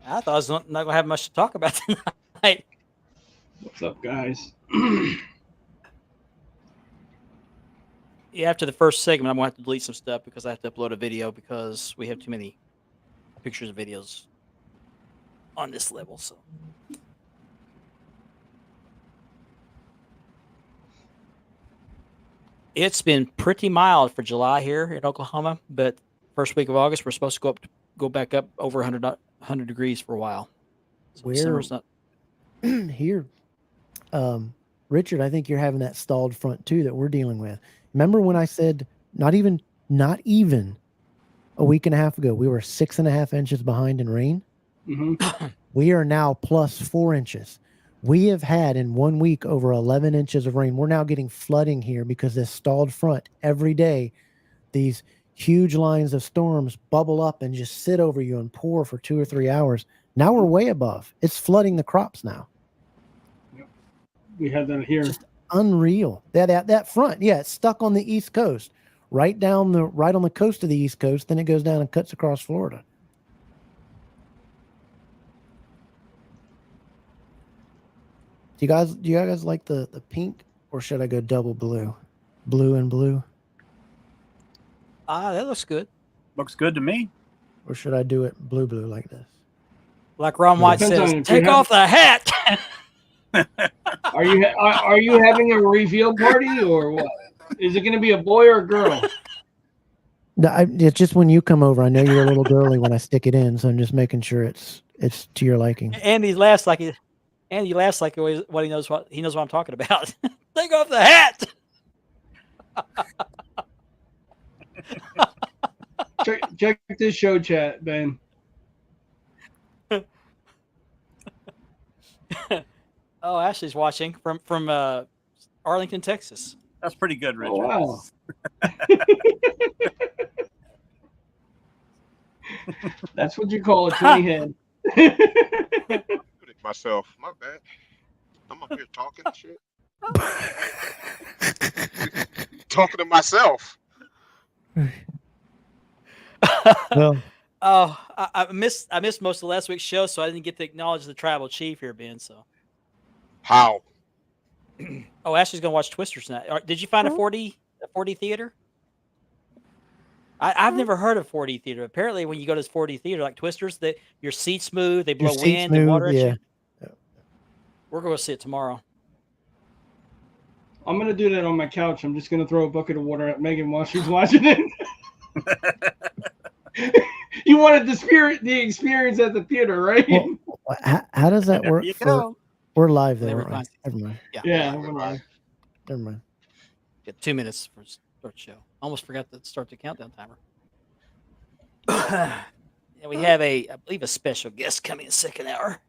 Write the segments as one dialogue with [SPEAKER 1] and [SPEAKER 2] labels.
[SPEAKER 1] I thought I was not going to have much to talk about tonight.
[SPEAKER 2] What's up, guys?
[SPEAKER 1] Yeah, after the first segment, I'm going to have to delete some stuff because I have to upload a video because we have too many pictures and videos on this level. So it's been pretty mild for July here in Oklahoma, but first week of August we're supposed to go back up over 100 degrees for a while. So summer's not
[SPEAKER 3] here. Richard, I think you're having that stalled front too that we're dealing with. Remember when I said not even a week and a half ago we were 6.5 inches behind in rain?
[SPEAKER 2] Mm-hmm.
[SPEAKER 3] We are now plus 4 inches. We have had in 1 week over 11 inches of rain. We're now getting flooding here because this stalled front every day. These huge lines of storms bubble up and just sit over you and pour for 2 or 3 hours. Now we're way above. It's flooding the crops now.
[SPEAKER 2] We had that here.
[SPEAKER 3] Just unreal. That front, yeah, it's stuck on the East Coast, right on the coast of the East Coast. Then it goes down and cuts across Florida. Do you guys like the pink, or should I go double blue? Blue and blue?
[SPEAKER 1] that looks good.
[SPEAKER 4] Looks good to me.
[SPEAKER 3] Or should I do it blue like this?
[SPEAKER 1] Like Ron White
[SPEAKER 2] Depends
[SPEAKER 1] says, take off the hat.
[SPEAKER 2] Are you having a reveal party or what? Is it going to be a boy or a girl?
[SPEAKER 3] No, it's just when you come over. I know you're a little girly when I stick it in, so I'm just making sure it's to your liking.
[SPEAKER 1] Andy laughs like what he knows what I'm talking about. Take off the hat.
[SPEAKER 2] check this show chat, Ben.
[SPEAKER 1] Oh, Ashley's watching from Arlington, Texas.
[SPEAKER 4] That's pretty good, Richard.
[SPEAKER 2] Oh, wow. That's what you call a 20 head.
[SPEAKER 5] Myself, my bad. I'm up here talking shit. Talking to myself.
[SPEAKER 3] Well,
[SPEAKER 1] I missed most of last week's show, so I didn't get to acknowledge the tribal chief here, Ben. So
[SPEAKER 5] how?
[SPEAKER 1] Oh, Ashley's gonna watch Twisters tonight. Did you find a 4D theater? I've never heard of 4D theater. Apparently, when you go to this 4D theater, like Twisters, that your seat's smooth, they blow wind and water at you. We're going to see it tomorrow.
[SPEAKER 2] I'm going to do that on my couch. I'm just going to throw a bucket of water at Megan while she's watching it. You wanted the experience at the theater, right?
[SPEAKER 3] Well, how does that work? We're live there.
[SPEAKER 1] Never mind.
[SPEAKER 2] Yeah, we're live.
[SPEAKER 3] Never mind.
[SPEAKER 1] Get 2 minutes for start the show. Almost forgot to start the countdown timer. And we have I believe a special guest coming in second hour.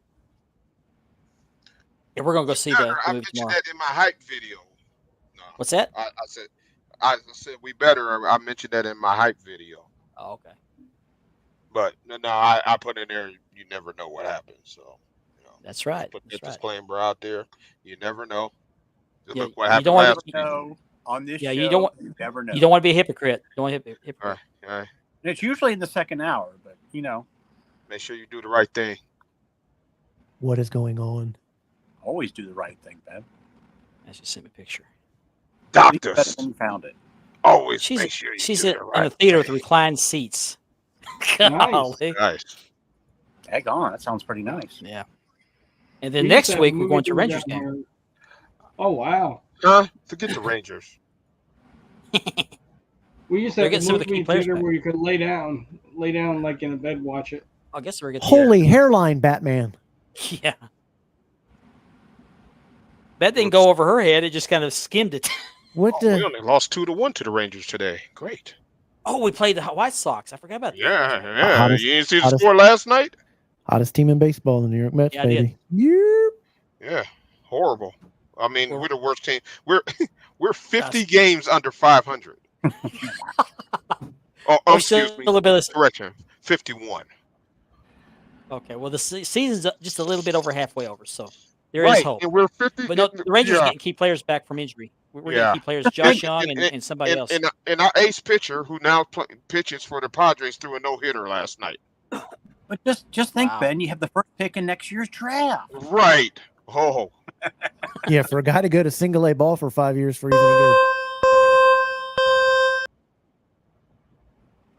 [SPEAKER 1] Yeah, we're gonna go see the
[SPEAKER 5] I
[SPEAKER 1] movie
[SPEAKER 5] mentioned
[SPEAKER 1] tomorrow.
[SPEAKER 5] that in my hype video. No,
[SPEAKER 1] What's that?
[SPEAKER 5] I said we better. I mentioned that in my hype video.
[SPEAKER 1] Oh, okay.
[SPEAKER 5] But no, I put in there. You never know what happens. So
[SPEAKER 1] That's right.
[SPEAKER 5] Put
[SPEAKER 1] That's
[SPEAKER 5] that
[SPEAKER 1] right.
[SPEAKER 5] disclaimer out there. You never know.
[SPEAKER 1] Yeah,
[SPEAKER 5] Look what
[SPEAKER 1] you
[SPEAKER 5] happened
[SPEAKER 1] don't want
[SPEAKER 5] last
[SPEAKER 1] to-
[SPEAKER 5] week.
[SPEAKER 4] No, on this show,
[SPEAKER 1] you don't want-
[SPEAKER 4] you never know.
[SPEAKER 1] You don't want to be a hypocrite. Don't want to be a hypocrite.
[SPEAKER 5] All right.
[SPEAKER 4] And it's usually in the second hour, but
[SPEAKER 5] Make sure you do the right thing.
[SPEAKER 3] What is going on?
[SPEAKER 4] always do the right thing, Ben.
[SPEAKER 1] I just sent me a picture.
[SPEAKER 5] Doctors
[SPEAKER 4] You found it.
[SPEAKER 5] always
[SPEAKER 1] She's
[SPEAKER 5] make sure you
[SPEAKER 1] she's
[SPEAKER 5] do
[SPEAKER 1] in
[SPEAKER 5] the
[SPEAKER 1] a
[SPEAKER 5] right
[SPEAKER 1] theater with
[SPEAKER 5] thing.
[SPEAKER 1] reclined seats. Golly.
[SPEAKER 5] Nice.
[SPEAKER 4] Heck on, that sounds pretty nice.
[SPEAKER 1] Yeah. And then
[SPEAKER 2] We used
[SPEAKER 1] next
[SPEAKER 2] to have
[SPEAKER 1] week
[SPEAKER 2] a
[SPEAKER 1] we're
[SPEAKER 2] movie
[SPEAKER 1] going to
[SPEAKER 2] theater
[SPEAKER 1] Rangers
[SPEAKER 2] down
[SPEAKER 1] game.
[SPEAKER 2] here. Oh, wow.
[SPEAKER 5] Forget the Rangers.
[SPEAKER 2] We used to
[SPEAKER 1] They're
[SPEAKER 2] have
[SPEAKER 1] getting
[SPEAKER 2] a
[SPEAKER 1] some of the
[SPEAKER 2] movie
[SPEAKER 1] key players
[SPEAKER 2] theater
[SPEAKER 1] back.
[SPEAKER 2] where you could lay down like in a bed, watch it.
[SPEAKER 1] I guess we're going to
[SPEAKER 3] Holy hairline, Batman.
[SPEAKER 1] Yeah. That didn't go over her head. It just kind of skimmed it.
[SPEAKER 3] What
[SPEAKER 5] We
[SPEAKER 3] the?
[SPEAKER 5] only lost 2-1 to the Rangers today. Great.
[SPEAKER 1] Oh, we played the White Sox. I forgot about that.
[SPEAKER 5] Yeah.
[SPEAKER 3] Hottest-
[SPEAKER 5] You didn't see the
[SPEAKER 3] hottest-
[SPEAKER 5] score last night?
[SPEAKER 3] Hottest team in baseball, the New York Mets,
[SPEAKER 1] Yeah, I did.
[SPEAKER 3] baby. Yep.
[SPEAKER 5] Yeah. Horrible. I mean,
[SPEAKER 1] Well,
[SPEAKER 5] we're the worst team. We're 50 games under 500. Oh,
[SPEAKER 1] We're
[SPEAKER 5] excuse
[SPEAKER 1] still
[SPEAKER 5] me.
[SPEAKER 1] a little bit.
[SPEAKER 5] Correction. 51.
[SPEAKER 1] Okay, well, the season's just a little bit over halfway over, so there is
[SPEAKER 5] Right.
[SPEAKER 1] hope.
[SPEAKER 5] And we're 50.
[SPEAKER 1] But no, the Rangers are
[SPEAKER 5] yeah.
[SPEAKER 1] getting key players back from injury. We're
[SPEAKER 5] Yeah.
[SPEAKER 1] getting key players, Josh Young and somebody else.
[SPEAKER 5] And our ace pitcher, who now pitches for the Padres, threw a no-hitter last night.
[SPEAKER 4] But just think,
[SPEAKER 1] Wow.
[SPEAKER 4] Ben, you have the first pick in next year's draft.
[SPEAKER 5] Right. Oh.
[SPEAKER 3] Yeah, for a guy to go to single A ball for 5 years for even good.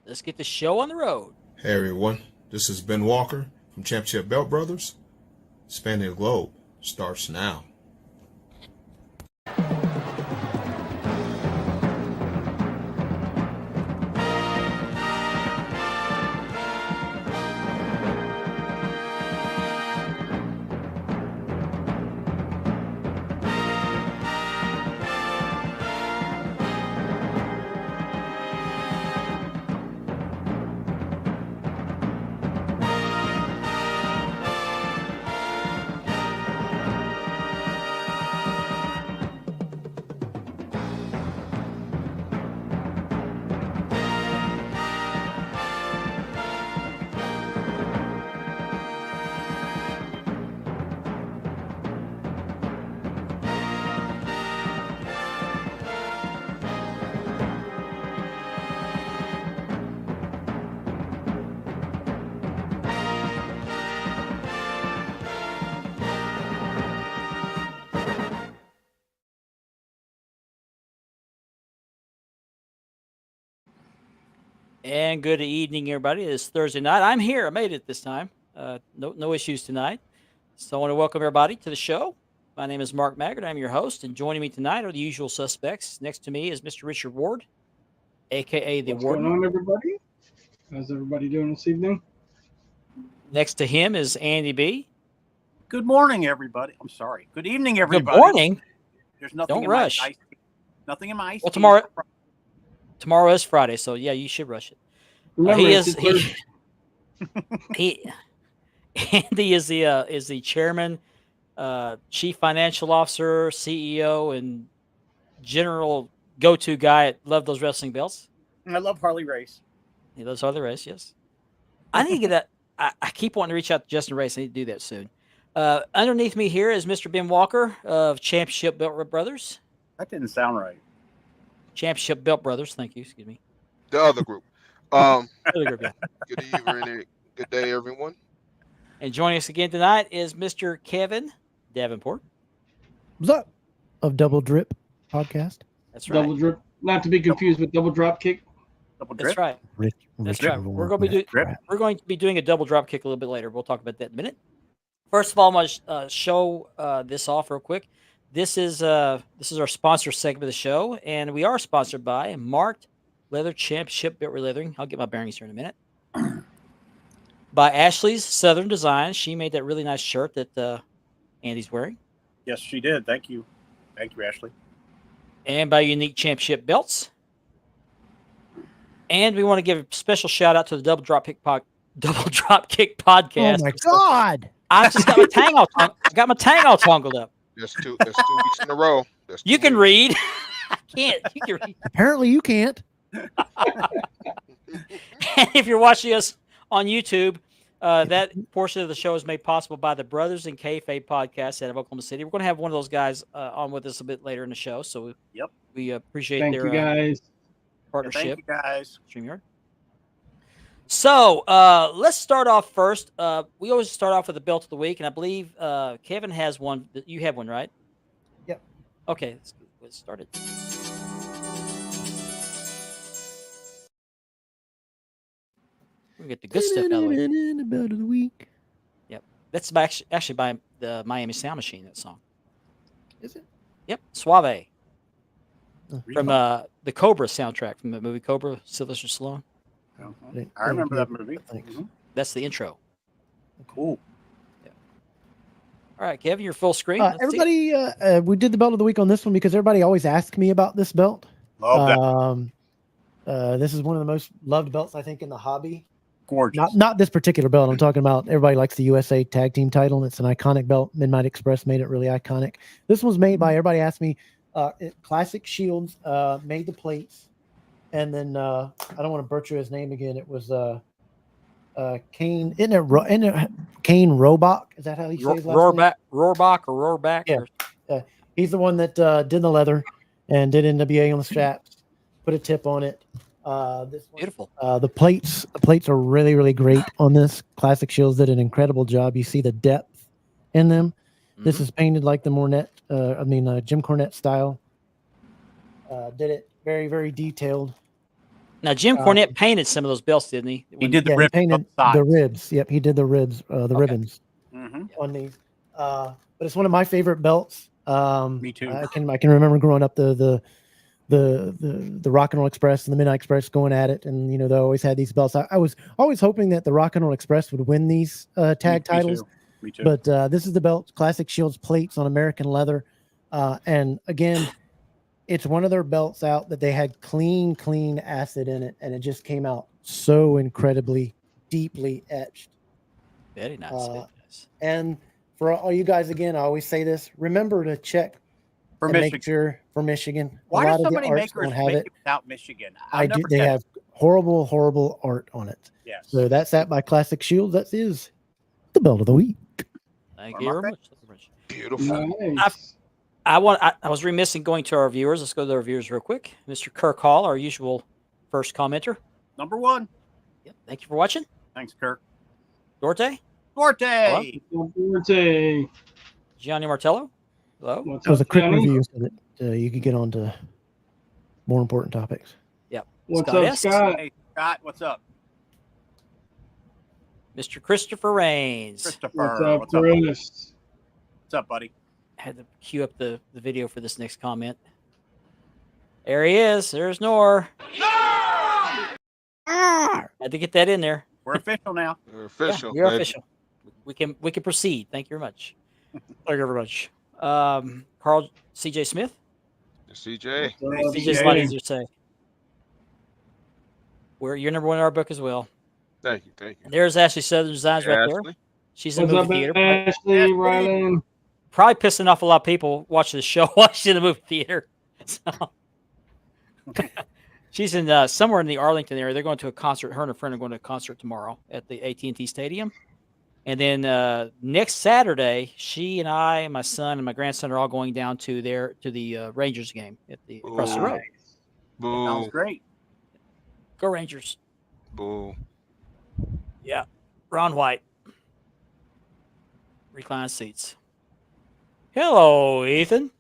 [SPEAKER 1] Let's get the show on the road.
[SPEAKER 6] Hey everyone, this is Ben Walker from Championship Belt Brothers. Spanning the Globe starts now.
[SPEAKER 1] And good evening, everybody. It's Thursday night. I'm here. I made it this time. No issues tonight. So I want to welcome everybody to the show. My name is Mark Maggard. I'm your host, and joining me tonight are the usual suspects. Next to me is Mr. Richard Ward, aka the
[SPEAKER 2] What's
[SPEAKER 1] Warden.
[SPEAKER 2] going on, everybody? How's everybody doing this evening?
[SPEAKER 1] Next to him is Andy B.
[SPEAKER 4] Good morning, everybody. I'm sorry. Good evening, everybody.
[SPEAKER 1] Good morning.
[SPEAKER 4] There's nothing
[SPEAKER 1] Don't
[SPEAKER 4] in
[SPEAKER 1] rush.
[SPEAKER 4] my ice. Nothing in my ice.
[SPEAKER 1] Well, tomorrow is Friday, so yeah, you should rush it.
[SPEAKER 2] Remember,
[SPEAKER 1] He
[SPEAKER 2] it's
[SPEAKER 1] is
[SPEAKER 2] his
[SPEAKER 1] Andy is the chairman, chief financial officer, CEO, and general go-to guy at Love Those Wrestling Belts.
[SPEAKER 4] I love Harley Race.
[SPEAKER 1] He loves Harley Race, yes. I need to get that. I keep wanting to reach out to Justin Race. I need to do that soon. Underneath me here is Mr. Ben Walker of Championship Belt Brothers.
[SPEAKER 4] That didn't sound right.
[SPEAKER 1] Championship Belt Brothers. Thank you. Excuse me.
[SPEAKER 5] The other group.
[SPEAKER 1] Other group, yeah.
[SPEAKER 5] Good evening. Good day, everyone.
[SPEAKER 1] And joining us again tonight is Mr. Kevin Davenport.
[SPEAKER 3] What's up? Of Double Drip Podcast.
[SPEAKER 1] That's right.
[SPEAKER 2] double drip, not to be confused with double drop kick.
[SPEAKER 4] Double drip.
[SPEAKER 1] That's right. That's right. We're going to be doing a double drop kick a little bit later. We'll talk about that in a minute. First of all, I'm going to show this off real quick. This is our sponsor segment of the show, and we are sponsored by Marked Leather Championship Belt Leathering. I'll get my bearings here in a minute. By Ashley's Southern Design. She made that really nice shirt that Andy's wearing.
[SPEAKER 4] Yes, she did. Thank you. Thank you, Ashley.
[SPEAKER 1] And by Unique Championship Belts. And we want to give a special shout out to the Double Drop Kick podcast.
[SPEAKER 3] Oh my God!
[SPEAKER 1] I just got my tang all tangled up.
[SPEAKER 5] That's 2 weeks in a row.
[SPEAKER 1] You can read. I can't. You can read.
[SPEAKER 3] Apparently you can't.
[SPEAKER 1] And if you're watching us on YouTube, that portion of the show is made possible by the Brothers in Kayfabe podcast out of Oklahoma City. We're going to have one of those guys on with us a bit later in the show. So we appreciate
[SPEAKER 2] Thank
[SPEAKER 1] their
[SPEAKER 2] you guys.
[SPEAKER 1] partnership.
[SPEAKER 4] Thank you, guys.
[SPEAKER 1] StreamYard. So let's start off first. We always start off with the belt of the week, and I believe Kevin has one. You have one, right?
[SPEAKER 3] Yep.
[SPEAKER 1] Okay, let's get started. We get the good stuff out of the way.
[SPEAKER 3] The belt of the week.
[SPEAKER 1] Yep, that's actually by the Miami Sound Machine. That song.
[SPEAKER 3] Is it?
[SPEAKER 1] Yep, Suave
[SPEAKER 3] Oh.
[SPEAKER 1] from the Cobra soundtrack from the movie Cobra, Sylvester Stallone.
[SPEAKER 4] I remember that movie.
[SPEAKER 3] Thanks.
[SPEAKER 4] Mhm.
[SPEAKER 1] That's the intro.
[SPEAKER 4] Cool.
[SPEAKER 1] All right, Kevin, you're full screen. Let's see it.
[SPEAKER 3] Everybody, we did the belt of the week on this one because everybody always asks me about this belt.
[SPEAKER 4] Love that.
[SPEAKER 3] This is one of the most loved belts, I think, in the hobby.
[SPEAKER 4] Gorgeous.
[SPEAKER 3] Not this particular belt. I'm talking about everybody likes the USA Tag Team title, and it's an iconic belt. Midnight Express made it really iconic. This one's made by, everybody asked me, Classic Shields made the plates. And then I don't want to butcher his name again. It was Kane. Isn't it Kane Roebuck? Is that how he says his last name?
[SPEAKER 1] Roarback.
[SPEAKER 3] Yeah. He's the one that did the leather and did NWA on the straps, put a tip on it. This one,
[SPEAKER 1] Beautiful.
[SPEAKER 3] The plates are really, really great on this. Classic Shields did an incredible job. You see the depth in them. This is painted like the Jim Cornette style. Did it very, very detailed.
[SPEAKER 1] Now, Jim Cornette painted some of those belts, didn't he?
[SPEAKER 4] He did the ribs.
[SPEAKER 3] He painted the ribs. Yep, he did the ribs, ribbons on these. But it's one of my favorite belts.
[SPEAKER 4] Me too.
[SPEAKER 3] I can remember growing up the Rock and Roll Express and the Midnight Express going at it, and they always had these belts. I was always hoping that the Rock and Roll Express would win these tag titles.
[SPEAKER 4] Me too.
[SPEAKER 3] But this is the belt, Classic Shields plates on American leather, and again, it's one of their belts out that they had clean acid in it, and it just came out so incredibly deeply etched.
[SPEAKER 1] Very nice.
[SPEAKER 3] And for all you guys, again, I always say this: remember to check
[SPEAKER 4] for
[SPEAKER 3] and
[SPEAKER 4] Michigan.
[SPEAKER 3] make sure for Michigan.
[SPEAKER 4] Why
[SPEAKER 3] a lot
[SPEAKER 4] do so
[SPEAKER 3] of the
[SPEAKER 4] many
[SPEAKER 3] arts
[SPEAKER 4] makers
[SPEAKER 3] don't have
[SPEAKER 4] make
[SPEAKER 3] it.
[SPEAKER 4] it without Michigan?
[SPEAKER 3] They have horrible art on it.
[SPEAKER 4] Yes.
[SPEAKER 3] So that's that by Classic Shields. That is the belt of the week.
[SPEAKER 1] Thank you very much.
[SPEAKER 5] Beautiful.
[SPEAKER 2] Nice.
[SPEAKER 1] I was remiss in going to our viewers. Let's go to our viewers real quick. Mr. Kirk Hall, our usual first commenter.
[SPEAKER 4] Number 1.
[SPEAKER 1] Yep. Thank you for watching.
[SPEAKER 4] Thanks, Kirk.
[SPEAKER 1] Dorte.
[SPEAKER 4] Forte.
[SPEAKER 2] Forte.
[SPEAKER 1] Gianni Martello. Hello.
[SPEAKER 2] What's
[SPEAKER 3] That was a
[SPEAKER 2] up,
[SPEAKER 3] quick
[SPEAKER 2] Johnny?
[SPEAKER 3] review so that you could get on to more important topics.
[SPEAKER 1] Yep.
[SPEAKER 2] What's
[SPEAKER 1] Scott
[SPEAKER 2] up,
[SPEAKER 1] S.
[SPEAKER 2] Scott?
[SPEAKER 4] Hey, Scott, what's up?
[SPEAKER 1] Mr. Christopher Rains.
[SPEAKER 4] Christopher,
[SPEAKER 2] What's up, Chris?
[SPEAKER 4] What's up, buddy?
[SPEAKER 1] Had to queue up the video for this next comment. There he is. There's Nor. Had to get that in there.
[SPEAKER 4] We're official now.
[SPEAKER 5] You're official.
[SPEAKER 1] You're
[SPEAKER 5] baby.
[SPEAKER 1] official. We can proceed. Thank you very much. Thank you very much. Carl C.J. Smith.
[SPEAKER 5] CJ.
[SPEAKER 1] CJ's a lot easier to say. You're number 1 in our book as well.
[SPEAKER 5] Thank you. Thank you.
[SPEAKER 1] There's Ashley Southern Designs right
[SPEAKER 5] Ashley.
[SPEAKER 1] there. She's in
[SPEAKER 2] What's
[SPEAKER 1] the
[SPEAKER 2] up,
[SPEAKER 1] movie theater.
[SPEAKER 2] Ashley? Rylan?
[SPEAKER 1] Probably pissing off a lot of people watching the show, watching the movie theater. So, she's in somewhere in the Arlington area. They're going to a concert. Her and her friend are going to a concert tomorrow at the AT&T Stadium. And then next Saturday, she and I, and my son and my grandson are all going down to the Rangers game across the road.
[SPEAKER 5] Boo.
[SPEAKER 4] Sounds great.
[SPEAKER 1] Go Rangers.
[SPEAKER 5] Boo.
[SPEAKER 1] Yeah. Ron White. Recline seats. Hello, Ethan.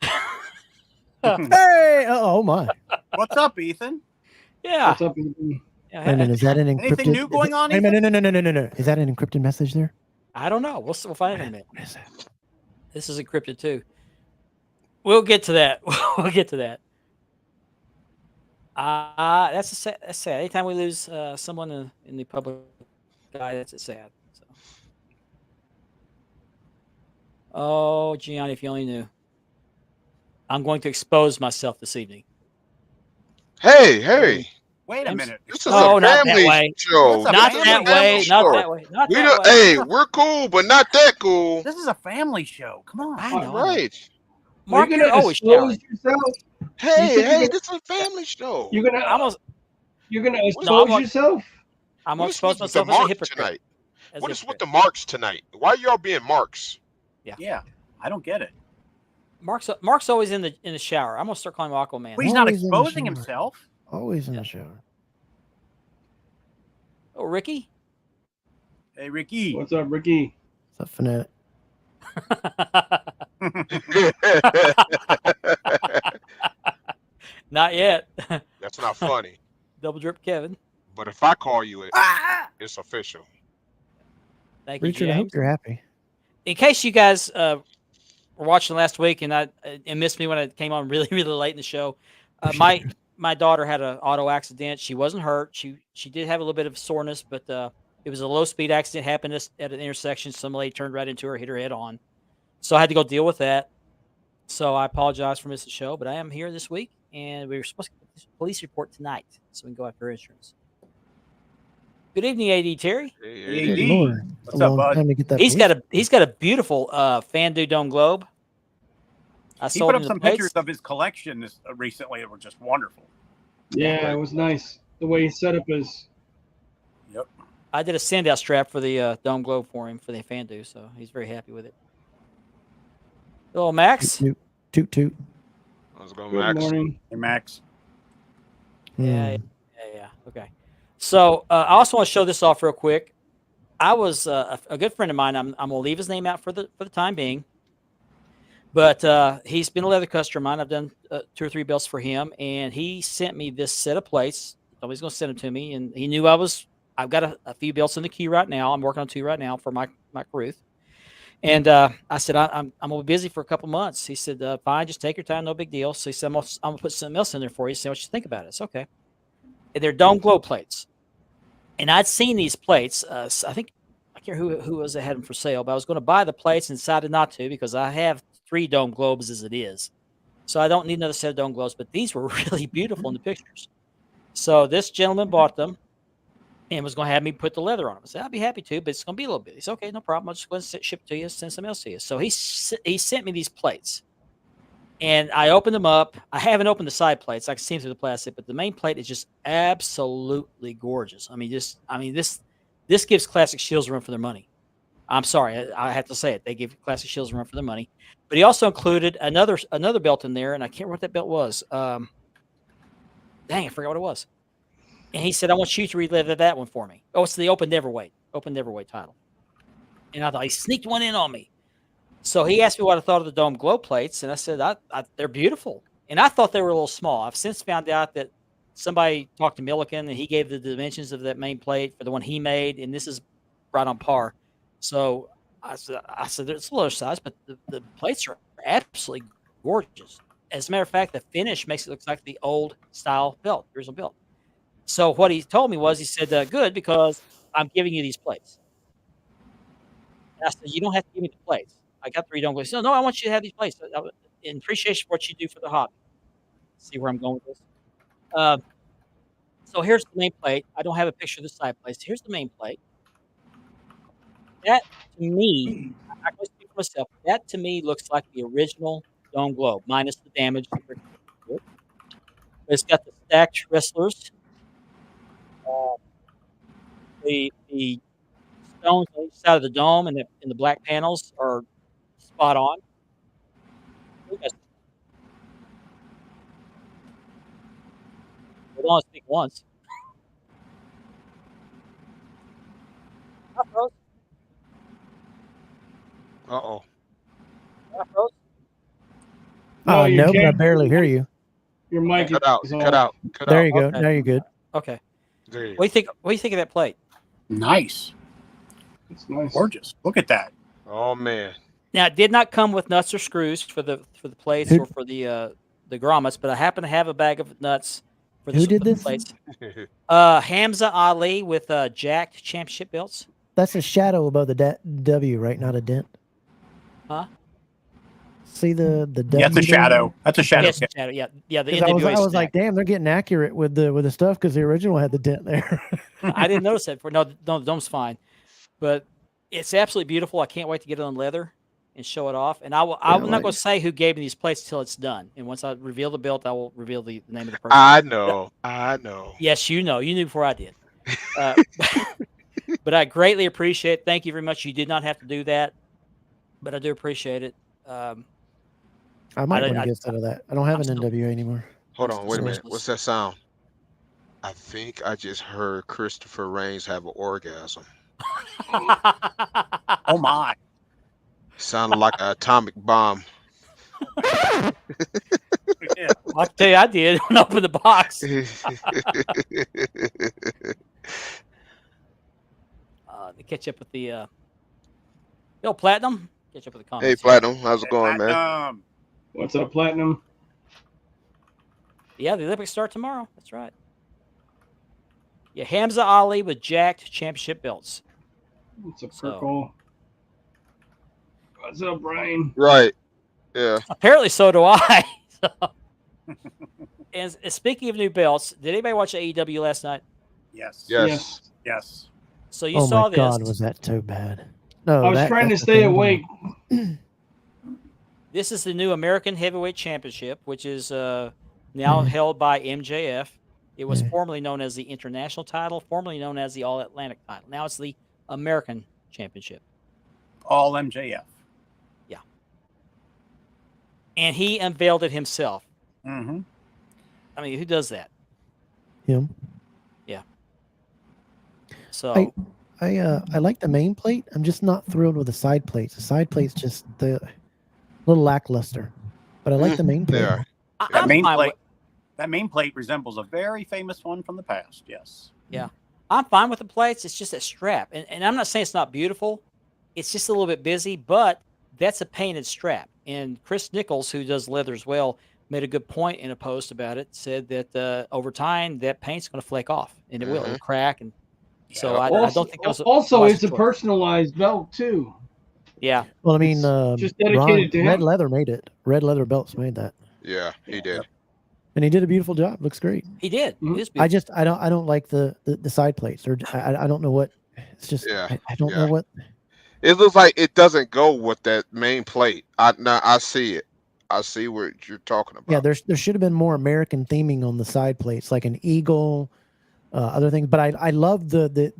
[SPEAKER 3] Hey! Oh my!
[SPEAKER 4] What's up, Ethan?
[SPEAKER 1] Yeah.
[SPEAKER 2] What's up, Ethan?
[SPEAKER 1] Yeah,
[SPEAKER 3] Wait a minute, is that an encrypted?
[SPEAKER 4] Anything new going on,
[SPEAKER 3] Wait a minute, no. Is that an encrypted message there?
[SPEAKER 1] I don't know. We'll find it in a minute.
[SPEAKER 3] What is that?
[SPEAKER 1] This is encrypted too. We'll get to that. We'll get to that. That's sad. Anytime we lose someone in the public eye, that's sad. So. Oh, Gianni, if you only knew. I'm going to expose myself this evening.
[SPEAKER 5] Hey.
[SPEAKER 4] Wait a minute.
[SPEAKER 5] This is
[SPEAKER 1] Oh,
[SPEAKER 5] a
[SPEAKER 1] not that
[SPEAKER 5] family
[SPEAKER 1] way.
[SPEAKER 5] show.
[SPEAKER 1] Not
[SPEAKER 5] This is
[SPEAKER 1] that
[SPEAKER 5] a family
[SPEAKER 1] way.
[SPEAKER 5] show.
[SPEAKER 1] Not that way. Not that way.
[SPEAKER 5] Hey, we're cool, but not that cool.
[SPEAKER 4] This is a family show. Come on.
[SPEAKER 1] I know.
[SPEAKER 5] Right.
[SPEAKER 1] Mark,
[SPEAKER 2] You're
[SPEAKER 1] you're
[SPEAKER 2] gonna
[SPEAKER 1] always
[SPEAKER 2] expose
[SPEAKER 1] shouting.
[SPEAKER 2] yourself.
[SPEAKER 5] Hey, this is a family show.
[SPEAKER 2] You're gonna expose yourself.
[SPEAKER 1] I'm going
[SPEAKER 5] What
[SPEAKER 1] to
[SPEAKER 5] is
[SPEAKER 1] expose
[SPEAKER 5] with the
[SPEAKER 1] myself as a
[SPEAKER 5] marks
[SPEAKER 1] hypocrite.
[SPEAKER 5] tonight?
[SPEAKER 1] As
[SPEAKER 5] What
[SPEAKER 1] a
[SPEAKER 5] is with
[SPEAKER 1] hypocrite.
[SPEAKER 5] the marks tonight? Why y'all being marks?
[SPEAKER 4] Yeah, I don't get it.
[SPEAKER 1] Mark's always in the shower. I'm going to start calling him Aquaman.
[SPEAKER 4] Well, he's not
[SPEAKER 3] Always in the
[SPEAKER 4] exposing
[SPEAKER 3] shower.
[SPEAKER 4] himself.
[SPEAKER 3] Always in the shower.
[SPEAKER 1] Oh, Ricky?
[SPEAKER 4] Hey, Ricky.
[SPEAKER 2] What's up, Ricky?
[SPEAKER 3] What's up, Fanatic?
[SPEAKER 1] Not yet.
[SPEAKER 5] That's not funny.
[SPEAKER 1] Double drip Kevin.
[SPEAKER 5] But if I call you it, it's official.
[SPEAKER 1] Thank you,
[SPEAKER 3] Richard, I hope
[SPEAKER 1] James.
[SPEAKER 3] you're happy.
[SPEAKER 1] In case you guys were watching last week and missed me when I came on really, really late in the show, my daughter had an auto accident. She wasn't hurt. She did have a little bit of soreness, but it was a low-speed accident. Happened at an intersection. Some lady turned right into her, hit her head on. So I had to go deal with that. So I apologize for missing the show, but I am here this week, and we were supposed to get a police report tonight, so we can go after insurance. Good evening, AD Terry.
[SPEAKER 5] Hey,
[SPEAKER 4] AD.
[SPEAKER 3] Lord,
[SPEAKER 4] What's
[SPEAKER 3] it's a
[SPEAKER 4] up,
[SPEAKER 3] long
[SPEAKER 4] bud?
[SPEAKER 3] time to get that
[SPEAKER 1] He's
[SPEAKER 3] police-
[SPEAKER 1] got a beautiful Fandu Dome globe. I
[SPEAKER 4] He
[SPEAKER 1] sold
[SPEAKER 4] put
[SPEAKER 1] him
[SPEAKER 4] up
[SPEAKER 1] the
[SPEAKER 4] some
[SPEAKER 1] plates.
[SPEAKER 4] pictures of his collection recently that were just wonderful.
[SPEAKER 2] Yeah, it was nice. The way he set up his.
[SPEAKER 1] I did a send-out strap for the Dome globe for him for the Fandu, so he's very happy with it. Hello, Max.
[SPEAKER 3] Toot, toot, toot.
[SPEAKER 5] How's it going,
[SPEAKER 2] Good
[SPEAKER 5] Max?
[SPEAKER 2] morning.
[SPEAKER 4] Hey, Max.
[SPEAKER 1] Yeah.
[SPEAKER 3] Hmm.
[SPEAKER 1] Well, Okay. So I also want to show this off real quick. I was a good friend of mine. I'm going to leave his name out for the time being. But he's been a leather customer of mine. I've done 2 or 3 belts for him, and he sent me this set of plates. He told me he's going to send them to me, and he knew I've got a few belts in the queue right now. I'm working on 2 right now for my Caruth. And I said, I'm going to be busy for a couple months. He said, fine, just take your time, no big deal. So he said, I'm going to put something else in there for you, see what you think about it. It's okay. And they're dome glow plates. And I'd seen these plates. I think, I can't remember who was that had them for sale, but I was going to buy the plates and decided not to because I have 3 dome globes as it is. So I don't need another set of dome globes, but these were really beautiful in the pictures. So this gentleman bought them and was going to have me put the leather on them. I said, I'd be happy to, but it's going to be a little bit. He said, okay, no problem. I'll just go ahead and ship it to you, send something else to you. So he sent me these plates. And I opened them up. I haven't opened the side plates. I can see them through the plastic, but the main plate is just absolutely gorgeous. I mean, this gives Classic Shields a run for their money. I'm sorry, I have to say it. They give Classic Shields a run for their money. But he also included another belt in there, and I can't remember what that belt was. Dang, I forgot what it was. And he said, I want you to relive that one for me. Oh, it's the Open Neverweight title. And I thought he sneaked one in on me. So he asked me what I thought of the dome glow plates, and I said, they're beautiful. And I thought they were a little small. I've since found out that somebody talked to Milliken, and he gave the dimensions of that main plate for the one he made, and this is right on par. So I said it's a little size, but the plates are absolutely gorgeous. As a matter of fact, the finish makes it look like the old style belt, original belt. So what he told me was, he said, good, because I'm giving you these plates. And I said, you don't have to give me the plates. I got 3 dome gloves. No, I want you to have these plates. In appreciation for what you do for the hobby. See where I'm going with this? So here's the main plate. I don't have a picture of the side plates. Here's the main plate. That, to me, I can speak for myself, that to me looks like the original dome globe, minus the damage. It's got the stacked wrestlers. The stones on each side of the dome and the black panels are spot on. Hold on, speak once.
[SPEAKER 5] Uh-oh.
[SPEAKER 2] No, you
[SPEAKER 3] No, but I
[SPEAKER 2] can't.
[SPEAKER 3] barely hear you.
[SPEAKER 2] Your mic
[SPEAKER 5] Cut out.
[SPEAKER 2] is
[SPEAKER 5] Cut
[SPEAKER 2] off.
[SPEAKER 5] out.
[SPEAKER 3] There you go.
[SPEAKER 1] Okay.
[SPEAKER 3] Now you're good.
[SPEAKER 1] Okay.
[SPEAKER 5] There you
[SPEAKER 1] What do you think of that plate?
[SPEAKER 4] Nice.
[SPEAKER 2] It's nice.
[SPEAKER 4] Gorgeous. Look at that.
[SPEAKER 5] Oh man.
[SPEAKER 1] Now, it did not come with nuts or screws for the plates or for the grommets, but I happen to have a bag of nuts for the,
[SPEAKER 3] Who did
[SPEAKER 1] for the
[SPEAKER 3] this?
[SPEAKER 1] plates. Hamza Ali with jacked championship belts.
[SPEAKER 3] That's a shadow above the W, right? Not a dent.
[SPEAKER 1] Huh?
[SPEAKER 3] See the W?
[SPEAKER 4] Yeah, that's a shadow. That's a shadow.
[SPEAKER 1] Yes, shadow. Yeah. The
[SPEAKER 3] 'Cause
[SPEAKER 1] NWA
[SPEAKER 3] I was like, damn, they're getting accurate with the stuff because the original had the dent there.
[SPEAKER 1] I didn't notice that before. No, the dome's fine, but it's absolutely beautiful. I can't wait to get it on leather and show it off. And I'm not going to say who gave me these plates until it's done. And once I reveal the belt, I will reveal the name of the person.
[SPEAKER 5] I know.
[SPEAKER 1] Yes, you know. You knew before I did. But I greatly appreciate it. Thank you very much. You did not have to do that, but I do appreciate it.
[SPEAKER 3] I might want to get out of that. I don't have an NWA anymore.
[SPEAKER 5] Hold on, wait a minute. What's that sound? I think I just heard Christopher Reigns have an orgasm.
[SPEAKER 4] Oh my.
[SPEAKER 5] Sounded like an atomic bomb.
[SPEAKER 4] Yeah.
[SPEAKER 1] I'll tell you, I did when I opened the box. To catch up with the Platinum. Catch up with the comments.
[SPEAKER 5] Hey, Platinum, how's it going, man?
[SPEAKER 4] Platinum.
[SPEAKER 2] What's up, Platinum?
[SPEAKER 1] Yeah, the Olympics start tomorrow. That's right. Yeah, Hamza Ali with jacked championship belts.
[SPEAKER 2] What's up, Kirkle? What's up, Brian?
[SPEAKER 5] Right. Yeah.
[SPEAKER 1] Apparently, so do I. And speaking of new belts, did anybody watch AEW last night?
[SPEAKER 4] Yes.
[SPEAKER 5] Yes.
[SPEAKER 4] Yes.
[SPEAKER 1] So you saw
[SPEAKER 3] my
[SPEAKER 1] this.
[SPEAKER 3] God, was that so bad? No,
[SPEAKER 2] I was trying to stay awake.
[SPEAKER 1] This is the new American Heavyweight Championship, which is now held by MJF. It was formerly known as the International title, formerly known as the All Atlantic title. Now it's the American Championship.
[SPEAKER 4] All MJF.
[SPEAKER 1] Yeah. And he unveiled it himself.
[SPEAKER 4] Mm-hmm.
[SPEAKER 1] I mean, who does that?
[SPEAKER 3] Him.
[SPEAKER 1] Yeah. So
[SPEAKER 3] I like the main plate. I'm just not thrilled with the side plates. The side plate's just the little lackluster, but I like the main plate.
[SPEAKER 5] Yeah.
[SPEAKER 4] That
[SPEAKER 1] I'm
[SPEAKER 4] main
[SPEAKER 1] fine
[SPEAKER 4] plate. That main plate resembles a very famous one from the past. Yes.
[SPEAKER 1] Yeah, I'm fine with the plates. It's just that strap, and I'm not saying it's not beautiful. It's just a little bit busy, but that's a painted strap. And Chris Nichols, who does leather as well, made a good point in a post about it. Said that over time that paint's going to flake off, and it will. It'll crack, and so
[SPEAKER 4] Yeah.
[SPEAKER 1] I don't think that was
[SPEAKER 2] Also,
[SPEAKER 1] wise
[SPEAKER 2] it's a
[SPEAKER 1] choice.
[SPEAKER 2] personalized belt too.
[SPEAKER 1] Yeah.
[SPEAKER 3] Well, I mean,
[SPEAKER 2] just dedicated to
[SPEAKER 3] Red
[SPEAKER 2] him.
[SPEAKER 3] Leather made it. Red Leather Belts made that,
[SPEAKER 5] Yeah, he did.
[SPEAKER 3] and he did a beautiful job. Looks great.
[SPEAKER 1] He did.
[SPEAKER 2] Mhm.
[SPEAKER 1] It is beautiful.
[SPEAKER 3] I don't like the side plates, or I don't know what. It's just
[SPEAKER 5] Yeah,
[SPEAKER 3] I don't
[SPEAKER 5] yeah.
[SPEAKER 3] know what.
[SPEAKER 5] It looks like it doesn't go with that main plate. I see it. I see what you're talking about.
[SPEAKER 3] Yeah, there should have been more American theming on the side plates, like an eagle, other things. But I love the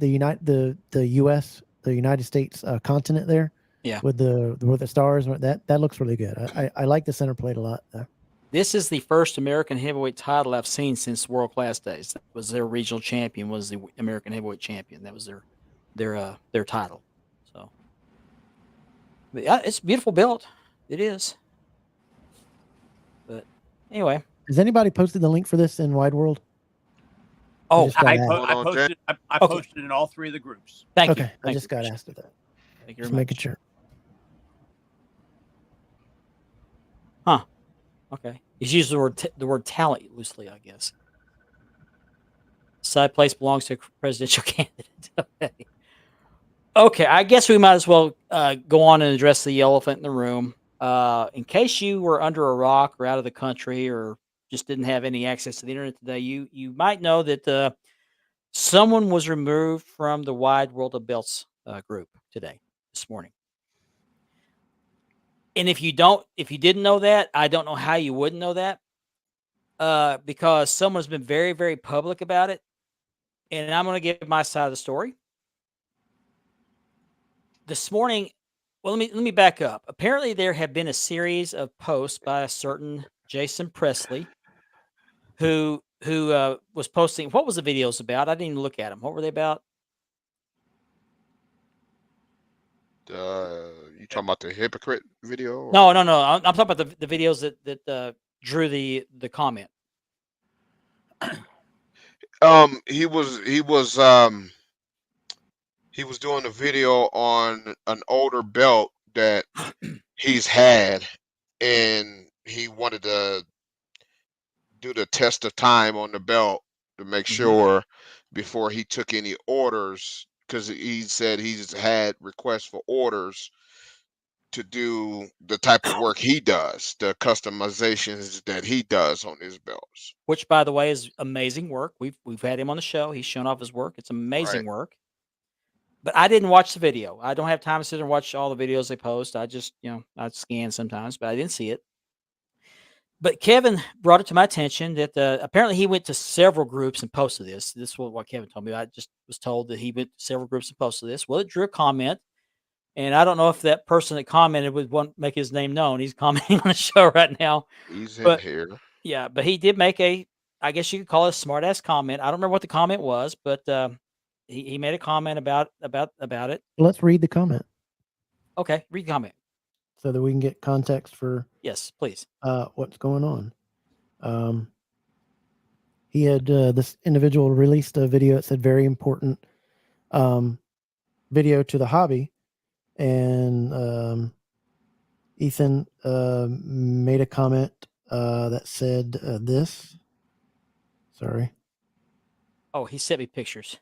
[SPEAKER 3] U.S. the United States continent there.
[SPEAKER 1] Yeah.
[SPEAKER 3] With the stars, that looks really good. I like the center plate a lot.
[SPEAKER 1] This is the first American heavyweight title I've seen since World Class Days. That was their regional champion, was the American heavyweight champion. That was their title. So, but yeah, it's a beautiful belt. It is. But anyway,
[SPEAKER 3] Has anybody posted the link for this in Wide World?
[SPEAKER 1] oh,
[SPEAKER 3] just got
[SPEAKER 4] I
[SPEAKER 3] asked.
[SPEAKER 4] posted. I
[SPEAKER 1] Okay.
[SPEAKER 4] posted in all three of the groups.
[SPEAKER 1] thank
[SPEAKER 3] Okay,
[SPEAKER 1] you.
[SPEAKER 3] I just got
[SPEAKER 1] Appreciate
[SPEAKER 3] asked of that.
[SPEAKER 1] it. Thank you
[SPEAKER 3] Just
[SPEAKER 1] very
[SPEAKER 3] making
[SPEAKER 1] much.
[SPEAKER 3] sure.
[SPEAKER 1] Huh. Okay. He's used the word talent loosely, I guess. Side place belongs to a presidential candidate. Okay. Okay, I guess we might as well go on and address the elephant in the room. In case you were under a rock or out of the country or just didn't have any access to the internet today, you might know that someone was removed from the Wide World of Belts group today, this morning. And if you didn't know that, I don't know how you wouldn't know that, because someone's been very, very public about it. And I'm going to give my side of the story. This morning, well, let me back up. Apparently, there have been a series of posts by a certain Jason Presley, who was posting. What was the videos about? I didn't even look at them. What were they about?
[SPEAKER 5] You talking about the hypocrite video? Or?
[SPEAKER 1] No. I'm talking about the videos that drew the comment.
[SPEAKER 5] He was doing a video on an older belt that he's had, and he wanted to do the test of time on the belt to make sure before he took any orders, because he said he's had requests for orders to do the type of work he does, the customizations that he does on his belts.
[SPEAKER 1] Which, by the way, is amazing work. We've had him on the show. He's shown off his work. It's amazing work. But I didn't watch the video. I don't have time to sit and watch all the videos they post. I just, I scan sometimes, but I didn't see it. But Kevin brought it to my attention that apparently he went to several groups and posted this. This is what Kevin told me. I just was told that he went to several groups and posted this. Well, it drew a comment. And I don't know if that person that commented would want to make his name known. He's commenting on the show right now.
[SPEAKER 5] He's in here.
[SPEAKER 1] Yeah, but he did make I guess you could call it a smart ass comment. I don't remember what the comment was, but he made a comment about it.
[SPEAKER 3] Let's read the comment.
[SPEAKER 1] Okay, read the comment.
[SPEAKER 3] So that we can get context for
[SPEAKER 1] Yes, please.
[SPEAKER 3] What's going on. He had this individual released a video that said very important video to the hobby, and Ethan made a comment that said this. Sorry.
[SPEAKER 1] Oh, he sent me pictures.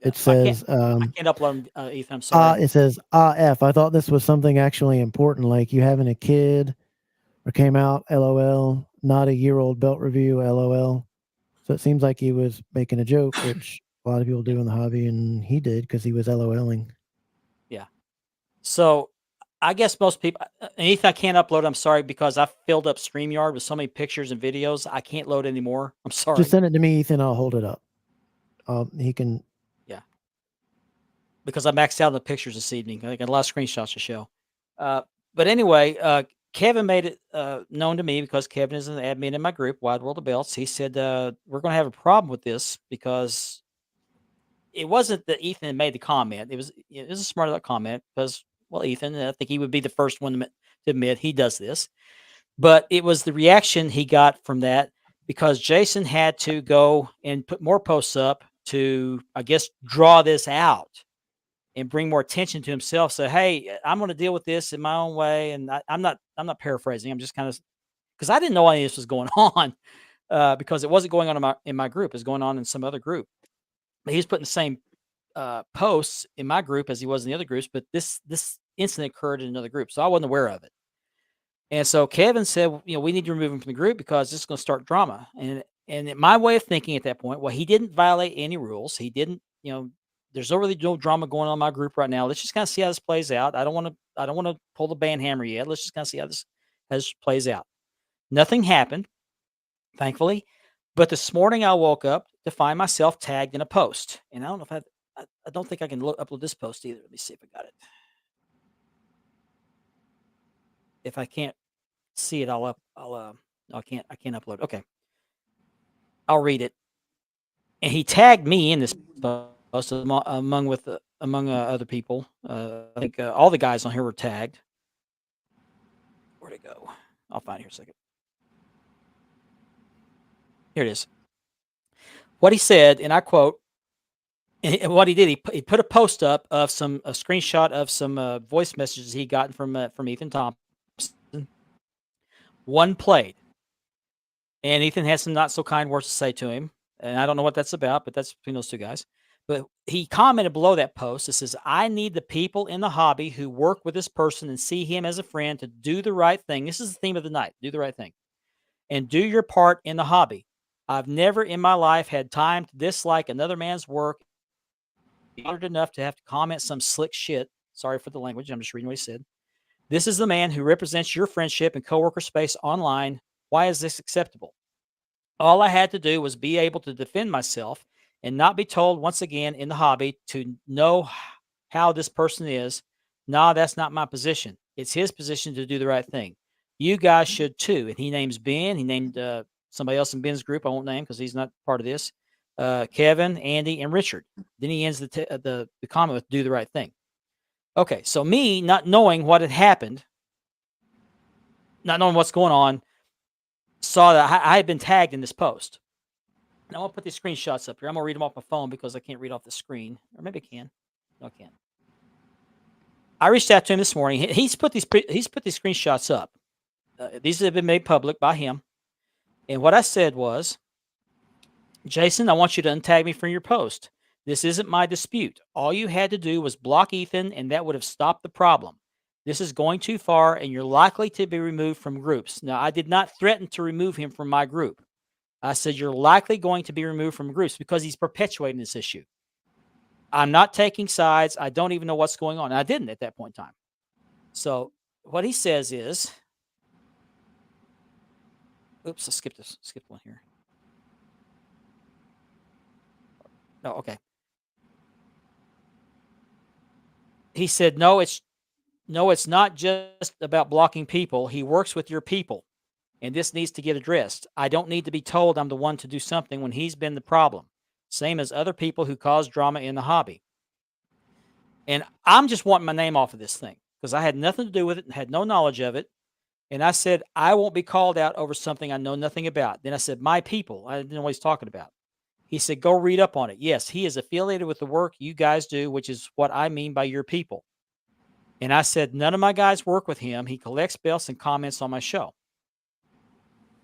[SPEAKER 3] It says,
[SPEAKER 1] I can't upload them, Ethan. I'm sorry.
[SPEAKER 3] it says, F. I thought this was something actually important, like you having a kid or came out, LOL, not a year-old belt review, LOL. So it seems like he was making a joke, which a lot of people do in the hobby, and he did because he was LOLing.
[SPEAKER 1] Yeah. So I guess most people, and Ethan, I can't upload. I'm sorry, because I filled up StreamYard with so many pictures and videos. I can't load anymore. I'm sorry.
[SPEAKER 3] Just send it to me, Ethan. I'll hold it up. He can.
[SPEAKER 1] Yeah. Because I maxed out on the pictures this evening. I got a lot of screenshots to show. But anyway, Kevin made it known to me because Kevin is an admin in my group, Wide World of Belts. He said, we're going to have a problem with this because it wasn't that Ethan made the comment. It was a smart aleck comment because, well, Ethan, I think he would be the first one to admit he does this. But it was the reaction he got from that because Jason had to go and put more posts up to, I guess, draw this out and bring more attention to himself. So, hey, I'm going to deal with this in my own way. And I'm not paraphrasing. I'm just kind of, because I didn't know any of this was going on because it wasn't going on in my group. It was going on in some other group. But he's putting the same posts in my group as he was in the other groups. But this incident occurred in another group. So I wasn't aware of it. And so Kevin said, we need to remove him from the group because this is going to start drama. And my way of thinking at that point, well, he didn't violate any rules. He didn't, there's really no drama going on in my group right now. Let's just kind of see how this plays out. I don't want to pull the band hammer yet. Let's just kind of see how this plays out. Nothing happened, thankfully. But this morning I woke up to find myself tagged in a post. And I don't know if I don't think I can upload this post either. Let me see if I got it. If I can't see it, no, I can't upload. Okay. I'll read it. And he tagged me in this post among other people. I think all the guys on here were tagged. Where'd it go? I'll find it here a second. Here it is. What he said, and I quote, and what he did, he put a post up of a screenshot of some voice messages he'd gotten from Ethan Thompson. One played. And Ethan had some not so kind words to say to him. And I don't know what that's about, but that's between those two guys. But he commented below that post. It says, I need the people in the hobby who work with this person and see him as a friend to do the right thing. This is the theme of the night. Do the right thing. And do your part in the hobby. I've never in my life had time to dislike another man's work. Honored enough to have to comment some slick shit. Sorry for the language. I'm just reading what he said. This is the man who represents your friendship and coworker space online. Why is this acceptable? All I had to do was be able to defend myself and not be told once again in the hobby to know how this person is. No, that's not my position. It's his position to do the right thing. You guys should too. And he names Ben. He named somebody else in Ben's group. I won't name because he's not part of this. Kevin, Andy, and Richard. Then he ends the comment with do the right thing. Okay, so me not knowing what had happened, not knowing what's going on, saw that I had been tagged in this post. Now I'll put these screenshots up here. I'm going to read them off my phone because I can't read off the screen. Or maybe I can. No, I can't. I reached out to him this morning. He's put these screenshots up. These have been made public by him. And what I said was, Jason, I want you to untag me from your post. This isn't my dispute. All you had to do was block Ethan, and that would have stopped the problem. This is going too far, and you're likely to be removed from groups. Now, I did not threaten to remove him from my group. I said you're likely going to be removed from groups because he's perpetuating this issue. I'm not taking sides. I don't even know what's going on. And I didn't at that point in time. So what he says is, oops, I skipped one here. Oh, okay. He said, no, it's not just about blocking people. He works with your people, and this needs to get addressed. I don't need to be told I'm the one to do something when he's been the problem. Same as other people who cause drama in the hobby. And I'm just wanting my name off of this thing because I had nothing to do with it and had no knowledge of it. And I said, I won't be called out over something I know nothing about. Then I said, my people. I didn't know what he's talking about. He said, go read up on it. Yes, he is affiliated with the work you guys do, which is what I mean by your people. And I said, none of my guys work with him. He collects belts and comments on my show.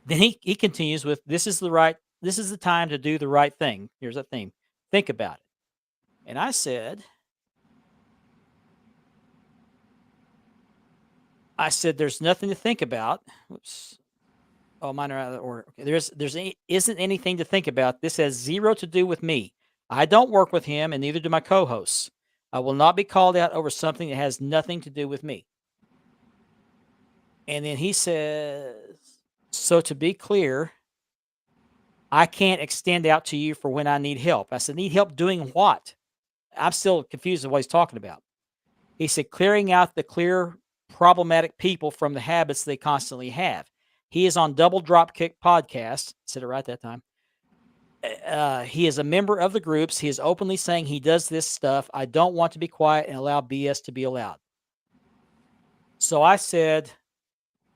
[SPEAKER 1] Then he continues with, this is the time to do the right thing. Here's that theme. Think about it. And I said, there's nothing to think about. Whoops. Oh, mine are out of order. Okay, isn't anything to think about. This has zero to do with me. I don't work with him, and neither do my co-hosts. I will not be called out over something that has nothing to do with me. And then he says, so to be clear, I can't extend out to you for when I need help. I said, need help doing what? I'm still confused with what he's talking about. He said, clearing out the clear problematic people from the habits they constantly have. He is on Double Dropkick Podcast. Said it right that time. He is a member of the groups. He is openly saying he does this stuff. I don't want to be quiet and allow BS to be allowed. So I said,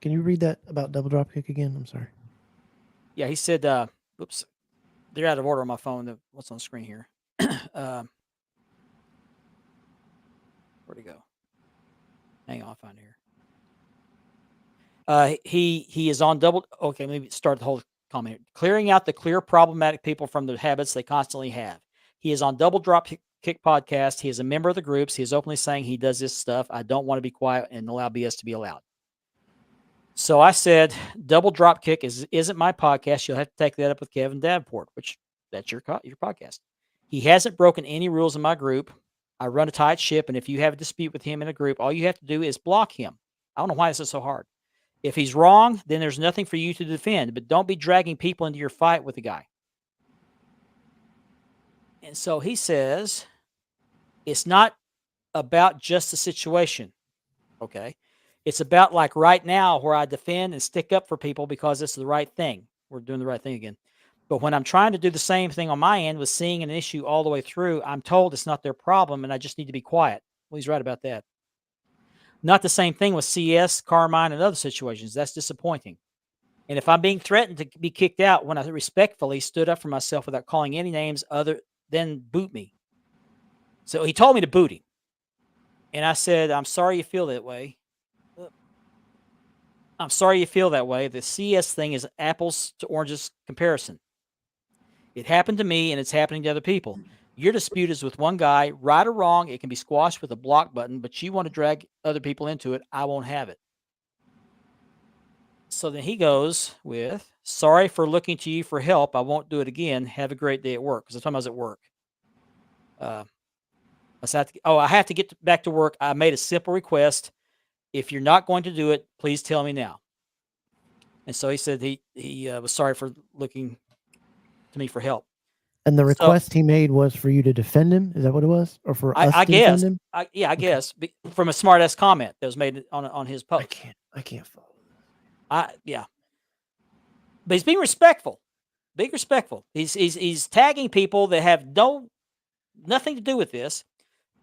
[SPEAKER 3] can you read that about Double Dropkick again? I'm sorry.
[SPEAKER 1] Yeah, he said, oops, they're out of order on my phone. What's on the screen here? Where'd he go? Hang on, I'll find it here. He is on double. Okay, maybe start the whole comment. Clearing out the clear problematic people from the habits they constantly have. He is on Double Dropkick Podcast. He is a member of the groups. He is openly saying he does this stuff. I don't want to be quiet and allow BS to be allowed. So I said, Double Dropkick isn't my podcast. You'll have to take that up with Kevin Davenport, which that's your podcast. He hasn't broken any rules in my group. I run a tight ship, and if you have a dispute with him in a group, all you have to do is block him. I don't know why this is so hard. If he's wrong, then there's nothing for you to defend, but don't be dragging people into your fight with the guy. And so he says, it's not about just the situation, okay? It's about like right now where I defend and stick up for people because it's the right thing. We're doing the right thing again. But when I'm trying to do the same thing on my end with seeing an issue all the way through, I'm told it's not their problem and I just need to be quiet. Well, he's right about that. Not the same thing with CS, Carmine, and other situations. That's disappointing. And if I'm being threatened to be kicked out when I respectfully stood up for myself without calling any names other than boot me. So he told me to boot him. And I said, I'm sorry you feel that way. I'm sorry you feel that way. The CS thing is apples to oranges comparison. It happened to me and it's happening to other people. Your dispute is with one guy, right or wrong. It can be squashed with a block button, but you want to drag other people into it. I won't have it. So then he goes with, sorry for looking to you for help. I won't do it again. Have a great day at work. Because the time I was at work. I have to get back to work. I made a simple request. If you're not going to do it, please tell me now. And so he said he was sorry for looking to me for help.
[SPEAKER 3] And the request he made was for you to defend him? Is that what it was? Or for us to defend him?
[SPEAKER 1] I guess. From a smart-ass comment that was made on his post.
[SPEAKER 3] I can't follow.
[SPEAKER 1] Yeah. But he's being respectful. Being respectful. He's tagging people that have nothing to do with this.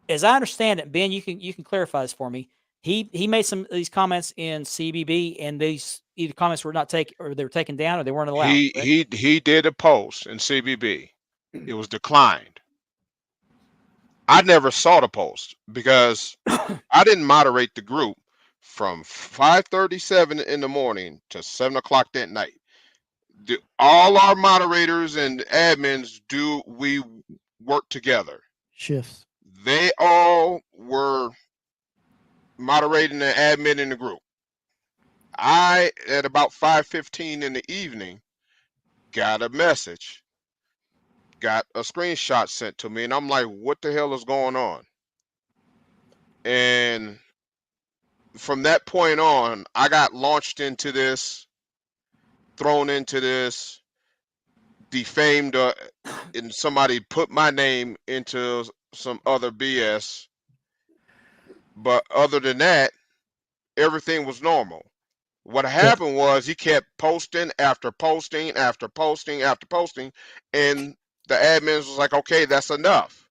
[SPEAKER 1] As I understand it, Ben, you can clarify this for me. He made some of these comments in CBB, and these either comments were not taken, or they were taken down, or they weren't allowed.
[SPEAKER 5] He did a post in CBB. It was declined. I never saw the post because I didn't moderate the group from 5:37 in the morning to 7 o'clock that night. All our moderators and admins we work together.
[SPEAKER 3] Shifts.
[SPEAKER 5] They all were moderating and admin in the group. I, at about 5:15 in the evening, got a message, got a screenshot sent to me, and I'm like, what the hell is going on? And from that point on, I got launched into this, thrown into this, defamed, and somebody put my name into some other BS. But other than that, everything was normal. What happened was he kept posting after posting after posting after posting, and the admins was like, okay, that's enough.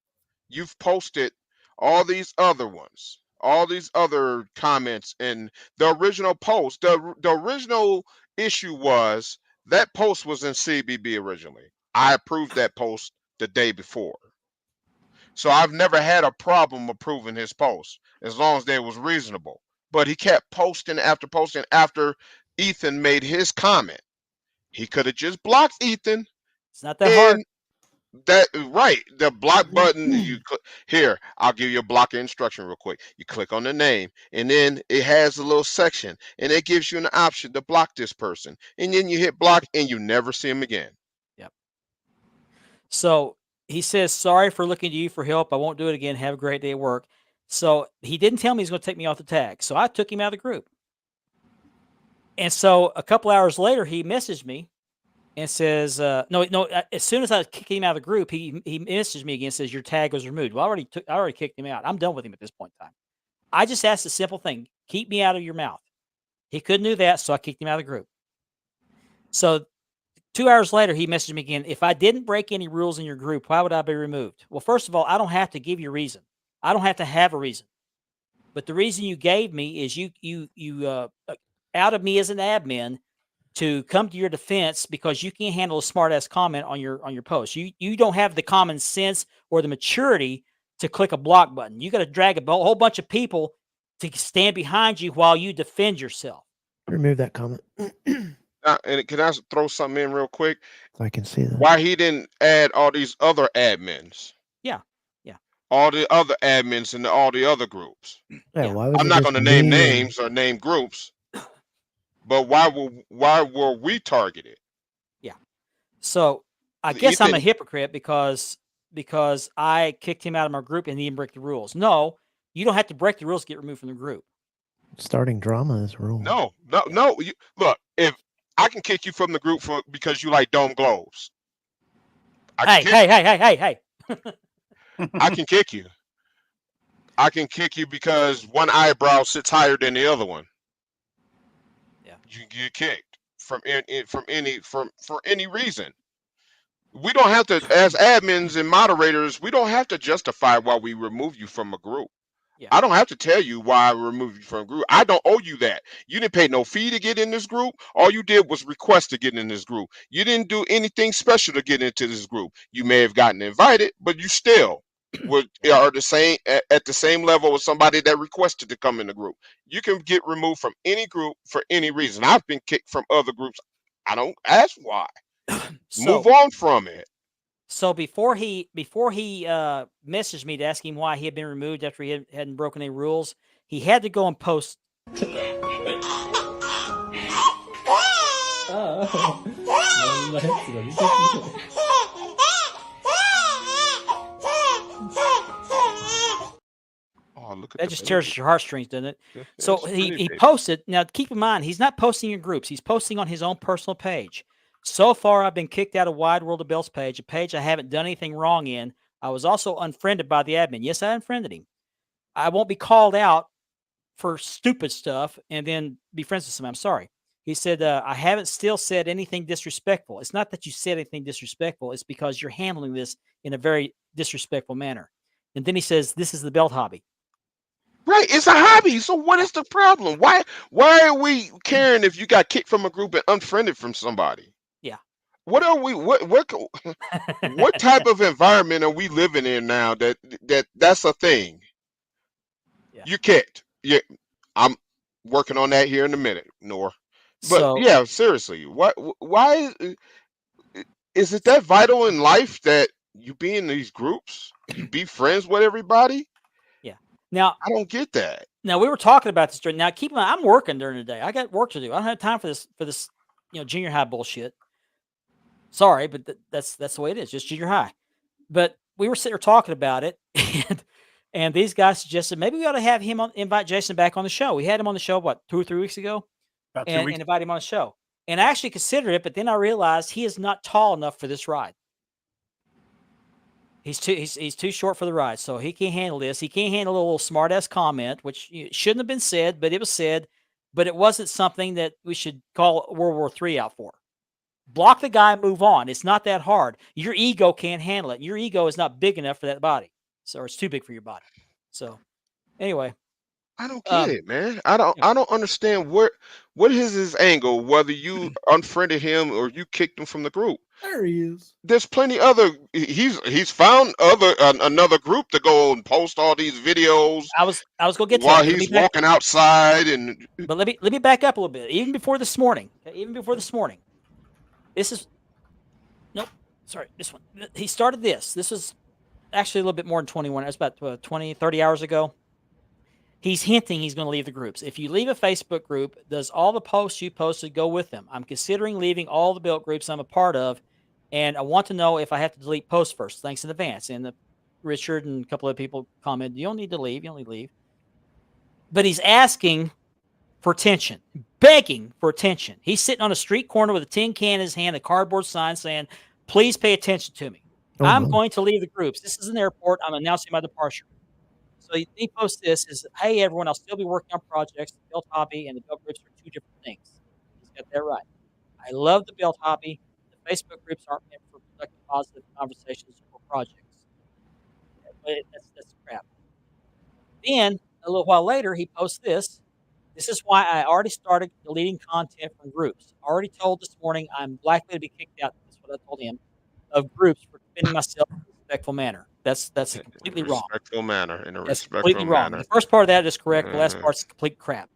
[SPEAKER 5] You've posted all these other ones, all these other comments, and the original post, the original issue was that post was in CBB originally. I approved that post the day before. So I've never had a problem approving his post as long as they was reasonable. But he kept posting after Ethan made his comment. He could have just blocked Ethan.
[SPEAKER 1] It's not that hard.
[SPEAKER 5] The block button, here, I'll give you a block instruction real quick. You click on the name, and then it has a little section, and it gives you an option to block this person. And then you hit block, and you never see him again.
[SPEAKER 1] Yep. So he says, sorry for looking to you for help. I won't do it again. Have a great day at work. So he didn't tell me he's going to take me off the tag. So I took him out of the group. And so a couple hours later, he messaged me and says, no, as soon as I kicked him out of the group, he messaged me again and says, your tag was removed. Well, I already kicked him out. I'm done with him at this point in time. I just asked a simple thing. Keep me out of your mouth. He couldn't do that, so I kicked him out of the group. So 2 hours later, he messaged me again. If I didn't break any rules in your group, why would I be removed? Well, first of all, I don't have to give you a reason. I don't have to have a reason. But the reason you gave me is you outed me as an admin to come to your defense because you can't handle a smart ass comment on your post. You don't have the common sense or the maturity to click a block button. You got to drag a whole bunch of people to stand behind you while you defend yourself.
[SPEAKER 3] Remove that comment.
[SPEAKER 5] And can I throw something in real quick?
[SPEAKER 3] I can see that.
[SPEAKER 5] Why he didn't add all these other admins?
[SPEAKER 1] Yeah.
[SPEAKER 5] All the other admins in all the other groups.
[SPEAKER 3] Yeah, why was
[SPEAKER 5] I'm
[SPEAKER 3] it
[SPEAKER 5] not
[SPEAKER 3] just
[SPEAKER 5] going to name
[SPEAKER 3] me
[SPEAKER 5] names or name groups, but why were we targeted?
[SPEAKER 1] Yeah. So I guess I'm a hypocrite because I kicked him out of my group and he didn't break the rules. No, you don't have to break the rules to get removed from the group.
[SPEAKER 3] Starting drama is a rule.
[SPEAKER 5] No. Look, if I can kick you from the group because you like dome globes.
[SPEAKER 1] Hey.
[SPEAKER 5] I can kick you. I can kick you because one eyebrow sits higher than the other one.
[SPEAKER 1] Yeah.
[SPEAKER 5] You get kicked for any reason. We don't have to, as admins and moderators, we don't have to justify why we remove you from a group.
[SPEAKER 1] Yeah.
[SPEAKER 5] I don't have to tell you why I removed you from a group. I don't owe you that. You didn't pay no fee to get in this group. All you did was request to get in this group. You didn't do anything special to get into this group. You may have gotten invited, but you still are the same at the same level as somebody that requested to come in the group. You can get removed from any group for any reason. I've been kicked from other groups. I don't ask why. Move on from it.
[SPEAKER 1] So before he messaged me to ask him why he had been removed after he hadn't broken any rules, he had to go and post.
[SPEAKER 5] Oh, look at
[SPEAKER 1] that just tears at your heartstrings, doesn't it?
[SPEAKER 5] Yeah,
[SPEAKER 1] So he posted. Now keep in mind, he's not posting in groups. He's posting on his own personal page. So far, I've been kicked out of Wide World of Bells page, a page I haven't done anything wrong in. I was also unfriended by the admin. Yes, I unfriended him. I won't be called out for stupid stuff and then be friends with someone. I'm sorry. He said, I haven't still said anything disrespectful. It's not that you said anything disrespectful. It's because you're handling this in a very disrespectful manner. And then he says, this is the belt hobby.
[SPEAKER 5] Right, it's a hobby. So what is the problem? Why are we caring if you got kicked from a group and unfriended from somebody?
[SPEAKER 1] Yeah.
[SPEAKER 5] What are we? What type of environment are we living in now that's a thing?
[SPEAKER 1] Yeah.
[SPEAKER 5] You kicked. Yeah, I'm working on that here in a minute, Nor. But
[SPEAKER 1] So,
[SPEAKER 5] yeah, seriously, why is it that vital in life that you be in these groups? You be friends with everybody?
[SPEAKER 1] yeah. Now
[SPEAKER 5] I don't get that.
[SPEAKER 1] Now we were talking about this during. Now keep in mind, I'm working during the day. I got work to do. I don't have time for this, junior high bullshit. Sorry, but that's the way it is. Just junior high. But we were sitting there talking about it, and these guys suggested maybe we ought to have him invite Jason back on the show. We had him on the show 2 or 3 weeks ago,
[SPEAKER 4] About 2 weeks.
[SPEAKER 1] and invite him on the show. And I actually considered it, but then I realized he is not tall enough for this ride. He's too short for the ride, so he can't handle this. He can't handle a little smart ass comment, which shouldn't have been said, but it was said. But it wasn't something that we should call World War III out for. Block the guy, move on. It's not that hard. Your ego can't handle it. Your ego is not big enough for that body, or it's too big for your body. So, anyway,
[SPEAKER 5] I don't get it, man. I don't understand what is his angle. Whether you unfriended him or you kicked him from the group.
[SPEAKER 3] There he is.
[SPEAKER 5] There's plenty other. He's found another group to go and post all these videos.
[SPEAKER 1] I was gonna get to
[SPEAKER 5] while
[SPEAKER 1] that,
[SPEAKER 5] he's walking outside and.
[SPEAKER 1] But let me back up a little bit. Even before this morning. This is this one. He started this. This was actually a little bit more than 21. It was about 20, 30 hours ago. He's hinting he's going to leave the groups. If you leave a Facebook group, does all the posts you posted go with them? I'm considering leaving all the built groups I'm a part of, and I want to know if I have to delete posts first. Thanks in advance. And Richard and a couple of people commented, you don't need to leave. You only leave. But he's asking for attention, begging for attention. He's sitting on a street corner with a tin can in his hand, a cardboard sign saying, please pay attention to me. I'm going to leave the groups. This is an airport. I'm announcing my departure. So So he posts this is, hey everyone, I'll still be working on projects. The belt hobby and the belt groups are two different things. He's got that right. I love the belt hobby. The Facebook groups aren't meant for productive, positive conversations or projects. But that's crap. Then a little while later, he posts this. This is why I already started deleting content from groups. Already told this morning I'm likely to be kicked out. That's what I told him of groups for defending myself in a respectful manner. That's completely wrong.
[SPEAKER 5] Respectful manner. In a
[SPEAKER 1] That's
[SPEAKER 5] respectful
[SPEAKER 1] completely wrong.
[SPEAKER 5] manner.
[SPEAKER 1] The first part of that is correct. The last part's complete crap.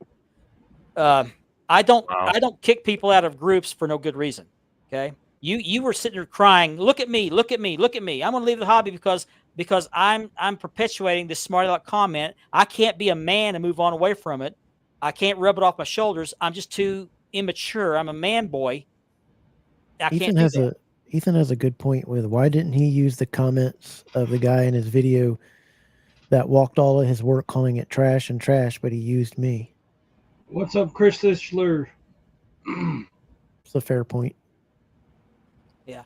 [SPEAKER 1] I don't kick people out of groups for no good reason. Okay, you were sitting there crying. Look at me. Look at me. Look at me. I'm going to leave the hobby because I'm perpetuating this smart aleck comment. I can't be a man and move on away from it. I can't rub it off my shoulders. I'm just too immature. I'm a man boy.
[SPEAKER 3] Ethan has a good point with why didn't he use the comments of the guy in his video that walked all of his work calling it trash, but he used me.
[SPEAKER 2] What's up, Chris Lischler?
[SPEAKER 3] It's a fair point.
[SPEAKER 1] Yeah.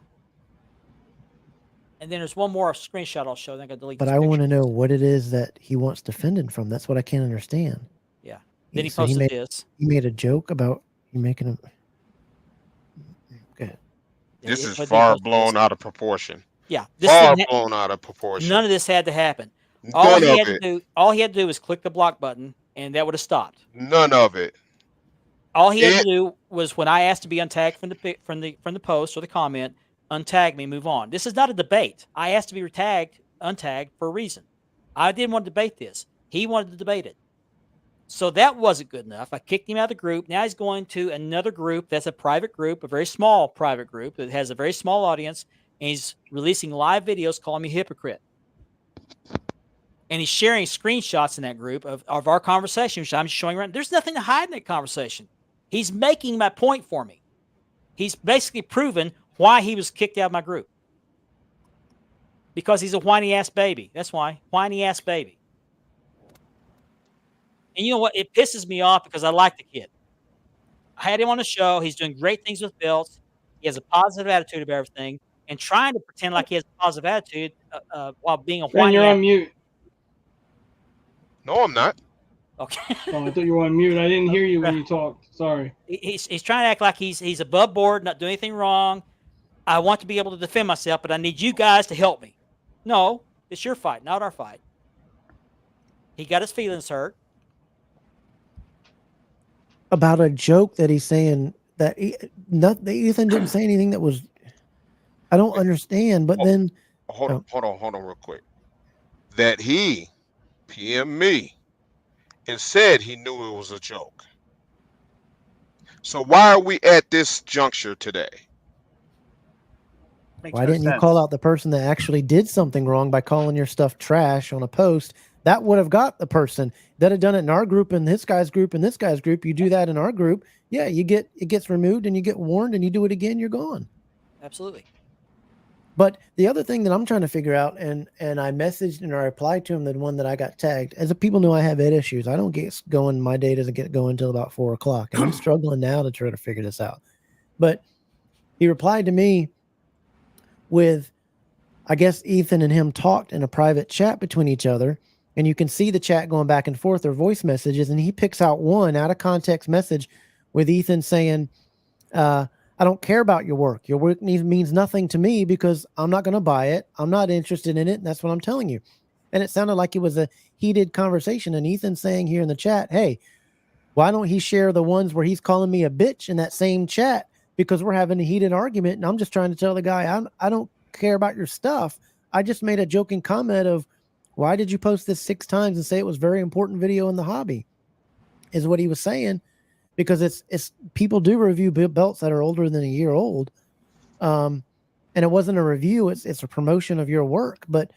[SPEAKER 1] And then there's one more screenshot I'll show. Then I got to delete.
[SPEAKER 3] But I want to know what it is that he wants defending from. That's what I can't understand.
[SPEAKER 1] Yeah. Then he posted this.
[SPEAKER 3] He made a joke about you making him. Okay.
[SPEAKER 5] This is far blown out of proportion.
[SPEAKER 1] Yeah.
[SPEAKER 5] Far blown out of proportion.
[SPEAKER 1] None of this had to happen. All he had to do was click the block button, and that would have stopped.
[SPEAKER 5] None of it.
[SPEAKER 1] All he had to do was, when I asked to be untagged from the post or the comment, untag me, move on. This is not a debate. I asked to be untagged for a reason. I didn't want to debate this. He wanted to debate it. So that wasn't good enough. I kicked him out of the group. Now he's going to another group that's a private group, a very small private group that has a very small audience, and he's releasing live videos calling me a hypocrite. And he's sharing screenshots in that group of our conversation, which I'm showing around. There's nothing to hide in that conversation. He's making my point for me. He's basically proven why he was kicked out of my group. Because he's a whiny-ass baby. That's why. Whiny-ass baby. And you know what? It pisses me off because I like the kid. I had him on the show. He's doing great things with belts. He has a positive attitude about everything. And trying to pretend like he has a positive attitude while being a whiny.
[SPEAKER 2] You're on mute.
[SPEAKER 5] No, I'm not.
[SPEAKER 1] Okay.
[SPEAKER 2] Oh, I thought you were on mute. I didn't hear you when you talked. Sorry.
[SPEAKER 1] He's trying to act like he's above board, not doing anything wrong. I want to be able to defend myself, but I need you guys to help me. No, it's your fight, not our fight. He got his feelings hurt.
[SPEAKER 3] About a joke that he's saying that Ethan didn't say anything that was. I don't understand, but then.
[SPEAKER 5] Hold on real quick. That he PM me and said he knew it was a joke. So why are we at this juncture today?
[SPEAKER 3] Why didn't you call out the person that actually did something wrong by calling your stuff trash on a post? That would have got the person that had done it in our group and this guy's group and this guy's group. You do that in our group. Yeah, it gets removed and you get warned and you do it again, you're gone.
[SPEAKER 1] Absolutely.
[SPEAKER 3] But the other thing that I'm trying to figure out, and I messaged and I replied to him, the one that I got tagged, as people know I have ed issues. I don't get going, my day doesn't get going until about 4 o'clock. And I'm struggling now to try to figure this out. But he replied to me with, I guess Ethan and him talked in a private chat between each other. And you can see the chat going back and forth, or voice messages. And he picks out one out of context message with Ethan saying, I don't care about your work. Your work means nothing to me because I'm not going to buy it. I'm not interested in it. And that's what I'm telling you. And it sounded like it was a heated conversation. And Ethan saying here in the chat, hey, why don't he share the ones where he's calling me a bitch in that same chat? Because we're having a heated argument. And I'm just trying to tell the guy, I don't care about your stuff. I just made a joking comment of, why did you post this 6 times and say it was a very important video in the hobby? Is what he was saying. Because it's people do review belts that are older than a year old. And it wasn't a review, it's a promotion of your work. But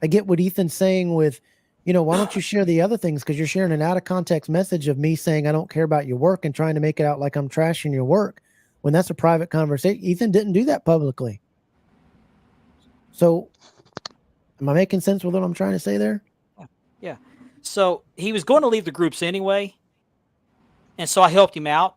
[SPEAKER 3] I get what Ethan's saying with, why don't you share the other things? Because you're sharing an out of context message of me saying I don't care about your work and trying to make it out like I'm trashing your work when that's a private conversation. Ethan didn't do that publicly. So am I making sense with what I'm trying to say there?
[SPEAKER 1] Yeah. So he was going to leave the groups anyway. And so I helped him out.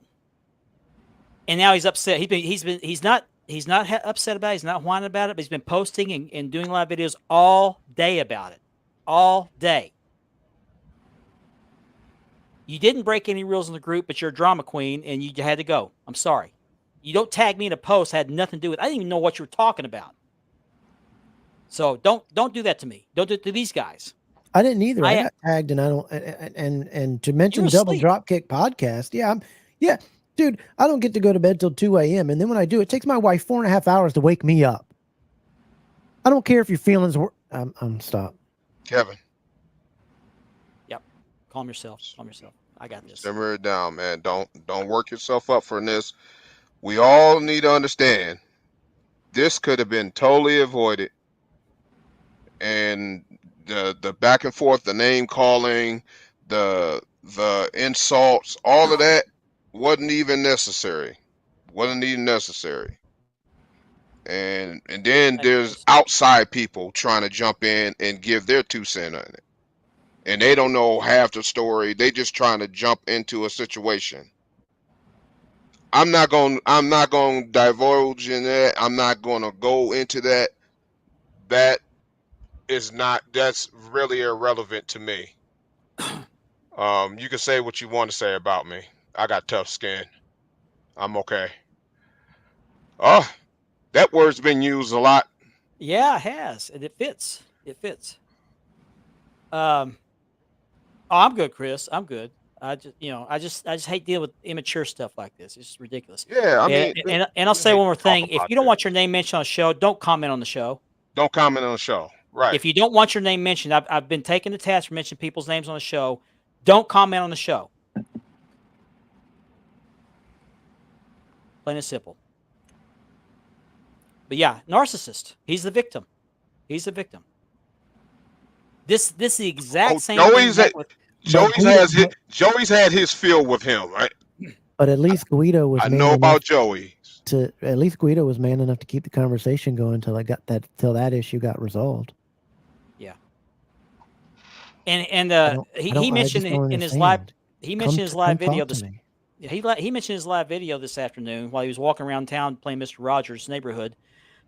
[SPEAKER 1] And now he's upset. He's not upset about it. He's not whining about it, but he's been posting and doing live videos all day about it. All day. You didn't break any rules in the group, but you're a drama queen, and you had to go. I'm sorry. You don't tag me in a post had nothing to do with. I didn't even know what you were talking about. So don't do that to me. Don't do it to these guys.
[SPEAKER 3] I didn't either. I got tagged, and I don't. And to mention Double Dropkick Podcast, yeah, dude. I don't get to go to bed till 2 a.m. and then when I do, it takes my wife 4.5 hours to wake me up. I don't care if your feelings were. I'm stop.
[SPEAKER 5] Kevin.
[SPEAKER 1] Yep. Calm yourself. Calm yourself. I got this.
[SPEAKER 5] Simmer it down, man. Don't work yourself up for this. We all need to understand this could have been totally avoided, and the back and forth, the name calling, the insults, all of that wasn't even necessary. Wasn't even necessary. And then there's outside people trying to jump in and give their 2 cents on it. And they don't know half the story. They just trying to jump into a situation. I'm not going to divulge in that. I'm not going to go into that. That's really irrelevant to me. You can say what you want to say about me. I got tough skin. I'm okay. Oh, that word's been used a lot.
[SPEAKER 1] Yeah, it has, and it fits. It fits. I'm good, Chris. I'm good. I just hate dealing with immature stuff like this. It's just ridiculous.
[SPEAKER 5] Yeah, I mean,
[SPEAKER 1] and I'll say one more thing. If you don't want your name mentioned on the show, don't comment on the show.
[SPEAKER 5] Don't comment on the show. Right.
[SPEAKER 1] If you don't want your name mentioned, I've been taking the task for mentioning people's names on the show. Don't comment on the show. Plain and simple. But yeah, narcissist. He's the victim. He's the victim. This is the exact same thing.
[SPEAKER 5] Joey's had his fill with him, right?
[SPEAKER 3] But at least Guido was.
[SPEAKER 5] I know about Joey.
[SPEAKER 3] At least Guido was man enough to keep the conversation going till that issue got resolved.
[SPEAKER 1] Yeah. And he mentioned in his live video this. He mentioned his live video this afternoon while he was walking around town playing Mr. Rogers' Neighborhood,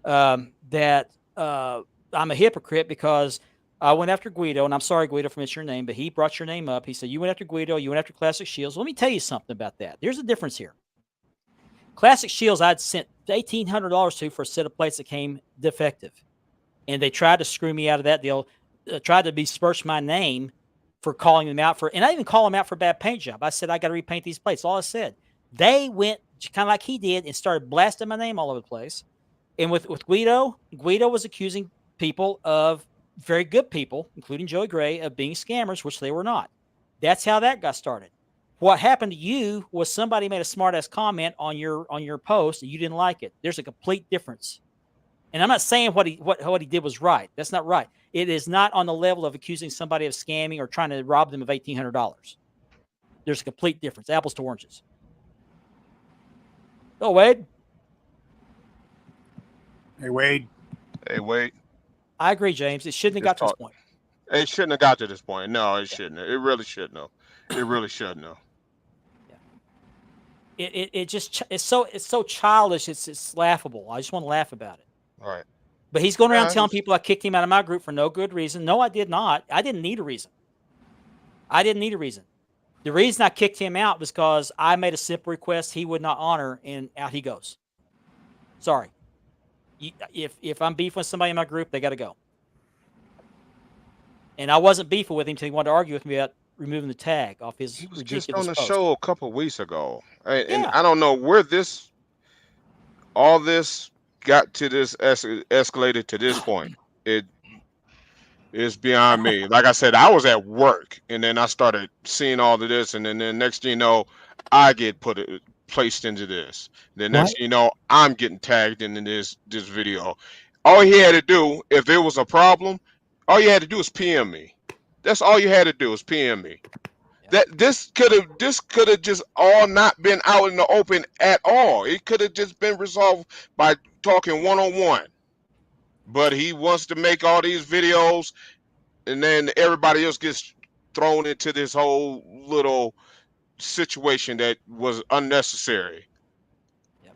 [SPEAKER 1] that I'm a hypocrite because I went after Guido, and I'm sorry, Guido, for mentioning your name, but he brought your name up. He said, you went after Guido, you went after Classic Shields. Let me tell you something about that. There's a difference here. Classic Shields, I'd sent $1,800 to for a set of plates that came defective. And they tried to screw me out of that deal, tried to besmirch my name for calling them out and I didn't call them out for a bad paint job. I said, I got to repaint these plates. All I said. They went kind of like he did and started blasting my name all over the place. And with Guido was accusing people of very good people, including Joey Gray, of being scammers, which they were not. That's how that got started. What happened to you was somebody made a smart-ass comment on your post and you didn't like it. There's a complete difference. And I'm not saying what he did was right. That's not right. It is not on the level of accusing somebody of scamming or trying to rob them of $1,800. There's a complete difference. Apples to oranges. Oh, Wade.
[SPEAKER 4] Hey, Wade.
[SPEAKER 5] Hey, Wade.
[SPEAKER 1] I agree, James. It shouldn't have got to this point.
[SPEAKER 5] It shouldn't have got to this point. No, it shouldn't have. It really shouldn't have. It really shouldn't have.
[SPEAKER 1] Yeah. It's so childish. It's laughable. I just want to laugh about it.
[SPEAKER 5] All right.
[SPEAKER 1] But he's going around telling people I kicked him out of my group for no good reason. No, I did not. I didn't need a reason. The reason I kicked him out was because I made a simple request he would not honor, and out he goes. Sorry. If I'm beefing with somebody in my group, they got to go. And I wasn't beefing with him until he wanted to argue with me about removing the tag off his ridiculous post. He was just on the
[SPEAKER 5] show a couple of weeks ago. And I don't know where all this got to this escalated to this point. It's beyond me. Like I said, I was at work, and then I started seeing all of this, and then next thing you know, I get placed into this. Then next thing you know, I'm getting tagged into this video. All he had to do, if there was a problem, all you had to do is PM me. That's all you had to do is PM me. Yeah. This could have just all not been out in the open at all. It could have just been resolved by talking one-on-one. But he wants to make all these videos, and then everybody else gets thrown into this whole little situation that was unnecessary.
[SPEAKER 1] Yep.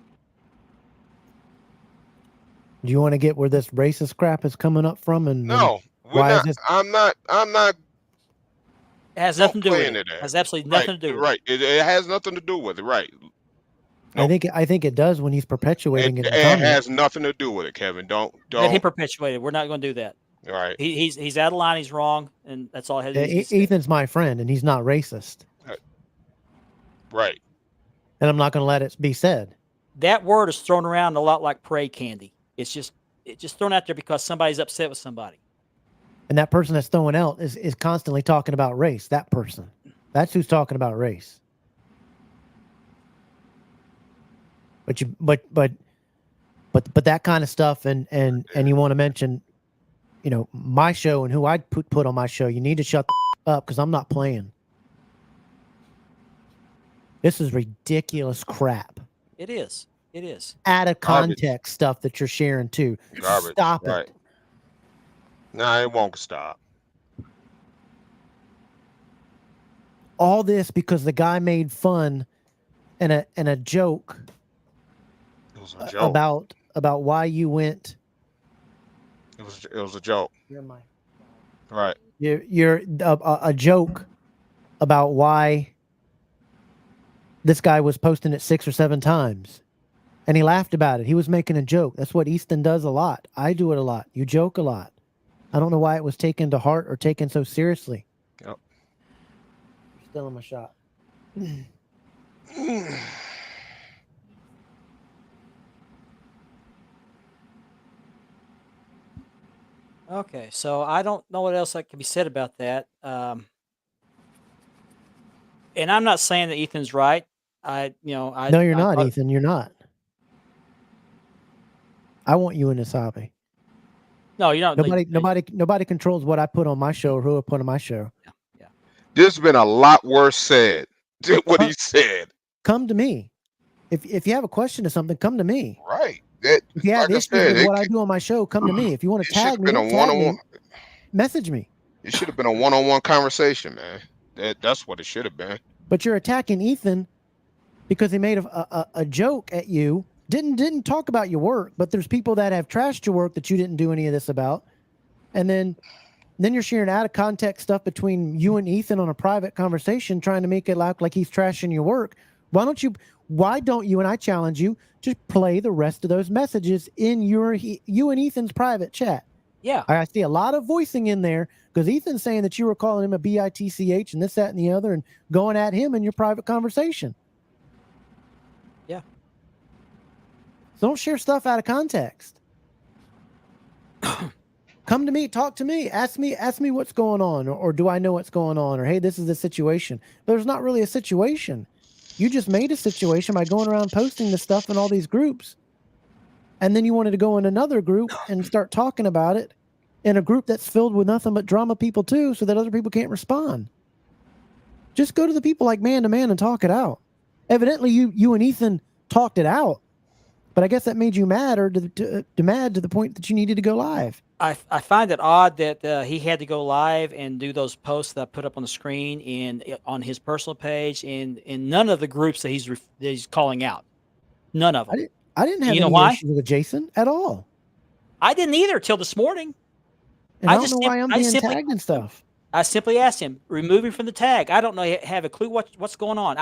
[SPEAKER 3] Do you want to get where this racist crap is coming up from? And
[SPEAKER 5] no,
[SPEAKER 3] why is this?
[SPEAKER 5] I'm not.
[SPEAKER 1] It has nothing to do
[SPEAKER 5] play
[SPEAKER 1] with
[SPEAKER 5] into
[SPEAKER 1] it.
[SPEAKER 5] that.
[SPEAKER 1] Has absolutely
[SPEAKER 5] Right,
[SPEAKER 1] nothing to do with
[SPEAKER 5] right. It has nothing to do with it. Right. Nope.
[SPEAKER 3] I think it does when he's perpetuating it.
[SPEAKER 5] It has nothing to do with it, Kevin. Don't.
[SPEAKER 1] Let him perpetuate it. We're not going to do that.
[SPEAKER 5] All right.
[SPEAKER 1] He's out of line. He's wrong, and that's all I had to say.
[SPEAKER 3] Ethan's my friend, and he's not racist.
[SPEAKER 5] Right.
[SPEAKER 3] And I'm not going to let it be said.
[SPEAKER 1] That word is thrown around a lot like parade candy. It's just thrown out there because somebody's upset with somebody.
[SPEAKER 3] And that person that's throwing out is constantly talking about race. That person. That's who's talking about race. But that kind of stuff and you want to mention, you know, my show and who I'd put on my show, you need to shut the up because I'm not playing. This is ridiculous crap.
[SPEAKER 1] It is. It is.
[SPEAKER 3] Out of context stuff that you're sharing too.
[SPEAKER 5] Garbage.
[SPEAKER 3] Stop
[SPEAKER 5] right.
[SPEAKER 3] it.
[SPEAKER 5] Nah, it won't stop.
[SPEAKER 3] All this because the guy made fun and a joke,
[SPEAKER 5] It was a joke.
[SPEAKER 3] about why you went.
[SPEAKER 5] It was a joke. Right.
[SPEAKER 3] You're a joke about why this guy was posting it 6 or 7 times. And he laughed about it. He was making a joke. That's what Easton does a lot. I do it a lot. You joke a lot. I don't know why it was taken to heart or taken so seriously.
[SPEAKER 5] Yep.
[SPEAKER 3] Still in my shot.
[SPEAKER 1] Okay, so I don't know what else that can be said about that. And I'm not saying that Ethan's right. No,
[SPEAKER 3] you're not, Ethan. You're not. I want you in this hobby.
[SPEAKER 1] No, you're not.
[SPEAKER 3] Nobody controls what I put on my show or who I put on my show.
[SPEAKER 1] Yeah.
[SPEAKER 5] There's been a lot worse said than what he said.
[SPEAKER 3] Come to me. If you have a question or something, come to me.
[SPEAKER 5] Right.
[SPEAKER 3] If you have issues with what I do on my show, come to me. If you want to tag me, message me.
[SPEAKER 5] It should have been a one-on-one conversation, man. That's what it should have been.
[SPEAKER 3] But you're attacking Ethan because he made a joke at you. Didn't talk about your work, but there's people that have trashed your work that you didn't do any of this about. And then you're sharing out of context stuff between you and Ethan on a private conversation, trying to make it look like he's trashing your work. Why don't you, and I challenge you, just play the rest of those messages in you and Ethan's private chat?
[SPEAKER 1] Yeah.
[SPEAKER 3] I see a lot of voicing in there because Ethan's saying that you were calling him a bitch and this, that, and the other and going at him in your private conversation.
[SPEAKER 1] Yeah.
[SPEAKER 3] So don't share stuff out of context. Come to me, talk to me, ask me what's going on, or do I know what's going on, or hey, this is the situation. But there's not really a situation. You just made a situation by going around posting this stuff in all these groups. And then you wanted to go in another group and start talking about it in a group that's filled with nothing but drama people too, so that other people can't respond. Just go to the people like man to man and talk it out. Evidently, you and Ethan talked it out, but I guess that made you mad mad to the point that you needed to go live.
[SPEAKER 1] I find it odd that he had to go live and do those posts that I put up on the screen and on his personal page and in none of the groups that he's calling out. None of them.
[SPEAKER 3] I didn't have any issues with Jason at all.
[SPEAKER 1] I didn't either till this morning.
[SPEAKER 3] And I don't know why I'm being tagged and stuff.
[SPEAKER 1] I simply asked him, remove him from the tag. I don't know, have a clue what's going on.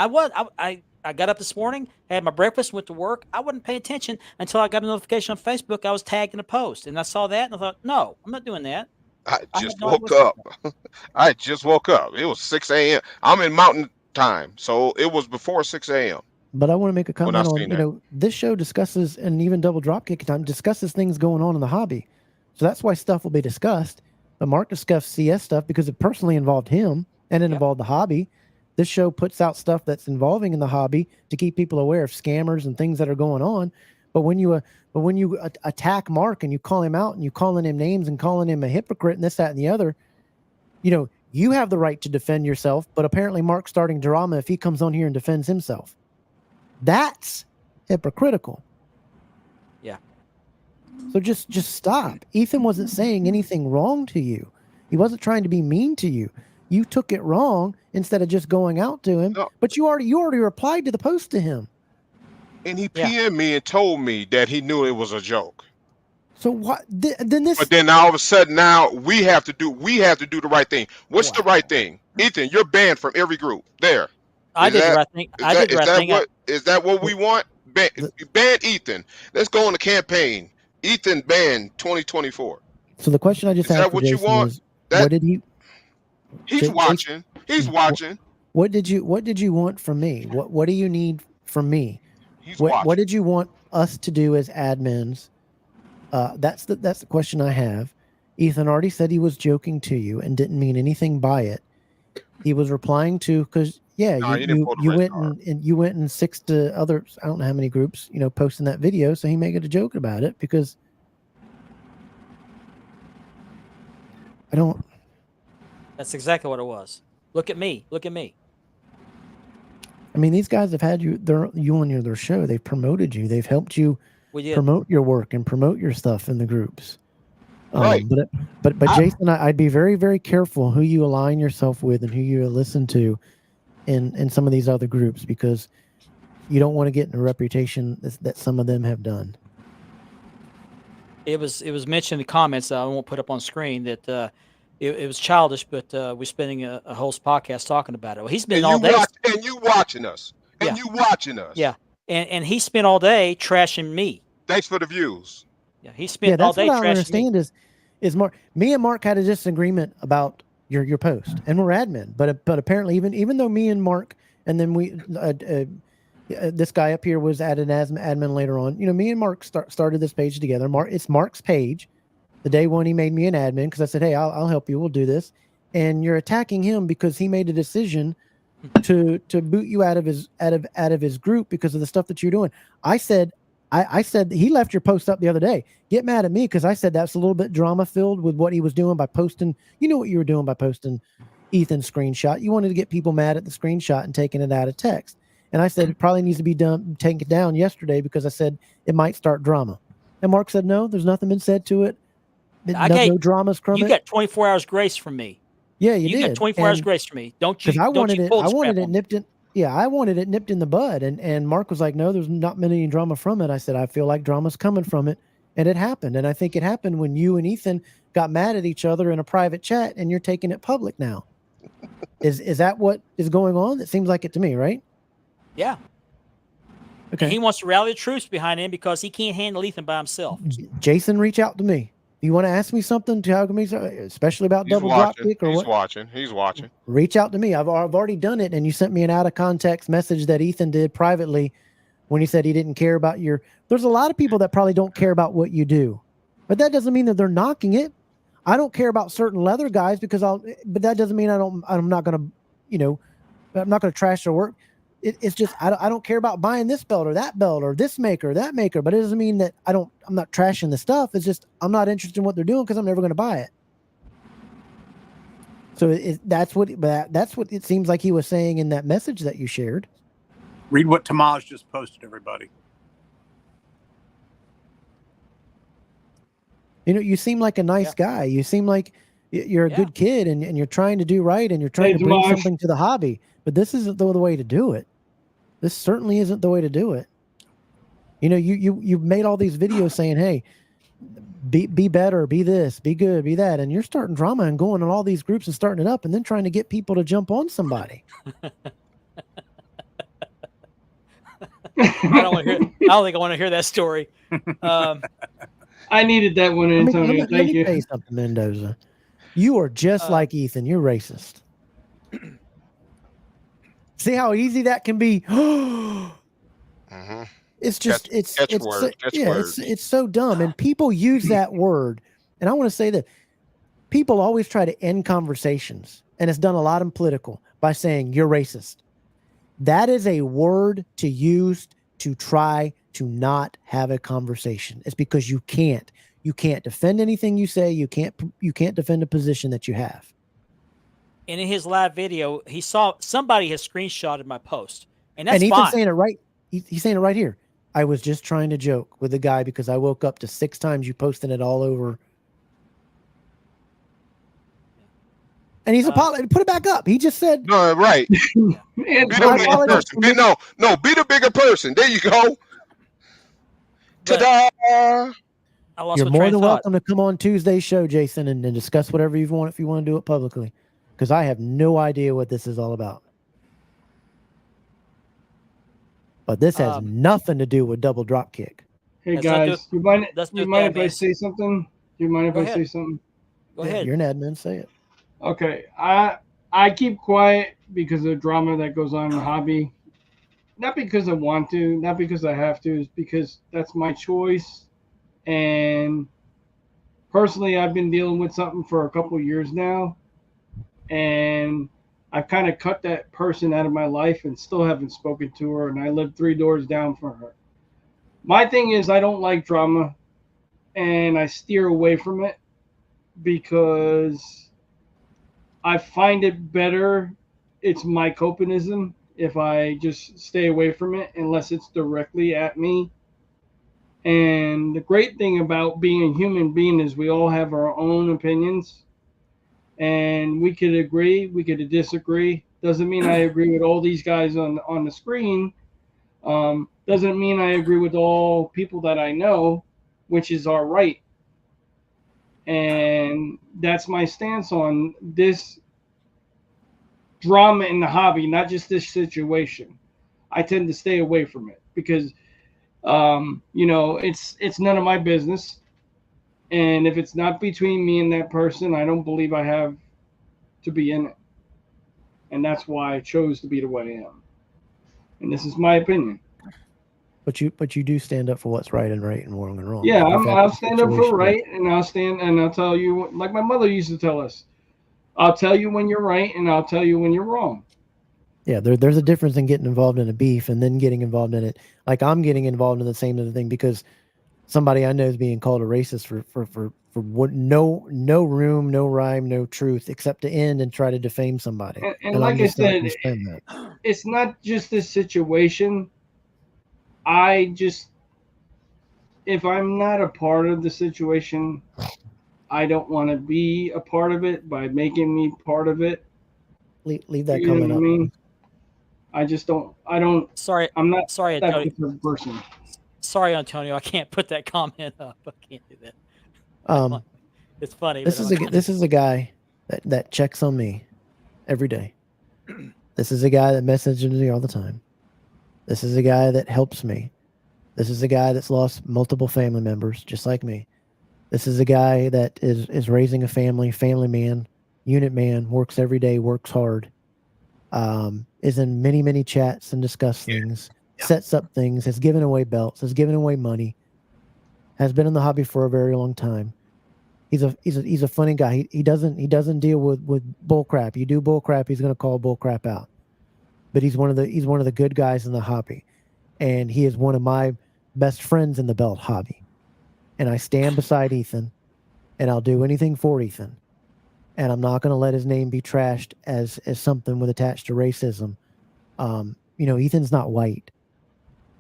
[SPEAKER 1] I got up this morning, had my breakfast, went to work. I wouldn't pay attention until I got a notification on Facebook. I was tagged in a post, and I saw that, and I thought, no, I'm not doing that.
[SPEAKER 5] I just woke up. I just woke up. It was 6 a.m. I'm in Mountain Time, so it was before 6 a.m.
[SPEAKER 3] But I want to make a comment on, this show discusses, and even Double Dropkick Time discusses things going on in the hobby. So that's why stuff will be discussed. But Mark discussed CS stuff because it personally involved him and it involved the hobby. This show puts out stuff that's involving in the hobby to keep people aware of scammers and things that are going on. But when you attack Mark and you call him out and you calling him names and calling him a hypocrite and this, that, and the other, you have the right to defend yourself. But apparently Mark's starting drama if he comes on here and defends himself. That's hypocritical.
[SPEAKER 1] Yeah.
[SPEAKER 3] So just stop. Ethan wasn't saying anything wrong to you. He wasn't trying to be mean to you. You took it wrong instead of just going out to him. No. But you already replied to the post to him.
[SPEAKER 5] And he PM'd me and told me that he knew it was a joke.
[SPEAKER 3] So what? Then this.
[SPEAKER 5] But then all of a sudden now we have to do the right thing. What's the right thing? Ethan, you're banned from every group. There.
[SPEAKER 1] I did the right thing.
[SPEAKER 5] Is that what we want? Ban Ethan. Let's go on the campaign. Ethan banned 2024.
[SPEAKER 3] So the question I just asked for Jason is, what did he?
[SPEAKER 5] He's watching. He's watching.
[SPEAKER 3] What did you want from me? What do you need from me? What did you want us to do as admins? That's the question I have. Ethan already said he was joking to you and didn't mean anything by it. He was replying to because you went in 6 to others. I don't know how many groups posting that video, so he made it a joke about it because I don't.
[SPEAKER 1] That's exactly what it was. Look at me. Look at me.
[SPEAKER 3] I mean, these guys have had you on their show. They've promoted you. They've helped you promote your work and promote your stuff in the groups.
[SPEAKER 5] Right.
[SPEAKER 3] But Jason, I'd be very, very careful who you align yourself with and who you listen to in some of these other groups, because you don't want to get in a reputation that some of them have done.
[SPEAKER 1] It was mentioned in the comments. I won't put up on screen that it was childish, but we're spending a whole podcast talking about it. Well, he's been all day.
[SPEAKER 5] And you watching us. And you watching us.
[SPEAKER 1] Yeah. And he spent all day trashing me.
[SPEAKER 5] Thanks for the views.
[SPEAKER 1] Yeah, he spent all day trashing me.
[SPEAKER 3] That's what I understand is Mark. Me and Mark had a disagreement about your post, and we're admin. But apparently, even though me and Mark, and then we this guy up here was added as admin later on. Me and Mark started this page together. It's Mark's page. The day one he made me an admin because I said, "Hey, I'll help you. We'll do this." And you're attacking him because he made a decision to boot you out of his group because of the stuff that you're doing. I said he left your post up the other day. Get mad at me because I said that's a little bit drama filled with what he was doing by posting. You know what you were doing by posting Ethan's screenshot. You wanted to get people mad at the screenshot and taking it out of text. And I said it probably needs to be taken down yesterday because I said it might start drama. And Mark said no, there's nothing been said to it. No dramas from it.
[SPEAKER 1] You got 24 hours grace from me.
[SPEAKER 3] Yeah, you did.
[SPEAKER 1] You got 24 hours grace from me. Don't you?
[SPEAKER 3] Because I wanted it nipped in. Yeah, I wanted it nipped in the bud, and Mark was like, "No, there's not many drama from it." I said, "I feel like drama's coming from it," and it happened. And I think it happened when you and Ethan got mad at each other in a private chat, and you're taking it public now. Is that what is going on? It seems like it to me, right?
[SPEAKER 1] Yeah. Okay. And he wants to rally the troops behind him because he can't handle Ethan by himself.
[SPEAKER 3] Jason, reach out to me. You want to ask me something, especially about double drop kick or what?
[SPEAKER 5] He's watching.
[SPEAKER 3] Reach out to me. I've already done it, and you sent me an out of context message that Ethan did privately when he said he didn't care about your. There's a lot of people that probably don't care about what you do, but that doesn't mean that they're knocking it. I don't care about certain leather guys but that doesn't mean I'm not going to, I'm not going to trash their work. It's just I don't care about buying this belt or that belt or this maker or that maker, but it doesn't mean that I'm not trashing the stuff. It's just I'm not interested in what they're doing because I'm never going to buy it. So that's what it seems like he was saying in that message that you shared.
[SPEAKER 4] Read what Tamaj just posted, everybody.
[SPEAKER 3] You seem like a nice guy. You seem like you're a good kid and you're trying to do right and you're trying to bring something to the hobby. But this isn't the way to do it. This certainly isn't the way to do it. You've made all these videos saying, "Hey, be better, be this, be good, be that," and you're starting drama and going in all these groups and starting it up, and then trying to get people to jump on somebody.
[SPEAKER 1] I don't think I want to hear that story.
[SPEAKER 2] I needed that one, Antonio.
[SPEAKER 3] Let me tell you something, Mendoza. You are just like Ethan. You're racist. See how easy that can be. It's just it's so dumb, and people use that word. And I want to say that people always try to end conversations, and it's done a lot in political by saying you're racist. That is a word to use to try to not have a conversation. It's because you can't defend anything you say. You can't defend a position that you have.
[SPEAKER 1] And in his live video, he saw somebody has screenshotted my post, and that's
[SPEAKER 3] fine.
[SPEAKER 1] Ethan's
[SPEAKER 3] saying it right. He's saying it right here. I was just trying to joke with the guy because I woke up to 6 times you posting it all over. And he's apologizing. Put it back up. He just said,
[SPEAKER 5] "No, right." Be the bigger person. Be the bigger person. There you go. Ta-da!
[SPEAKER 1] I lost
[SPEAKER 3] You're
[SPEAKER 1] my
[SPEAKER 3] more
[SPEAKER 1] train
[SPEAKER 3] than
[SPEAKER 1] of thought.
[SPEAKER 3] welcome to come on Tuesday's show, Jason, and discuss whatever you want if you want to do it publicly. Because I have no idea what this is all about. But this has nothing to do with double drop kick.
[SPEAKER 2] Hey
[SPEAKER 1] Let's not do
[SPEAKER 2] guys, you mind
[SPEAKER 1] let's do
[SPEAKER 2] you
[SPEAKER 1] it
[SPEAKER 2] mind
[SPEAKER 1] that
[SPEAKER 2] if I
[SPEAKER 1] means.
[SPEAKER 2] say something? Do you mind if
[SPEAKER 1] Go
[SPEAKER 2] I
[SPEAKER 1] ahead.
[SPEAKER 2] say something?
[SPEAKER 1] Go
[SPEAKER 3] Yeah,
[SPEAKER 1] ahead.
[SPEAKER 3] you're an admin. Say it.
[SPEAKER 2] Okay, I keep quiet because of the drama that goes on in the hobby. Not because I want to, not because I have to, it's because that's my choice. And personally, I've been dealing with something for a couple of years now, and I've kind of cut that person out of my life and still haven't spoken to her, and I live 3 doors down from her. My thing is, I don't like drama, and I steer away from it because I find it better. It's my copinism if I just stay away from it unless it's directly at me. And the great thing about being a human being is we all have our own opinions, and we could agree, we could disagree. Doesn't mean I agree with all these guys on the screen. Doesn't mean I agree with all people that I know, which is our right. And that's my stance on this drama in the hobby, not just this situation. I tend to stay away from it because, it's none of my business. And if it's not between me and that person, I don't believe I have to be in it. And that's why I chose to be the way I am. And this is my opinion.
[SPEAKER 3] But you do stand up for what's right and wrong and wrong.
[SPEAKER 2] Yeah,
[SPEAKER 3] You've had
[SPEAKER 2] I'll
[SPEAKER 3] this
[SPEAKER 2] stand up for
[SPEAKER 3] situation-
[SPEAKER 2] right, and I'll tell you, like my mother used to tell us, I'll tell you when you're right, and I'll tell you when you're wrong.
[SPEAKER 3] Yeah, there's a difference in getting involved in a beef and then getting involved in it. Like I'm getting involved in the same other thing because somebody I know is being called a racist for what no room, no rhyme, no truth, except to end and try to defame somebody.
[SPEAKER 2] And like I said,
[SPEAKER 3] that.
[SPEAKER 2] it's not just this situation. If I'm not a part of the situation, I don't want to be a part of it by making me part of it.
[SPEAKER 3] Leave that
[SPEAKER 2] You know
[SPEAKER 3] comment
[SPEAKER 2] what I
[SPEAKER 3] up.
[SPEAKER 2] mean? I just don't. I don't.
[SPEAKER 1] Sorry,
[SPEAKER 2] I'm not
[SPEAKER 1] sorry,
[SPEAKER 2] that
[SPEAKER 1] Antonio.
[SPEAKER 2] different person.
[SPEAKER 1] Sorry, Antonio. I can't put that comment up. I can't do that. It's funny.
[SPEAKER 3] This is a guy that checks on me every day. This is a guy that messages me all the time. This is a guy that helps me. This is a guy that's lost multiple family members, just like me. This is a guy that is raising a family man, unit man, works every day, works hard, is in many chats and discuss things, sets up things, has given away belts, has given away money, has been in the hobby for a very long time. He's a funny guy. He doesn't deal with bull crap. You do bull crap, he's gonna call bull crap out. But he's one of the good guys in the hobby, and he is one of my best friends in the belt hobby. And I stand beside Ethan, and I'll do anything for Ethan. And I'm not going to let his name be trashed as something with attached to racism. Ethan's not white,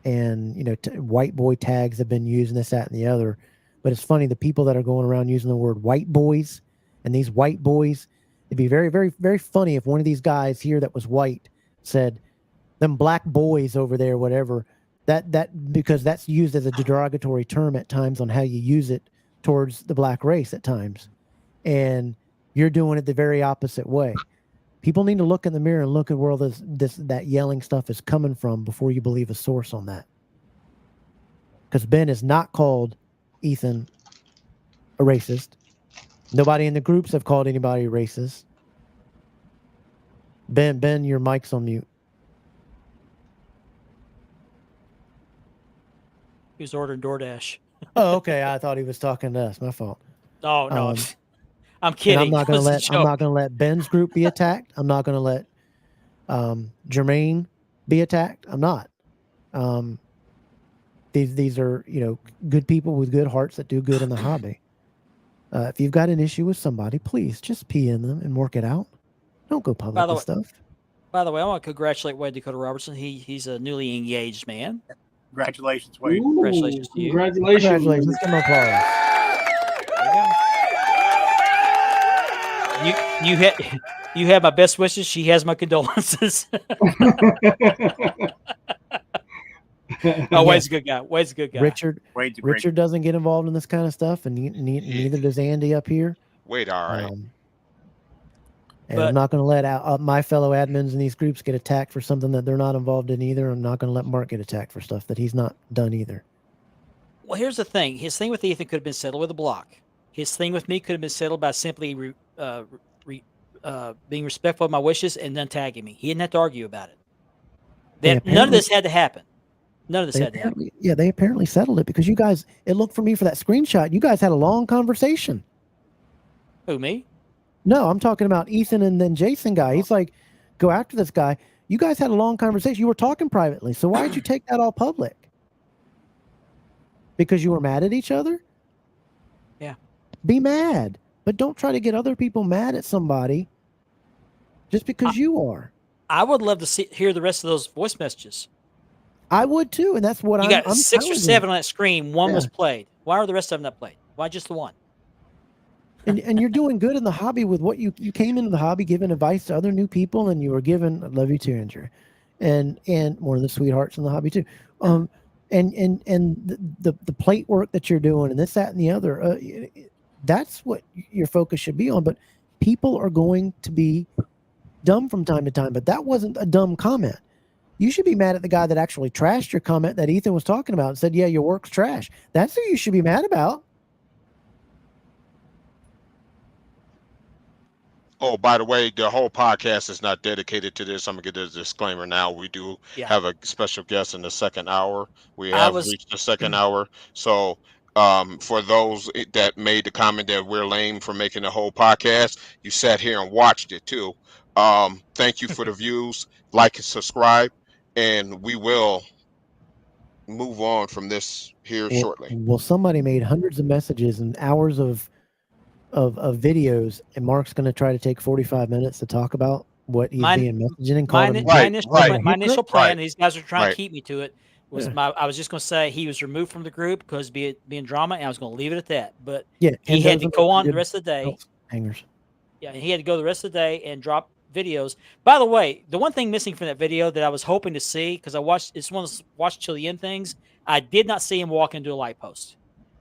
[SPEAKER 3] and white boy tags have been used and this, that, and the other. But it's funny, the people that are going around using the word white boys and these white boys. It'd be very, very, very funny if one of these guys here that was white said, "Them black boys over there," whatever. That because that's used as a derogatory term at times on how you use it towards the black race at times, and you're doing it the very opposite way. People need to look in the mirror and look at where that yelling stuff is coming from before you believe a source on that. Because Ben has not called Ethan a racist. Nobody in the groups have called anybody racist. Ben, your mic's on mute.
[SPEAKER 1] He was ordering DoorDash.
[SPEAKER 3] Oh, okay. I thought he was talking to us. My fault.
[SPEAKER 1] Oh no, I'm kidding.
[SPEAKER 3] I'm not gonna let Ben's group be attacked. I'm not gonna let Jermaine be attacked. I'm not. These are good people with good hearts that do good in the hobby. If you've got an issue with somebody, please just PM them and work it out. Don't go public with stuff.
[SPEAKER 1] By the way, I want to congratulate Wade Dakota Robertson. He's a newly engaged man.
[SPEAKER 4] Congratulations, Wade.
[SPEAKER 2] Ooh,
[SPEAKER 1] Congratulations to you.
[SPEAKER 2] Congratulations.
[SPEAKER 3] Let's give him applause.
[SPEAKER 1] You have my best wishes. She has my condolences. Oh, Wade's a good guy. Wade's a good guy.
[SPEAKER 3] Richard doesn't get involved in this kind of stuff, and neither does Andy up here.
[SPEAKER 5] Wait, all right.
[SPEAKER 3] And I'm not going to let my fellow admins in these groups get attacked for something that they're not involved in either. I'm not going to let Mark get attacked for stuff that he's not done either.
[SPEAKER 1] Well, here's the thing. His thing with Ethan could have been settled with a block. His thing with me could have been settled by simply being respectful of my wishes and then tagging me. He didn't have to argue about it. None of this had to happen. None of this had to happen.
[SPEAKER 3] Yeah, they apparently settled it because you guys, it looked for me for that screenshot. You guys had a long conversation.
[SPEAKER 1] Who, me?
[SPEAKER 3] No, I'm talking about Ethan and then Jason guy. He's like, go after this guy. You guys had a long conversation. You were talking privately. So why did you take that all public? Because you were mad at each other?
[SPEAKER 1] Yeah.
[SPEAKER 3] Be mad. But don't try to get other people mad at somebody just because you are.
[SPEAKER 1] I would love to hear the rest of those voice messages.
[SPEAKER 3] I would too, and that's what
[SPEAKER 1] I'm got 6 or 7 on that screen. One was played. Why are the rest of them not played? Why just the one?
[SPEAKER 3] And you're doing good in the hobby with what you came into the hobby giving advice to other new people, and you were given. I love you too, Andrew, and one of the sweethearts in the hobby too. And the plate work that you're doing, and this, that, and the other. That's what your focus should be on. But people are going to be dumb from time to time. But that wasn't a dumb comment. You should be mad at the guy that actually trashed your comment that Ethan was talking about and said, yeah, your work's trash. That's who you should be mad about.
[SPEAKER 5] Oh, by the way, the whole podcast is not dedicated to this. I'm going to get a disclaimer now. We do have a special guest in the second hour. We have reached the second hour. So for those that made the comment that we're lame for making the whole podcast, you sat here and watched it too. Thank you for the views. Like and subscribe. And we will move on from this here shortly.
[SPEAKER 3] Well, somebody made hundreds of messages and hours of videos, and Mark's going to try to take 45 minutes to talk about what he's being messaging and calling.
[SPEAKER 1] My initial plan, and these guys are trying to keep me to it, was I was just going to say he was removed from the group because being drama, and I was going to leave it at that. But he had to go on the rest of the day.
[SPEAKER 3] Hangers.
[SPEAKER 1] Yeah, he had to go the rest of the day and drop videos. By the way, the one thing missing from that video that I was hoping to see, because it's one of those watch till the end things, I did not see him walk into a light post.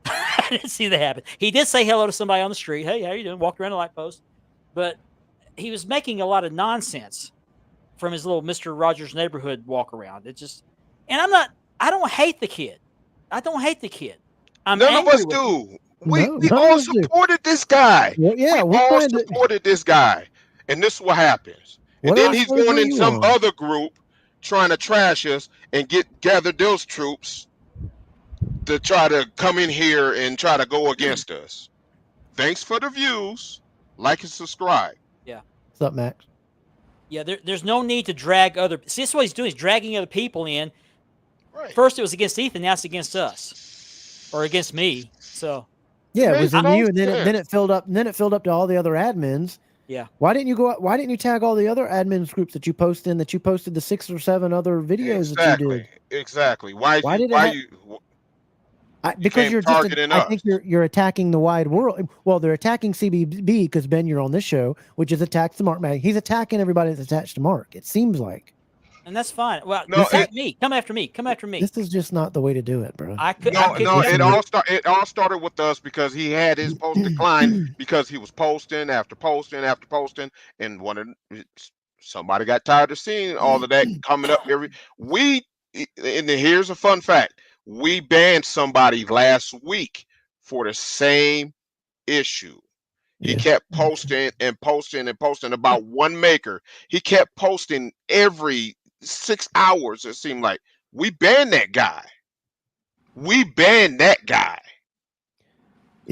[SPEAKER 1] I didn't see that happen. He did say hello to somebody on the street. Hey, how you doing? Walked around a light post. But he was making a lot of nonsense from his little Mr. Rogers neighborhood walk around. It just, and I don't hate the kid. I don't hate the kid.
[SPEAKER 5] None of us do. We all supported this guy.
[SPEAKER 3] Well, yeah,
[SPEAKER 5] we all supported this guy. And this is what happens. And then he's going in some other group trying to trash us and gather those troops to try to come in here and try to go against us. Thanks for the views. Like and subscribe.
[SPEAKER 1] Yeah.
[SPEAKER 3] What's up, Max?
[SPEAKER 1] Yeah, there's no need to drag other. See, this is what he's doing. He's dragging other people in.
[SPEAKER 5] Right.
[SPEAKER 1] First it was against Ethan. Now it's against us, or against me. So.
[SPEAKER 3] Yeah, it was in you, and then it filled up. And then it filled up to all the other admins.
[SPEAKER 1] Yeah.
[SPEAKER 3] Why didn't you tag all the other admins groups that you posted in? That you posted the 6 or 7 other videos that you did.
[SPEAKER 5] Exactly.
[SPEAKER 3] Because you're just. I think you're attacking the wide world. Well, they're attacking CBB because Ben, you're on this show, which is attacks to Mark. He's attacking everybody that's attached to Mark. It seems like.
[SPEAKER 1] And that's fine. Well, attack me. Come after me. Come after me.
[SPEAKER 3] This is just not the way to do it, bro.
[SPEAKER 5] It all started with us because he had his post declined because he was posting after posting after posting, and somebody got tired of seeing all of that coming up. Here's a fun fact: we banned somebody last week for the same issue. He kept posting and posting and posting about one maker. He kept posting every 6 hours. It seemed like we banned that guy.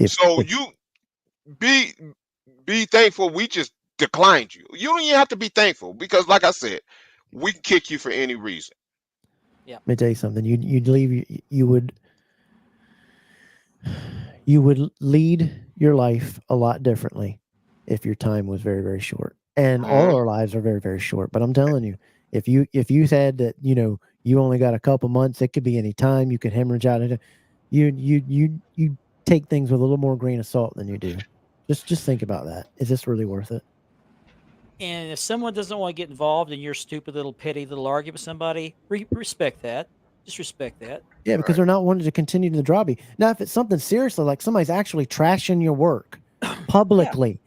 [SPEAKER 5] So you be thankful. We just declined you. You don't even have to be thankful because, like I said, we can kick you for any reason.
[SPEAKER 1] Yeah.
[SPEAKER 3] Let me tell you something. You'd leave. You would lead your life a lot differently if your time was very, very short. And all our lives are very, very short. But I'm telling you, if you said that, you only got a couple months, it could be any time. You could hemorrhage out. You take things with a little more grain of salt than you do. Just think about that. Is this really worth it?
[SPEAKER 1] And if someone doesn't want to get involved in your stupid little petty little argument with somebody, respect that. Just respect that.
[SPEAKER 3] Yeah, because they're not wanting to continue the drobby. Now, if it's something seriously, like somebody's actually trashing your work publicly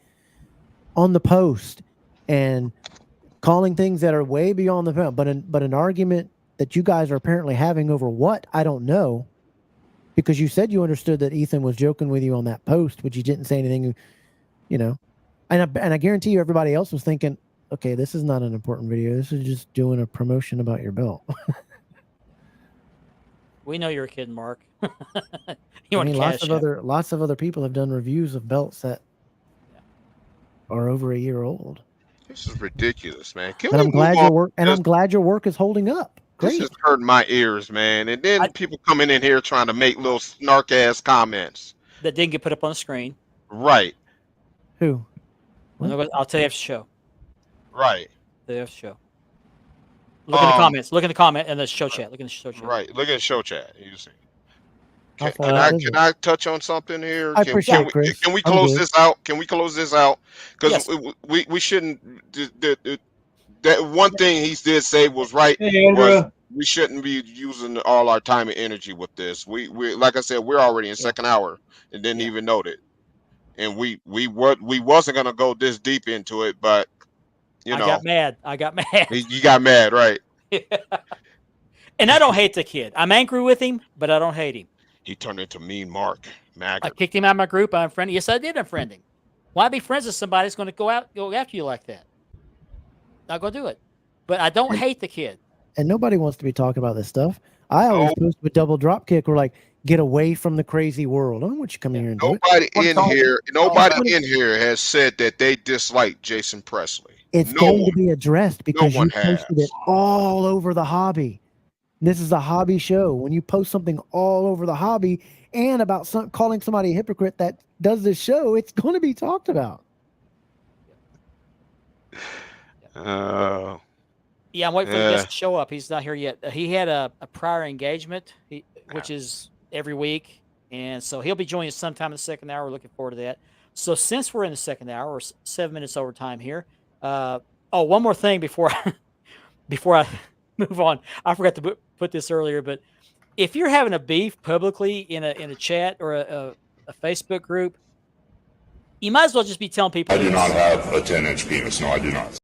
[SPEAKER 3] on the post and calling things that are way beyond the point, but an argument that you guys are apparently having over what, I don't know, because you said you understood that Ethan was joking with you on that post, but you didn't say anything, and I guarantee you everybody else was thinking, okay, this is not an important video. This is just doing a promotion about your belt.
[SPEAKER 1] We know you're kidding, Mark.
[SPEAKER 3] Lots of other people have done reviews of belts that are over a year old.
[SPEAKER 5] This is ridiculous, man.
[SPEAKER 3] I'm glad your work is holding up. Great.
[SPEAKER 5] This is hurting my ears, man. And then people coming in here trying to make little snark ass comments
[SPEAKER 1] that didn't get put up on the screen.
[SPEAKER 5] Right.
[SPEAKER 3] Who?
[SPEAKER 1] I'll tell you after the show.
[SPEAKER 5] Right.
[SPEAKER 1] The show. Look in the comments. Look in the comment and the show chat. Look in the show chat.
[SPEAKER 5] Right. Look at the show chat. You see.
[SPEAKER 3] Can
[SPEAKER 5] I touch on something here?
[SPEAKER 3] I appreciate it, Chris.
[SPEAKER 5] Can we close this out? Can we close this out? Because we shouldn't. That one thing he did say was right. Was we shouldn't be using all our time and energy with this. We like I said, we're already in second hour and didn't even note it. And we wasn't gonna go this deep into it, but I
[SPEAKER 1] got mad.
[SPEAKER 5] You got mad, right?
[SPEAKER 1] And I don't hate the kid. I'm angry with him, but I don't hate him.
[SPEAKER 5] He turned into mean Mark.
[SPEAKER 1] I kicked him out of my group. I unfriended. Yes, I did unfriend him. Why be friends with somebody that's going to go after you like that? Not going to do it. But I don't hate the kid.
[SPEAKER 3] And nobody wants to be talking about this stuff. I always post with double drop kick. We're like, get away from the crazy world. I don't want you coming here and do it.
[SPEAKER 5] Nobody in here has said that they dislike Jason Presley.
[SPEAKER 3] It's going to be addressed because you posted it all over the hobby. This is a hobby show. When you post something all over the hobby and about calling somebody a hypocrite that does this show, it's going to be talked about.
[SPEAKER 1] Yeah, I'm waiting for the guest to show up. He's not here yet. He had a prior engagement, which is every week, and so he'll be joining us sometime in the second hour. We're looking forward to that. So since we're in the second hour, we're 7 minutes over time here. One more thing before I move on. I forgot to put this earlier, but if you're having a beef publicly in a chat or a Facebook group, you might as well just be telling people.
[SPEAKER 7] I do not have a 10-inch penis. No, I do not.
[SPEAKER 1] That's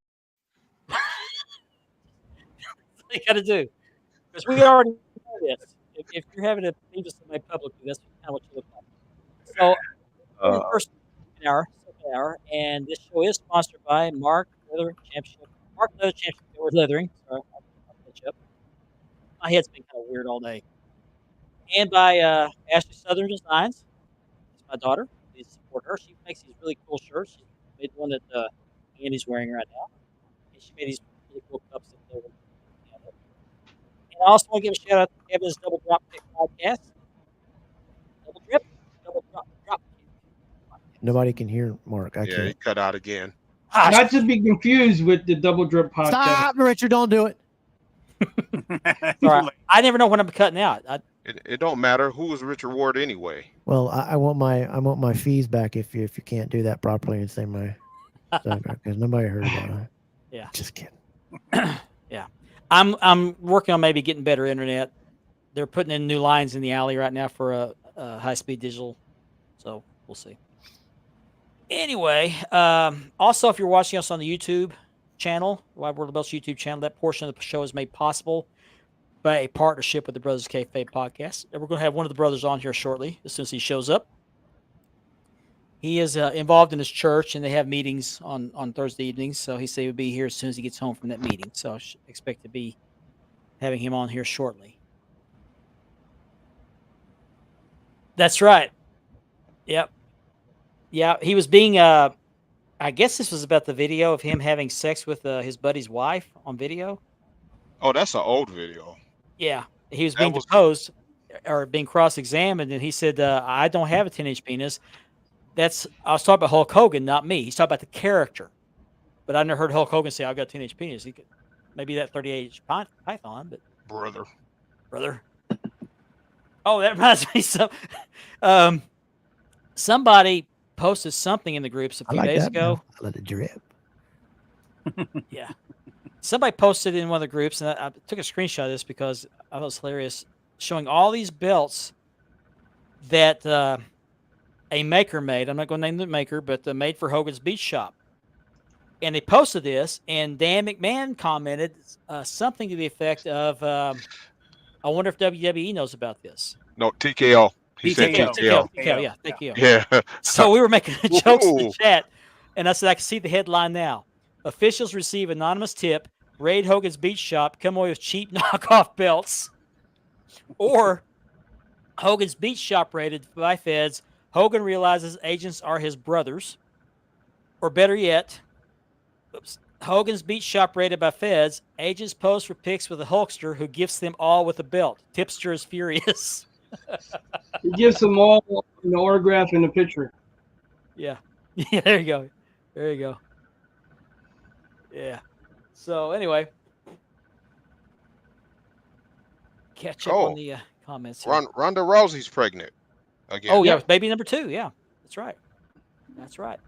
[SPEAKER 1] what you got to do, because we already know this. If you're having a beef with somebody publicly, that's kind of what you look like. So, the first second hour, and this show is sponsored by Mark Leather Championship. Mark Leather Championship. We're leathering. Sorry, I'll catch up. My head's been kind of weird all day. And by Ashley Southern Designs. It's my daughter. Please support her. She makes these really cool shirts. She made the one that Andy's wearing right now. And she made these really cool cups that go with it. And I also want to give a shout out to Kevin's Double Drop Kick podcast. Double drop kick.
[SPEAKER 3] Nobody can hear Mark. I can't.
[SPEAKER 5] He cut out again.
[SPEAKER 2] Not to be confused with the Double Drip podcast.
[SPEAKER 3] Stop, Richard! Don't do it.
[SPEAKER 1] Sorry, I never know when I'm cutting out.
[SPEAKER 5] It don't matter who is Richard Ward anyway.
[SPEAKER 3] Well, I want my fees back if you can't do that properly and say my stuff, because nobody heard about it.
[SPEAKER 1] Yeah,
[SPEAKER 3] just kidding.
[SPEAKER 1] Yeah, I'm working on maybe getting better internet. They're putting in new lines in the alley right now for a high-speed digital, so we'll see. Anyway, also if you're watching us on the YouTube channel, Wide World of Belts YouTube channel, that portion of the show is made possible by a partnership with the Brothers Kayfabe podcast. And we're going to have one of the brothers on here shortly as soon as he shows up. He is involved in his church, and they have meetings on Thursday evenings. So he said he would be here as soon as he gets home from that meeting. So I expect to be having him on here shortly. That's right. Yep. Yeah, he was being, I guess this was about the video of him having sex with his buddy's wife on video.
[SPEAKER 5] Oh, that's an old video.
[SPEAKER 1] Yeah, he was being deposed or being cross-examined, and he said, I don't have a 10-inch penis. I was talking about Hulk Hogan, not me. He's talking about the character. But I never heard Hulk Hogan say, I've got a 10-inch penis. Maybe that 38-inch python, but... Brother. Oh, that reminds me. Somebody posted something in the groups a few days ago.
[SPEAKER 3] Let it drip.
[SPEAKER 1] Yeah. somebody posted in one of the groups, and I took a screenshot of this because I thought it was hilarious, showing all these belts that a maker made. I'm not going to name the maker, but made for Hogan's Beach Shop. And they posted this, and Dan McMahon commented something to the effect of, I wonder if WWE knows about this.
[SPEAKER 5] No, TKO. He said
[SPEAKER 1] TKO.
[SPEAKER 5] TKO.
[SPEAKER 1] Yeah, TKO.
[SPEAKER 5] Yeah.
[SPEAKER 1] So we were making jokes in the chat, and I said, I can see the headline now. Officials receive anonymous tip, raid Hogan's Beach Shop, come away with cheap knockoff belts. Or Hogan's Beach Shop raided by feds. Hogan realizes agents are his brothers. Or better yet, Hogan's Beach Shop raided by feds. Agents pose for pics with a Hulkster who gifts them all with a belt. Tipster is furious.
[SPEAKER 2] He gives them all an autograph and a picture.
[SPEAKER 1] Yeah. Yeah, there you go. There you go. Yeah. So anyway, catch up on the comments.
[SPEAKER 5] Ronda Rousey's pregnant again.
[SPEAKER 1] Oh yeah, baby number 2. Yeah, that's right. That's right.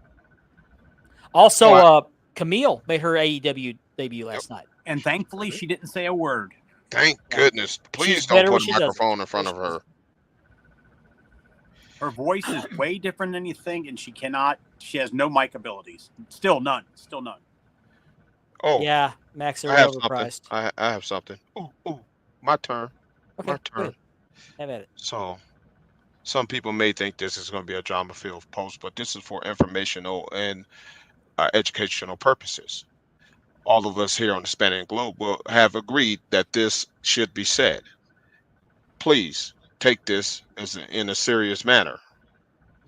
[SPEAKER 1] Also, Camille made her AEW debut last night,
[SPEAKER 4] and thankfully she didn't say a word.
[SPEAKER 5] Thank goodness. Please don't put a microphone in front of her.
[SPEAKER 4] Her voice is way different than you think, and she has no mic abilities. Still none.
[SPEAKER 5] Oh.
[SPEAKER 1] Yeah, Max,
[SPEAKER 5] I have overpriced. I have something. Ooh, my turn.
[SPEAKER 1] Okay,
[SPEAKER 5] my turn.
[SPEAKER 1] Good. Have at it.
[SPEAKER 5] So, some people may think this is going to be a drama-filled post, but this is for informational and educational purposes. All of us here on the Spanning Globe will have agreed that this should be said. Please take this in a serious manner.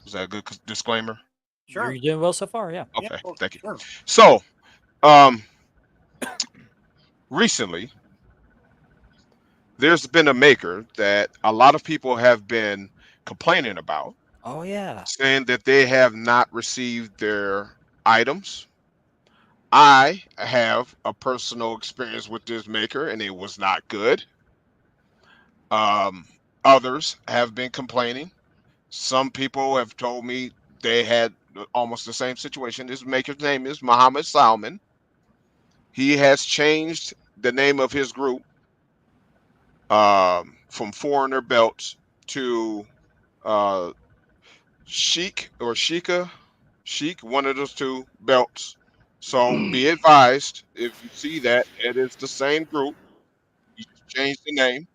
[SPEAKER 5] Is that a good disclaimer?
[SPEAKER 1] Sure. You're doing well so far, yeah.
[SPEAKER 5] Okay,
[SPEAKER 1] yeah,
[SPEAKER 5] thank you.
[SPEAKER 1] Sure.
[SPEAKER 5] So, recently, there's been a maker that a lot of people have been complaining about.
[SPEAKER 1] Oh, yeah.
[SPEAKER 5] Saying that they have not received their items. I have a personal experience with this maker, and it was not good. Others have been complaining. Some people have told me they had almost the same situation. This maker's name is Muhammad Salman. He has changed the name of his group from Foreigner Belts to Sheik or Sheikah, one of those two belts. So be advised, if you see that, it is the same group. He just changed the name.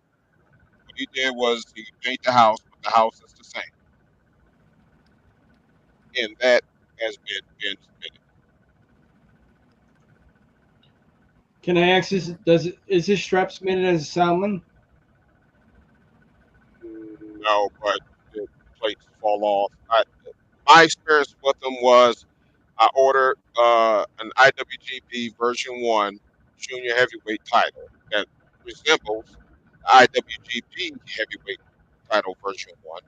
[SPEAKER 5] What he did was he made the house, but the house is the same. And that has been submitted.
[SPEAKER 2] Can I ask this? Is this strap submitted as a Salmon?
[SPEAKER 5] No, but the plates fall off. My experience with them was I ordered an IWGP version 1 junior heavyweight title that resembles the IWGP heavyweight title version 1.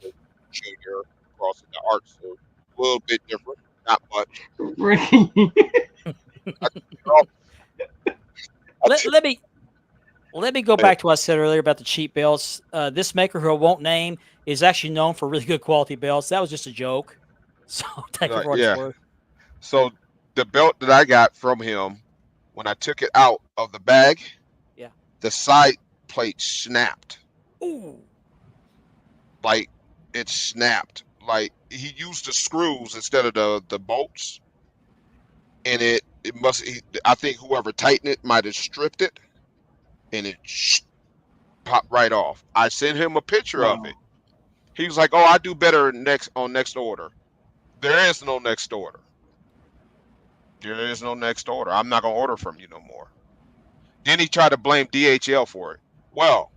[SPEAKER 5] So junior crossing the arts, so a little bit different, not much.
[SPEAKER 1] Let me go back to what I said earlier about the cheap belts. This maker, who I won't name, is actually known for really good quality belts. That was just a joke. So take it for what it's worth.
[SPEAKER 5] So the belt that I got from him, when I took it out of the bag, the side plate snapped.
[SPEAKER 1] Ooh.
[SPEAKER 5] Like it snapped. Like he used the screws instead of the bolts, and it must. I think whoever tightened it might have stripped it, and it popped right off. I sent him a picture of it. He was like, "Oh, I do better next order." There is no next order. There is no next order. I'm not gonna order from you no more. Then he tried to blame DHL for it. Well,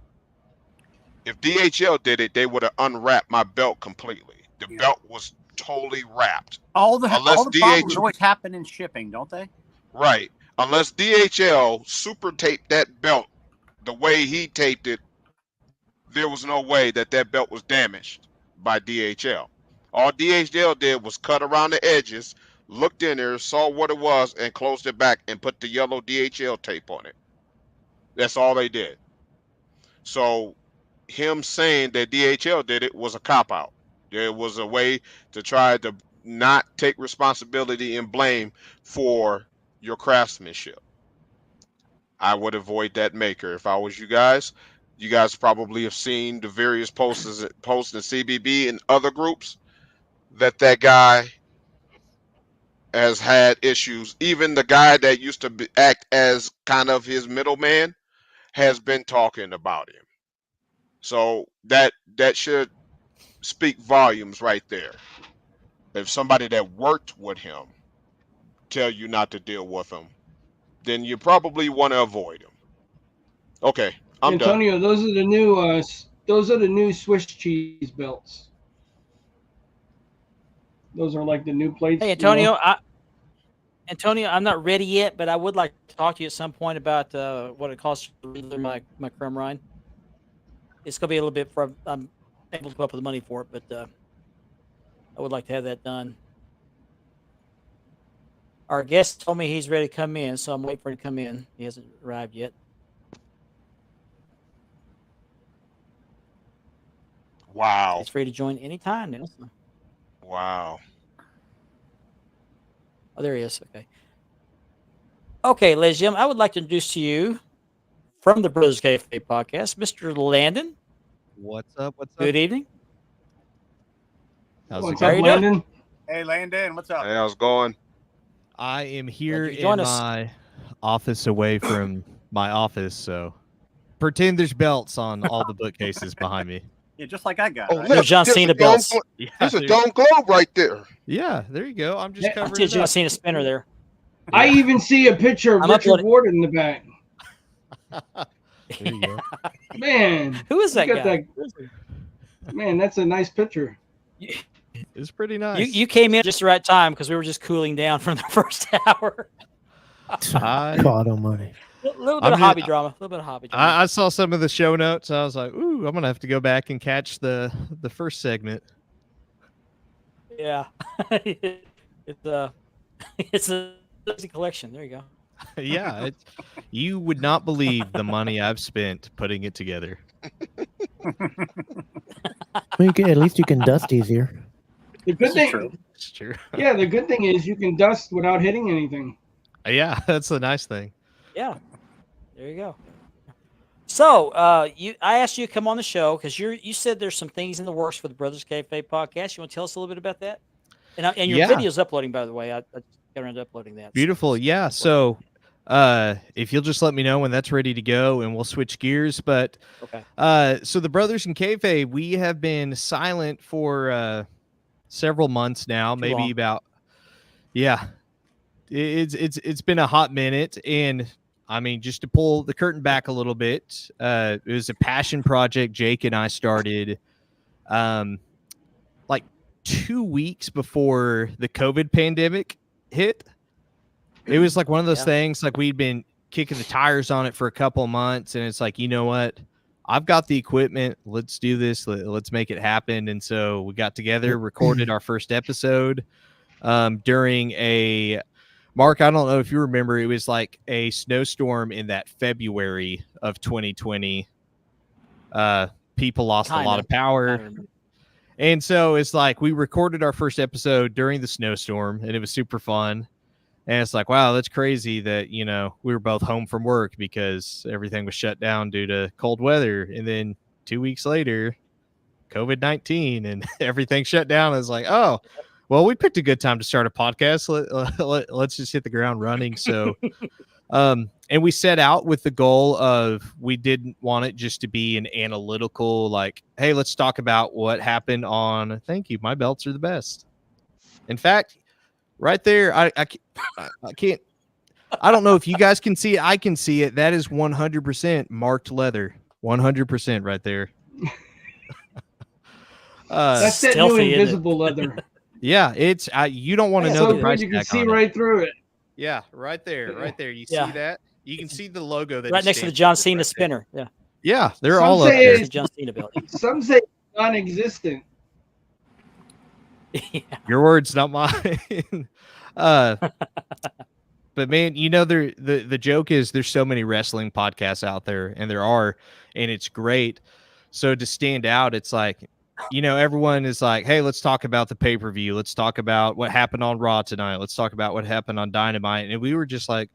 [SPEAKER 5] if DHL did it, they would have unwrapped my belt completely. The belt was totally wrapped.
[SPEAKER 4] All the problems always happen in shipping, don't they?
[SPEAKER 5] Right. Unless DHL super taped that belt the way he taped it, there was no way that belt was damaged by DHL. All DHL did was cut around the edges, looked in there, saw what it was, and closed it back and put the yellow DHL tape on it. That's all they did. So him saying that DHL did it was a cop-out. There was a way to try to not take responsibility and blame for your craftsmanship. I would avoid that maker if I was you guys. You guys probably have seen the various posts in CBB and other groups that guy has had issues. Even the guy that used to act as kind of his middleman has been talking about him. So that should speak volumes right there. If somebody that worked with him tell you not to deal with him, then you probably want to avoid him. Okay, I'm done.
[SPEAKER 2] Antonio, those are the new Swiss cheese belts. Those are like the new plates.
[SPEAKER 1] Hey, Antonio, Antonio, I'm not ready yet, but I would like to talk to you at some point about what it costs to read my crumb rind. It's going to be a little bit for I'm able to come up with the money for it, but I would like to have that done. Our guest told me he's ready to come in, so I'm waiting for him to come in. He hasn't arrived yet.
[SPEAKER 5] Wow.
[SPEAKER 1] He's free to join anytime now. So.
[SPEAKER 5] Wow.
[SPEAKER 1] Oh, there he is. Okay. Okay, ladies and gentlemen, I would like to introduce to you from the Brothers Cafe podcast, Mr. Landon.
[SPEAKER 8] What's up? What's up?
[SPEAKER 1] Good evening.
[SPEAKER 8] How's
[SPEAKER 2] What's
[SPEAKER 8] it
[SPEAKER 2] up,
[SPEAKER 8] going?
[SPEAKER 2] Landon?
[SPEAKER 4] Hey, Landon, what's up?
[SPEAKER 5] Hey, how's it going?
[SPEAKER 8] I am here
[SPEAKER 1] you
[SPEAKER 8] in
[SPEAKER 1] join us.
[SPEAKER 8] my office away from my office, so pretend there's belts on all the bookcases behind me.
[SPEAKER 4] Yeah, just like I got.
[SPEAKER 5] Oh,
[SPEAKER 4] right?
[SPEAKER 5] look,
[SPEAKER 1] John
[SPEAKER 5] there's
[SPEAKER 1] Cena
[SPEAKER 5] a dome
[SPEAKER 1] belts.
[SPEAKER 5] glo-
[SPEAKER 8] Yeah,
[SPEAKER 5] There's a
[SPEAKER 8] there,
[SPEAKER 5] dome globe right there.
[SPEAKER 8] yeah, there you go. I'm just
[SPEAKER 2] Yeah,
[SPEAKER 1] I
[SPEAKER 8] covering
[SPEAKER 1] see
[SPEAKER 8] it
[SPEAKER 1] John
[SPEAKER 8] up.
[SPEAKER 1] Cena spinner there.
[SPEAKER 2] I even see a picture of
[SPEAKER 1] I'm
[SPEAKER 2] Richard
[SPEAKER 1] uploading-
[SPEAKER 2] Ward in the back.
[SPEAKER 8] There you go.
[SPEAKER 2] Man,
[SPEAKER 1] Who is that
[SPEAKER 2] look
[SPEAKER 1] guy?
[SPEAKER 2] at Man, that's a nice picture.
[SPEAKER 8] It's pretty nice.
[SPEAKER 1] You came in just the right time because we were just cooling down from the first hour.
[SPEAKER 3] God almighty.
[SPEAKER 1] A little bit
[SPEAKER 8] I'm
[SPEAKER 1] of
[SPEAKER 8] just-
[SPEAKER 1] hobby drama. A little bit of hobby drama.
[SPEAKER 8] I saw some of the show notes. I was like, ooh, I'm gonna have to go back and catch the first segment.
[SPEAKER 1] Yeah. it's a it's a collection. There you go.
[SPEAKER 8] Yeah, you would not believe the money I've spent putting it together.
[SPEAKER 3] Well, at least you can dust easier.
[SPEAKER 2] The good thing,
[SPEAKER 8] It's true.
[SPEAKER 2] yeah, the good thing is you can dust without hitting anything.
[SPEAKER 8] Yeah, that's the nice thing.
[SPEAKER 1] Yeah. There you go. So, I asked you to come on the show because you said there's some things in the works for the Brothers Cafe podcast. You want to tell us a little bit about that? And your
[SPEAKER 8] Yeah.
[SPEAKER 1] video's uploading, by the way. I got around to uploading that.
[SPEAKER 8] Beautiful. Yeah. So if you'll just let me know when that's ready to go and we'll switch gears. But
[SPEAKER 1] Okay.
[SPEAKER 8] so the Brothers in Cafe, we have been silent for several months now,
[SPEAKER 1] Too
[SPEAKER 8] maybe
[SPEAKER 1] long.
[SPEAKER 8] about it's been a hot minute. And I mean, just to pull the curtain back a little bit, it was a passion project Jake and I started like 2 weeks before the COVID pandemic hit. It was like one of those things, like we'd been kicking the tires on it for a couple of months, and it's like, you know what? I've got the equipment. Let's do this. Let's make it happen. And so we got together, recorded our first episode during a Mark. I don't know if you remember, it was like a snowstorm in that February of 2020. People lost a lot of power. And so it's like we recorded our first episode during the snowstorm, and it was super fun. And it's like, wow, that's crazy that, you know, we were both home from work because everything was shut down due to cold weather. And then 2 weeks later, COVID-19 and everything shut down. It's like, oh, well, we picked a good time to start a podcast. Let's just hit the ground running. So, and we set out with the goal of, we didn't want it just to be an analytical, like, hey, let's talk about what happened on, thank you, my belts are the best. In fact, right there, I can't, I don't know if you guys can see it. I can see it. That is 100% marked leather. 100% right there.
[SPEAKER 2] That's that new invisible leather.
[SPEAKER 8] Yeah, it's you don't want to know
[SPEAKER 2] so
[SPEAKER 8] the price
[SPEAKER 2] good, you can
[SPEAKER 8] tag
[SPEAKER 2] see
[SPEAKER 8] on
[SPEAKER 2] right through it.
[SPEAKER 8] Yeah, right there, right there. You see that? You can see the logo that
[SPEAKER 1] right next to the John Cena spinner. Yeah.
[SPEAKER 8] Yeah, they're
[SPEAKER 2] Some
[SPEAKER 8] all up
[SPEAKER 2] say
[SPEAKER 8] there.
[SPEAKER 2] it's-
[SPEAKER 1] John Cena belt.
[SPEAKER 2] Some say it's non-existent.
[SPEAKER 1] Yeah.
[SPEAKER 8] Your words, not mine. But man, you know, the joke is there's so many wrestling podcasts out there, and and it's great. So to stand out, it's like, you know, everyone is like, hey, let's talk about the pay-per-view. Let's talk about what happened on Raw tonight. Let's talk about what happened on Dynamite. And we were just like,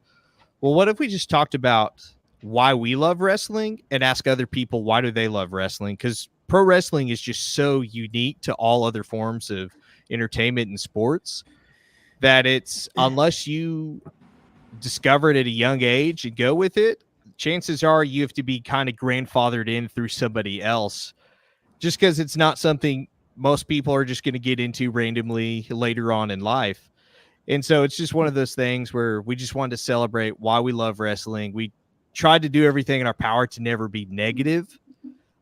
[SPEAKER 8] well, what if we just talked about why we love wrestling and ask other people why do they love wrestling? Because pro wrestling is just so unique to all other forms of entertainment and sports that it's, unless you discover it at a young age and go with it, chances are you have to be kind of grandfathered in through somebody else, just because it's not something most people are just going to get into randomly later on in life. And so it's just one of those things where we just wanted to celebrate why we love wrestling. We tried to do everything in our power to never be negative.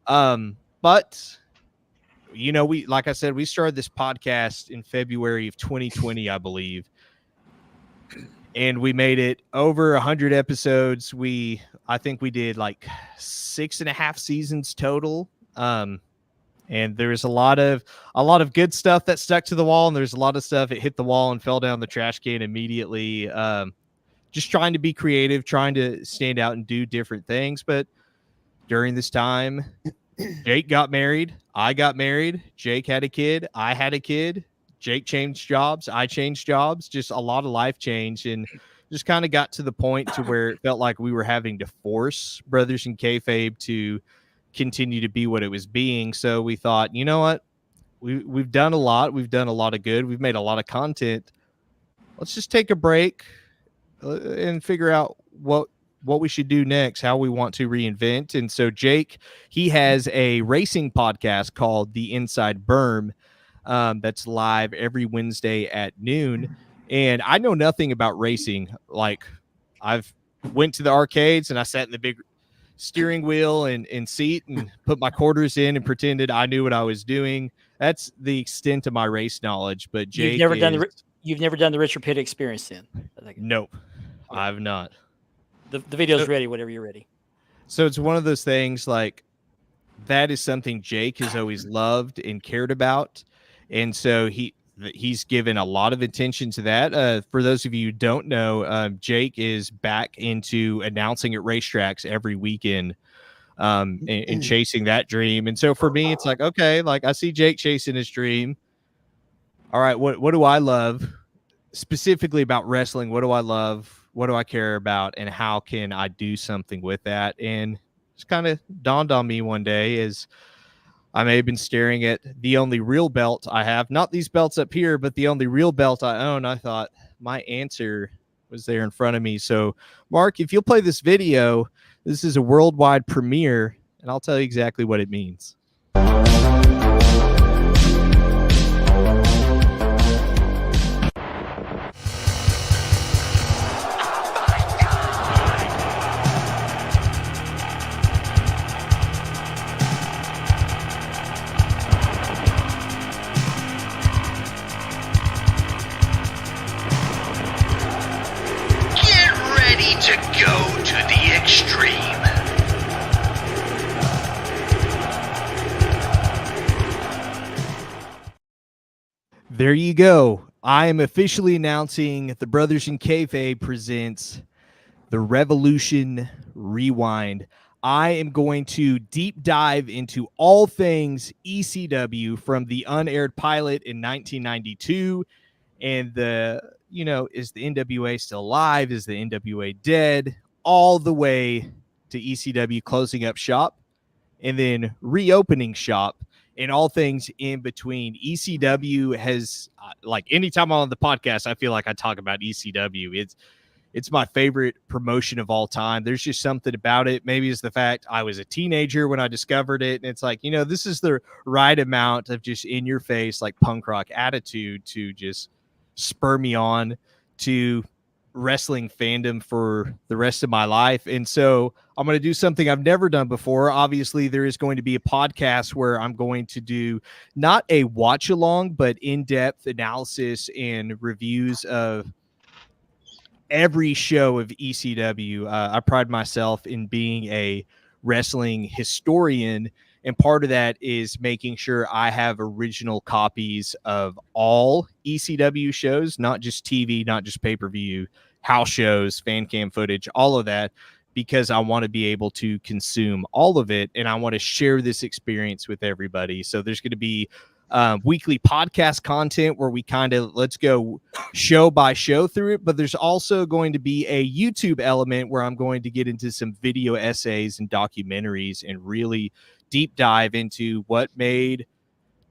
[SPEAKER 8] But you know, like I said, we started this podcast in February of 2020, I believe. And we made it over 100 episodes. I think we did like 6.5 seasons total. And there's a lot of good stuff that stuck to the wall, and there's a lot of stuff that hit the wall and fell down the trash can immediately. Just trying to be creative, trying to stand out and do different things. But during this time, Jake got married. I got married. Jake had a kid. I had a kid. Jake changed jobs. I changed jobs. Just a lot of life change, and just kind of got to the point to where it felt like we were having to force Brothers in Kayfabe to continue to be what it was being. So we thought, you know what? We've done a lot. We've done a lot of good. We've made a lot of content. Let's just take a break and figure out what we should do next, how we want to reinvent. And so Jake, he has a racing podcast called The Inside Berm that's live every Wednesday at noon. And I know nothing about racing. Like, I've went to the arcades and I sat in the big steering wheel and seat and put my quarters in and pretended I knew what I was doing. That's the extent of my race knowledge. But Jake,
[SPEAKER 1] you've never done the Richard Pitt experience then?
[SPEAKER 8] Nope, I've not.
[SPEAKER 1] The video's ready whenever you're ready.
[SPEAKER 8] So it's one of those things, like, that is something Jake has always loved and cared about. And so he's given a lot of attention to that. For those of you who don't know, Jake is back into announcing at racetracks every weekend and chasing that dream. And so for me, it's like, okay, like, I see Jake chasing his dream. All right, what do I love specifically about wrestling? What do I love? What do I care about? And how can I do something with that? And it's kind of dawned on me one day as I may have been staring at the only real belt I have, not these belts up here, but the only real belt I own. I thought my answer was there in front of me. So, Mark, if you'll play this video, this is a worldwide premiere, and I'll tell you exactly what it means.
[SPEAKER 9] To go to the extreme.
[SPEAKER 8] There you go. I am officially announcing the Brothers in Kayfabe presents the Revolution Rewind. I am going to deep dive into all things ECW from the unaired pilot in 1992 and is the NWA still alive? Is the NWA dead? All the way to ECW closing up shop and then reopening shop and all things in between. ECW has, like, anytime I'm on the podcast, I feel like I talk about ECW. It's my favorite promotion of all time. There's just something about it. Maybe it's the fact I was a teenager when I discovered it. And it's like, this is the right amount of just in your face, like, punk rock attitude to just spur me on to wrestling fandom for the rest of my life. And so I'm going to do something I've never done before. Obviously, there is going to be a podcast where I'm going to do not a watch along, but in-depth analysis and reviews of every show of ECW. I pride myself in being a wrestling historian, and part of that is making sure I have original copies of all ECW shows, not just TV, not just pay-per-view, house shows, fan cam footage, all of that, because I want to be able to consume all of it, and I want to share this experience with everybody. So there's going to be weekly podcast content where we kind of let's go show by show through it. But there's also going to be a YouTube element where I'm going to get into some video essays and documentaries and really deep dive into what made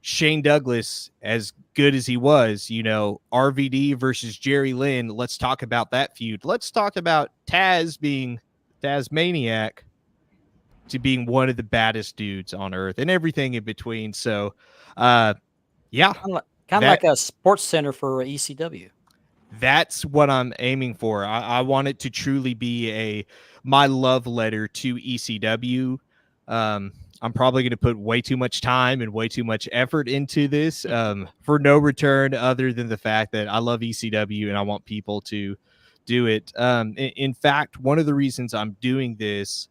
[SPEAKER 8] Shane Douglas as good as he was. RVD versus Jerry Lynn. Let's talk about that feud. Let's talk about Taz being Tazmaniac to being one of the baddest dudes on earth and everything in between. So, yeah,
[SPEAKER 1] kind of like a sports center for ECW.
[SPEAKER 8] That's what I'm aiming for. I want it to truly be my love letter to ECW. I'm probably going to put way too much time and way too much effort into this for no return other than the fact that I love ECW and I want people to do it. In fact, one of the reasons I'm doing this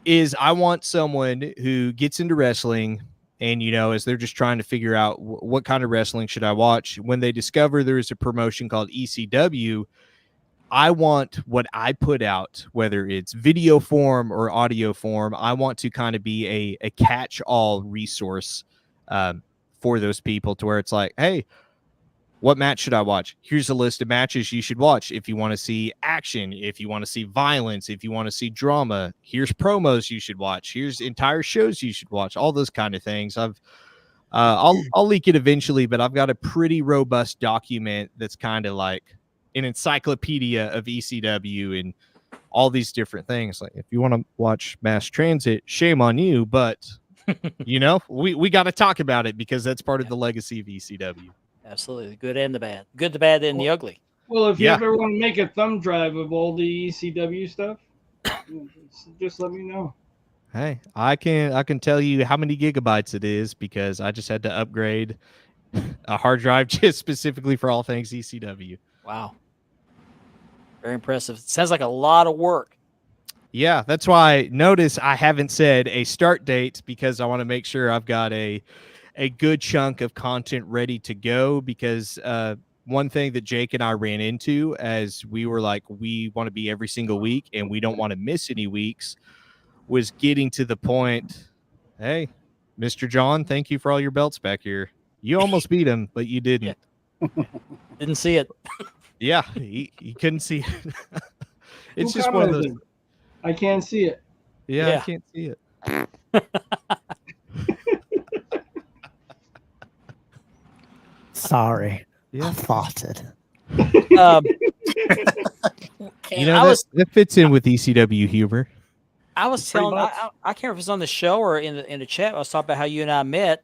[SPEAKER 8] is I want someone who gets into wrestling and, as they're just trying to figure out what kind of wrestling should I watch, when they discover there is a promotion called ECW, I want what I put out, whether it's video form or audio form, I want to kind of be a catch-all resource for those people to where it's like, hey, what match should I watch? Here's a list of matches you should watch if you want to see action, if you want to see violence, if you want to see drama. Here's promos you should watch. Here's entire shows you should watch. All those kind of things. I'll leak it eventually, but I've got a pretty robust document that's kind of like an encyclopedia of ECW and all these different things. Like if you want to watch Mass Transit, shame on you, but we got to talk about it because that's part of the legacy of ECW.
[SPEAKER 1] Absolutely. The good and the bad. Good, the bad, and the ugly.
[SPEAKER 2] Well, if you ever want to make a thumb drive of all the ECW stuff, just let me know.
[SPEAKER 8] Hey, I can tell you how many gigabytes it is because I just had to upgrade a hard drive just specifically for all things ECW.
[SPEAKER 1] Wow. Very impressive. Sounds like a lot of work.
[SPEAKER 8] Yeah, that's why notice I haven't said a start date because I want to make sure I've got a good chunk of content ready to go because one thing that Jake and I ran into as we were like, we want to be every single week and we don't want to miss any weeks was getting to the point, hey, Mr. John, thank you for all your belts back here. You almost beat him, but you didn't.
[SPEAKER 1] Didn't see it.
[SPEAKER 8] Yeah, he couldn't see it. It's
[SPEAKER 2] Who
[SPEAKER 8] just one of those.
[SPEAKER 2] I can't see it.
[SPEAKER 8] Yeah, I can't see it.
[SPEAKER 3] Sorry.
[SPEAKER 8] Yeah.
[SPEAKER 3] I thought it.
[SPEAKER 8] That fits in with ECW humor.
[SPEAKER 1] I was telling, I can't remember if it was on the show or in the chat. I was talking about how you and I met.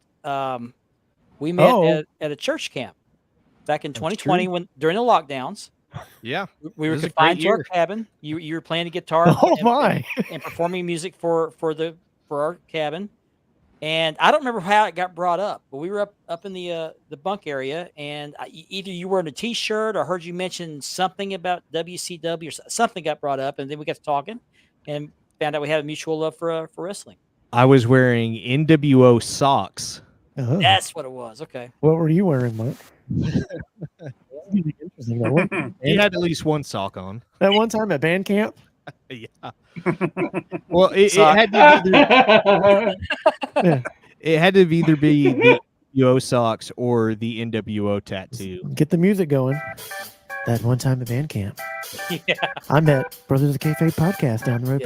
[SPEAKER 1] We met at a church camp back in 2020 during the lockdowns.
[SPEAKER 8] Yeah,
[SPEAKER 1] we were confined to our cabin. You were playing the guitar. And performing music for our cabin. And I don't remember how it got brought up, but we were up in the bunk area, and either you were in a T-shirt or heard you mention something about WCW or something got brought up, and then we got to talking and found out we had a mutual love for wrestling.
[SPEAKER 8] I was wearing NWO socks.
[SPEAKER 3] Oh.
[SPEAKER 1] That's what it was. Okay.
[SPEAKER 3] What were you wearing, Mike?
[SPEAKER 8] He had at least one sock on.
[SPEAKER 3] That one time at band camp?
[SPEAKER 8] Yeah. Well, it had to it had to either be the NWO socks or the NWO tattoo.
[SPEAKER 3] Get the music going. That one time at band camp.
[SPEAKER 1] Yeah.
[SPEAKER 3] I met Brothers of Kayfabe podcast down the road.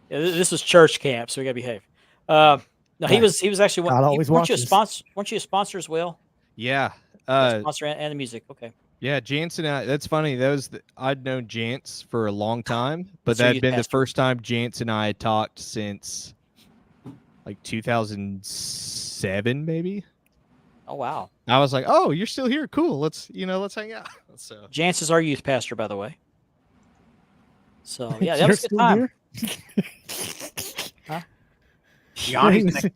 [SPEAKER 1] Yeah, this was church camp, so we gotta behave. No, he was actually one. Weren't you a sponsor as well?
[SPEAKER 8] Yeah.
[SPEAKER 1] Sponsor and the music. Okay.
[SPEAKER 8] Yeah, Jance and I, that's funny. I'd known Jance for a long time, but that had been the first time Jance and I had talked since like 2007, maybe.
[SPEAKER 1] Oh, wow.
[SPEAKER 8] I was like, oh, you're still here. Cool. Let's hang out. So
[SPEAKER 1] Jance is our youth pastor, by the way. So yeah, that was a good time.
[SPEAKER 3] Huh? I was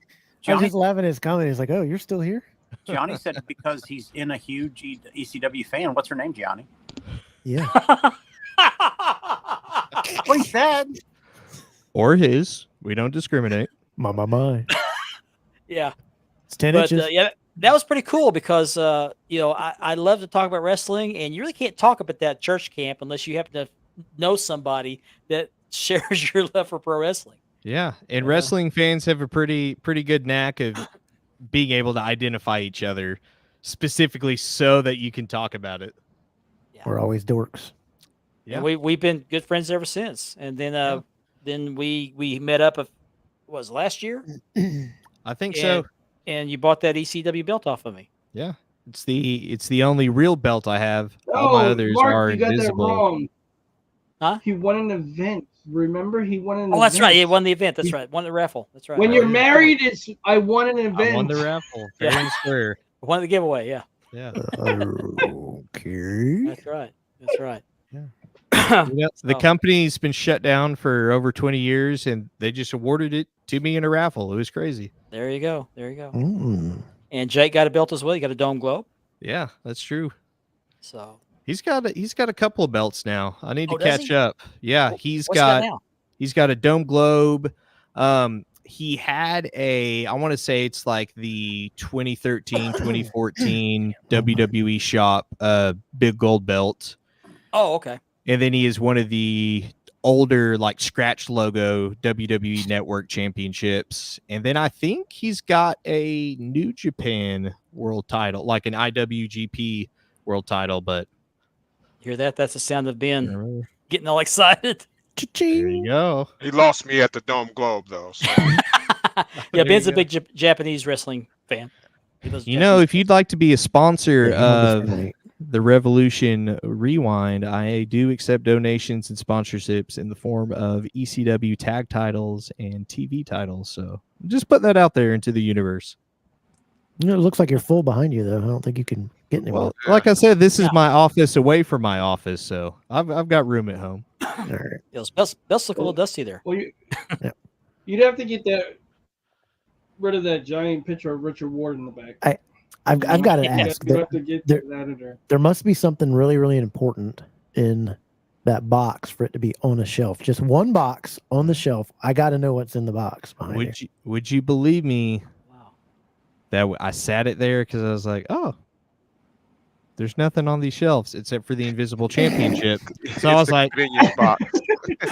[SPEAKER 3] just laughing at his comment. He's like, oh, you're still here?
[SPEAKER 4] Gianni said because he's in a huge ECW fan. What's her name, Gianni?
[SPEAKER 3] Yeah.
[SPEAKER 4] What he said.
[SPEAKER 8] Or his. We don't discriminate.
[SPEAKER 3] My.
[SPEAKER 1] Yeah.
[SPEAKER 3] It's 10 inches.
[SPEAKER 1] Yeah, that was pretty cool because, I love to talk about wrestling, and you really can't talk about that church camp unless you happen to know somebody that shares your love for pro wrestling.
[SPEAKER 8] Yeah, and wrestling fans have a pretty good knack of being able to identify each other specifically so that you can talk about it.
[SPEAKER 1] Yeah.
[SPEAKER 3] We're always dorks.
[SPEAKER 8] Yeah.
[SPEAKER 1] And we've been good friends ever since. And then then we met up was last year?
[SPEAKER 8] I think so.
[SPEAKER 1] And you bought that ECW belt off of me.
[SPEAKER 8] Yeah. It's the only real belt I have. All my
[SPEAKER 2] Oh,
[SPEAKER 8] others
[SPEAKER 2] Mark,
[SPEAKER 8] are
[SPEAKER 2] you got that
[SPEAKER 8] invisible.
[SPEAKER 2] wrong.
[SPEAKER 1] Huh?
[SPEAKER 2] He won an event. Remember, he won an event.
[SPEAKER 1] Oh, that's right. He won the event. That's right. Won the raffle. That's right.
[SPEAKER 2] When you're married, it's I won an event.
[SPEAKER 8] I won the raffle. Fair and square.
[SPEAKER 1] Won the giveaway. Yeah.
[SPEAKER 8] Yeah.
[SPEAKER 3] Okay.
[SPEAKER 1] That's right. That's right.
[SPEAKER 8] Yeah. The company's been shut down for over 20 years, and they just awarded it to me in a raffle. It was crazy.
[SPEAKER 1] There you go. There you go.
[SPEAKER 3] Mm.
[SPEAKER 1] And Jake got a belt as well. You got a Dome Globe.
[SPEAKER 8] Yeah, that's true.
[SPEAKER 1] So
[SPEAKER 8] he's got a couple of belts now. I need to
[SPEAKER 1] does
[SPEAKER 8] catch
[SPEAKER 1] he?
[SPEAKER 8] up. Yeah,
[SPEAKER 1] What's
[SPEAKER 8] he's
[SPEAKER 1] he
[SPEAKER 8] got
[SPEAKER 1] now?
[SPEAKER 8] he's got a Dome Globe. He had I want to say it's like the 2013, 2014 WWE shop big gold belt.
[SPEAKER 1] Oh, okay.
[SPEAKER 8] And then he is one of the older like scratch logo WWE Network championships. And then I think he's got a New Japan world title, like an IWGP world title, but
[SPEAKER 1] Hear that? That's the sound of Ben getting all excited.
[SPEAKER 8] there you go.
[SPEAKER 5] He lost me at the Dome Globe though. So.
[SPEAKER 1] Yeah, Ben's a big Japanese wrestling fan.
[SPEAKER 8] You know, if you'd like to be a sponsor of the Revolution Rewind, I do accept donations and sponsorships in the form of ECW tag titles and TV titles. So just put that out there into the universe.
[SPEAKER 3] You know, it looks like you're full behind you, though. I don't think you can get anywhere.
[SPEAKER 8] Well, like I said, this is my office away from my office, so I've got room at home.
[SPEAKER 3] All right.
[SPEAKER 1] Those belts look a little dusty there.
[SPEAKER 2] Well, you'd have to get rid of that giant picture of Richard Ward in the back.
[SPEAKER 3] I've got to ask.
[SPEAKER 2] You have to get that editor.
[SPEAKER 3] There must be something really, really important in that box for it to be on a shelf. Just one box on the shelf. I got to know what's in the box behind it.
[SPEAKER 8] Would you believe me?
[SPEAKER 1] Wow.
[SPEAKER 8] That I sat it there because I was like, oh, there's nothing on these shelves except for the Invisible Championship. So I was like,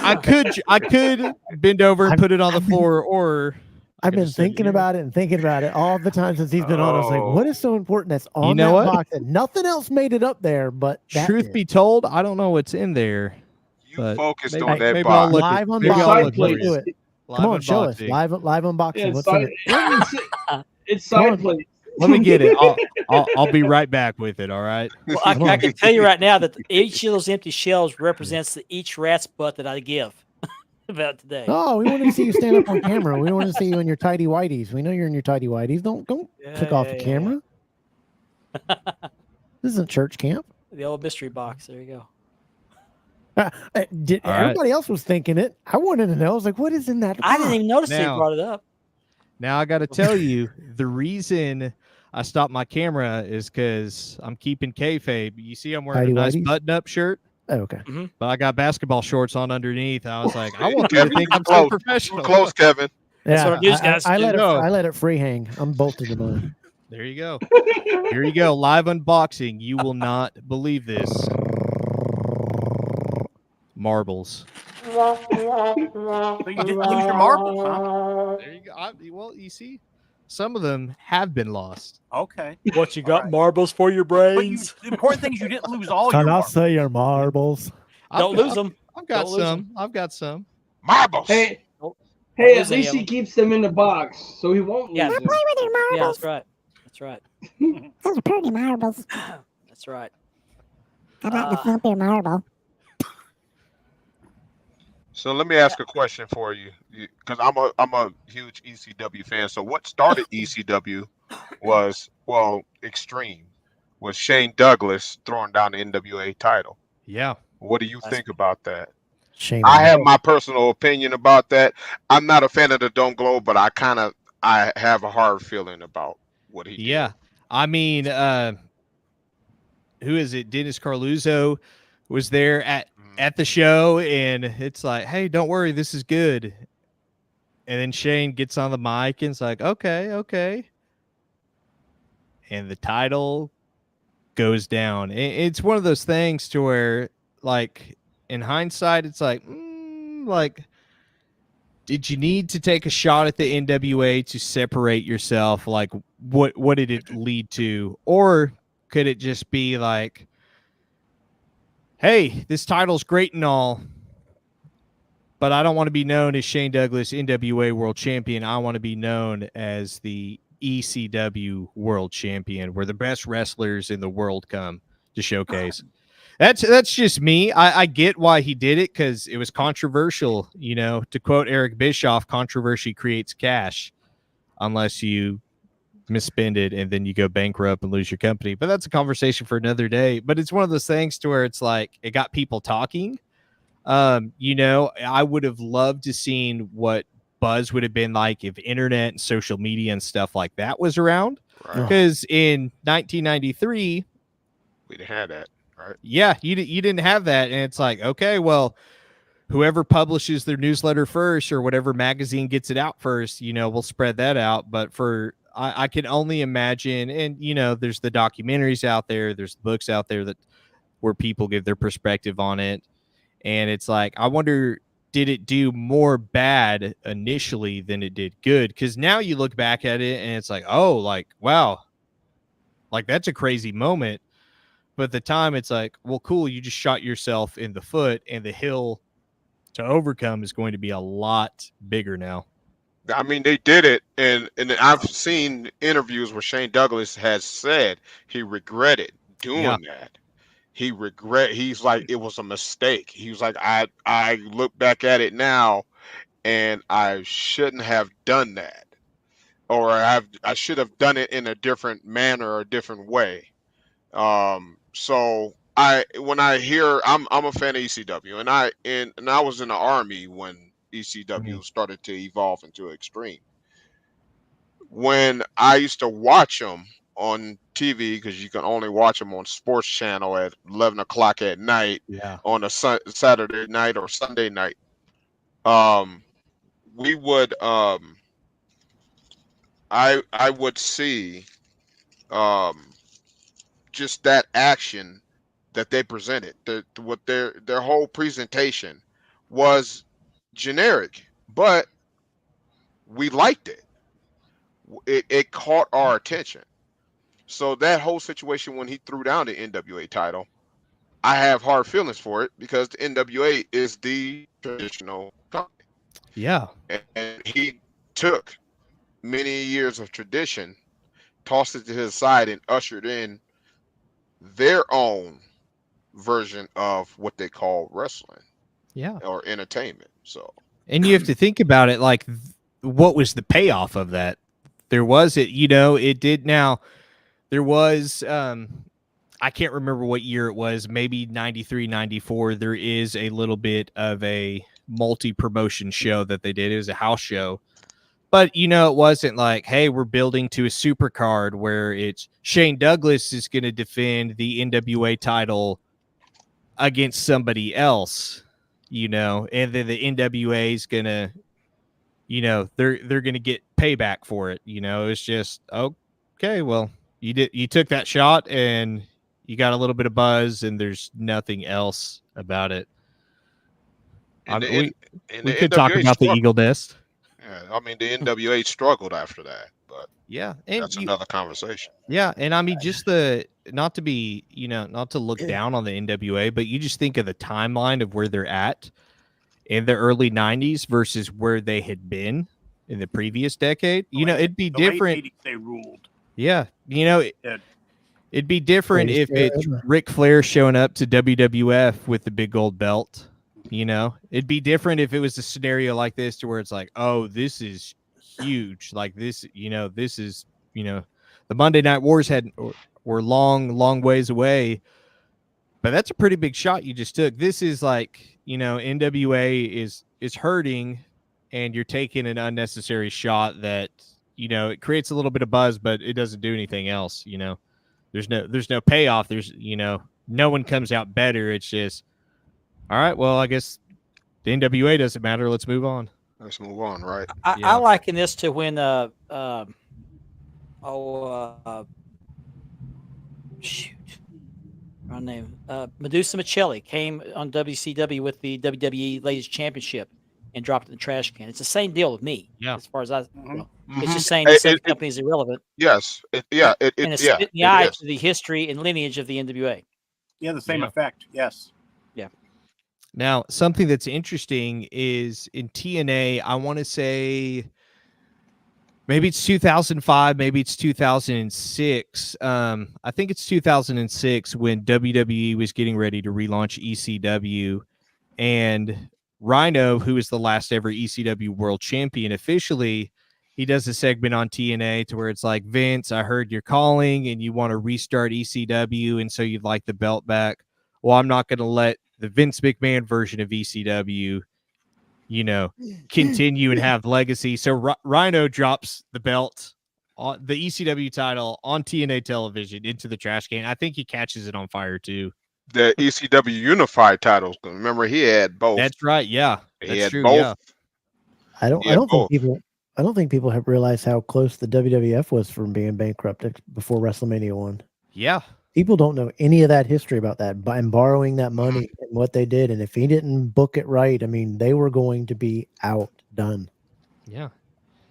[SPEAKER 8] I could bend over and put it on the floor, or
[SPEAKER 3] I've been thinking about it all the time since he's been on. I was like, what is so important that's on that box? And nothing else made it up there, but
[SPEAKER 8] truth be told, I don't know what's in there.
[SPEAKER 5] You focused on that
[SPEAKER 8] maybe
[SPEAKER 5] box.
[SPEAKER 3] Live unboxing. Come on, show us. Live unboxing.
[SPEAKER 2] Yeah,
[SPEAKER 3] what's in it?
[SPEAKER 2] It's side plate.
[SPEAKER 8] Let me get it. I'll be right back with it. All right.
[SPEAKER 1] Well, I can tell you right now that each of those empty shelves represents each rat's butt that I give about today.
[SPEAKER 3] Oh, we want to see you stand up on camera. We want to see you in your tidy whities. We know you're in your tidy whities. Don't click off the camera. This isn't church camp.
[SPEAKER 1] The old mystery box. There you
[SPEAKER 3] go. Everybody else was thinking it. I wanted to know. I was like, what is in that box?
[SPEAKER 1] I didn't even notice they brought it up.
[SPEAKER 8] Now I got to tell you, the reason I stopped my camera is because I'm keeping kayfabe. You see, I'm wearing a nice button-up shirt.
[SPEAKER 3] Oh, okay.
[SPEAKER 1] Mm-hmm.
[SPEAKER 8] But I got basketball shorts on underneath. I was like, I want you to think I'm so professional.
[SPEAKER 5] Close, Kevin.
[SPEAKER 3] Yeah,
[SPEAKER 1] what these guys
[SPEAKER 3] I let it free hang. I'm bolted to mine.
[SPEAKER 8] There you go. Here you go. Live unboxing. You will not believe this. Marbles.
[SPEAKER 4] So you didn't lose your marbles, huh?
[SPEAKER 8] There you go. Well, you see, some of them have been lost.
[SPEAKER 4] Okay.
[SPEAKER 1] What you got? Marbles for your brains?
[SPEAKER 4] The important thing is you didn't lose all your
[SPEAKER 3] Can I
[SPEAKER 4] marbles.
[SPEAKER 3] say your marbles?
[SPEAKER 1] Don't lose them.
[SPEAKER 8] I've got some. I've got some.
[SPEAKER 5] Marbles.
[SPEAKER 2] Hey, at least he keeps them in the box, so he won't lose them.
[SPEAKER 10] Play with your marbles.
[SPEAKER 1] Yeah, that's right. That's right.
[SPEAKER 10] Those are pretty marbles.
[SPEAKER 1] That's right.
[SPEAKER 10] How about the thumpier marble?
[SPEAKER 5] So let me ask a question for you, because I'm a huge ECW fan. So what started ECW was Extreme, was Shane Douglas throwing down the NWA title.
[SPEAKER 8] Yeah.
[SPEAKER 5] What do you think about that?
[SPEAKER 3] Shame.
[SPEAKER 5] I have my personal opinion about that. I'm not a fan of the Dome Globe, but I have a hard feeling about what he did.
[SPEAKER 8] Yeah. I mean, who is it? Dennis Carluzzo was there at the show, and it's like, hey, don't worry, this is good. And then Shane gets on the mic and it's like, okay. And the title goes down. It's one of those things to where, like, in hindsight, it's like, did you need to take a shot at the NWA to separate yourself, like, what did it lead to? Or could it just be like, hey, this title's great and all, but I don't want to be known as Shane Douglas, NWA World Champion. I want to be known as the ECW World Champion, where the best wrestlers in the world come to showcase. That's just me. I get why he did it, because it was controversial. You know, to quote Eric Bischoff, controversy creates cash, unless you misspend it and then you go bankrupt and lose your company. But that's a conversation for another day. But it's one of those things to where it's like it got people talking. You know, I would have loved to seen what buzz would have been like if internet and social media and stuff like that was around. Because in 1993,
[SPEAKER 5] we didn't have that, right?
[SPEAKER 8] Yeah, you didn't have that, and it's like, okay, well, whoever publishes their newsletter first or whatever magazine gets it out first, you know, we'll spread that out. But I can only imagine, and you know, there's the documentaries out there, there's books out there where people give their perspective on it. And it's like, I wonder, did it do more bad initially than it did good? Because now you look back at it and it's like, oh, like, wow, like that's a crazy moment. But at the time, it's like, well, cool, you just shot yourself in the foot, and the hill to overcome is going to be a lot bigger now.
[SPEAKER 5] I mean, they did it, and I've seen interviews where Shane Douglas has said he regretted doing that. He's like, it was a mistake. He was like, I look back at it now and I shouldn't have done that. Or I should have done it in a different manner or a different way. So when I hear, I'm a fan of ECW, and I was in the Army when ECW started to evolve into Extreme. When I used to watch them on TV, because you can only watch them on Sports Channel at 11 o'clock at night on a Saturday night or Sunday night, we would I would see just that action that they presented. What their whole presentation was generic, but we liked it. It caught our attention. So that whole situation when he threw down the NWA title, I have hard feelings for it, because the NWA is the traditional company.
[SPEAKER 8] Yeah.
[SPEAKER 5] And he took many years of tradition, tossed it to his side, and ushered in their own version of what they call wrestling. Or entertainment. So,
[SPEAKER 8] and you have to think about it, like, what was the payoff of that? There was there was I can't remember what year it was, maybe 93, 94. There is a little bit of a multi-promotion show that they did. It was a house show. But, you know, it wasn't like, hey, we're building to a super card where it's Shane Douglas is going to defend the NWA title against somebody else, you know, and then the NWA is going to, you know, they're going to get payback for it. You know, it's just, okay, well, you took that shot and you got a little bit of buzz, and there's nothing else about it. We could talk about the Eagle Nest.
[SPEAKER 5] Yeah, I mean, the NWA struggled after that, but
[SPEAKER 8] and
[SPEAKER 5] that's another conversation.
[SPEAKER 8] Yeah, and I mean, just not to be, you know, not to look down on the NWA, but you just think of the timeline of where they're at in the early 90s versus where they had been in the previous decade. You know, it'd be different.
[SPEAKER 4] Late 80s, they ruled.
[SPEAKER 8] Yeah, you know, it'd be different if it's Ric Flair showing up to WWF with the big gold belt. You know, it'd be different if it was a scenario like this, to where it's like, oh, this is huge. Like this, you know, this is, you know, the Monday Night Wars were long ways away, but that's a pretty big shot you just took. This is like, you know, NWA is hurting, and you're taking an unnecessary shot that, you know, it creates a little bit of buzz, but it doesn't do anything else. You know, there's no payoff. There's, you know, no one comes out better. It's just, all right, well, I guess the NWA doesn't matter. Let's move on.
[SPEAKER 5] Let's move on, right?
[SPEAKER 1] I liken this to when shoot, wrong name. Medusa Michelli came on WCW with the WWE Ladies Championship, and dropped it in the trash can. It's the same deal with me.
[SPEAKER 8] Yeah.
[SPEAKER 1] As far as I,
[SPEAKER 5] Mm-hmm.
[SPEAKER 1] it's just saying the same company is irrelevant.
[SPEAKER 5] Yes.
[SPEAKER 1] And a spit in the eye to the history and lineage of the NWA.
[SPEAKER 4] Yeah, the same effect. Yes.
[SPEAKER 1] Yeah.
[SPEAKER 8] Now, something that's interesting is in TNA, I want to say maybe it's 2005, maybe it's 2006. I think it's 2006 when WWE was getting ready to relaunch ECW, and Rhino, who is the last ever ECW world champion officially, he does a segment on TNA to where it's like, Vince, I heard you're calling and you want to restart ECW, and so you'd like the belt back. Well, I'm not going to let the Vince McMahon version of ECW, continue and have legacy. So Rhino drops the belt, on the ECW title, on TNA television into the trash can. I think he catches it on fire too.
[SPEAKER 5] The ECW Unified titles. Remember, he had both.
[SPEAKER 8] That's right. Yeah,
[SPEAKER 5] he
[SPEAKER 8] that's
[SPEAKER 5] had
[SPEAKER 8] true.
[SPEAKER 5] both.
[SPEAKER 8] Yeah.
[SPEAKER 3] I don't think people have realized how close the WWF was from being bankrupt before WrestleMania 1.
[SPEAKER 8] Yeah.
[SPEAKER 3] People don't know any of that history about that and borrowing that money and what they did. And if he didn't book it right, I mean, they were going to be outdone.
[SPEAKER 8] Yeah.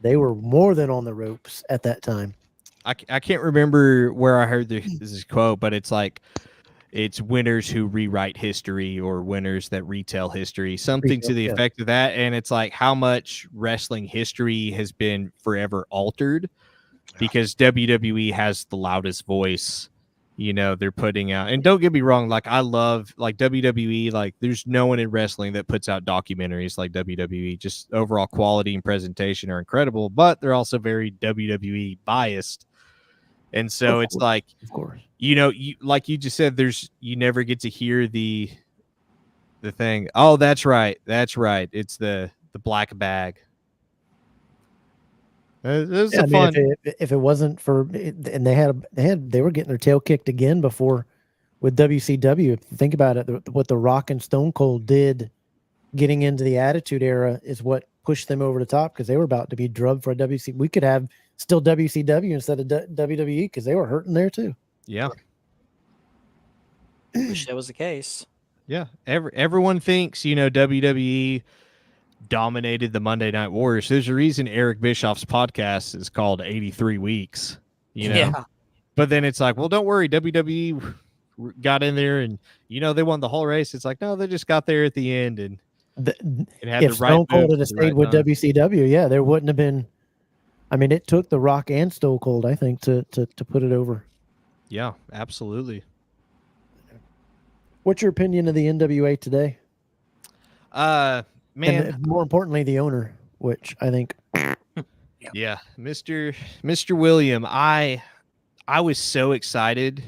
[SPEAKER 3] They were more than on the ropes at that time.
[SPEAKER 8] I can't remember where I heard this quote, but it's like, it's winners who rewrite history or winners that retell history, something to the effect of that. And it's like how much wrestling history has been forever altered because WWE has the loudest voice, they're putting out. And don't get me wrong, like I love like WWE, like there's no one in wrestling that puts out documentaries like WWE. Just overall quality and presentation are incredible, but they're also very WWE biased. And so it's like,
[SPEAKER 3] of course,
[SPEAKER 8] like you just said, you never get to hear the thing. Oh, that's right. It's the black bag. It was fun.
[SPEAKER 3] If it wasn't for, and they were getting their tail kicked again before with WCW. If you think about it, what The Rock and Stone Cold did getting into the Attitude Era is what pushed them over the top because they were about to be drubbed for a WC. We could have still WCW instead of WWE because they were hurting there too.
[SPEAKER 8] Yeah.
[SPEAKER 1] Wish that was the case.
[SPEAKER 8] Yeah. Everyone thinks, WWE dominated the Monday Night Wars. There's a reason Eric Bischoff's podcast is called 83 Weeks,
[SPEAKER 1] Yeah.
[SPEAKER 8] But then it's like, well, don't worry. WWE got in there and, they won the whole race. It's like, no, they just got there at the end and had
[SPEAKER 3] if
[SPEAKER 8] the right
[SPEAKER 3] Stone Cold had
[SPEAKER 8] move
[SPEAKER 3] stayed with WCW, there wouldn't have been. I mean, it took The Rock and Stone Cold, I think, to put it over.
[SPEAKER 8] Yeah, absolutely.
[SPEAKER 3] What's your opinion of the NWA today?
[SPEAKER 8] Man,
[SPEAKER 3] and more importantly, the owner, which I think.
[SPEAKER 8] Yeah, Mr. William, I was so excited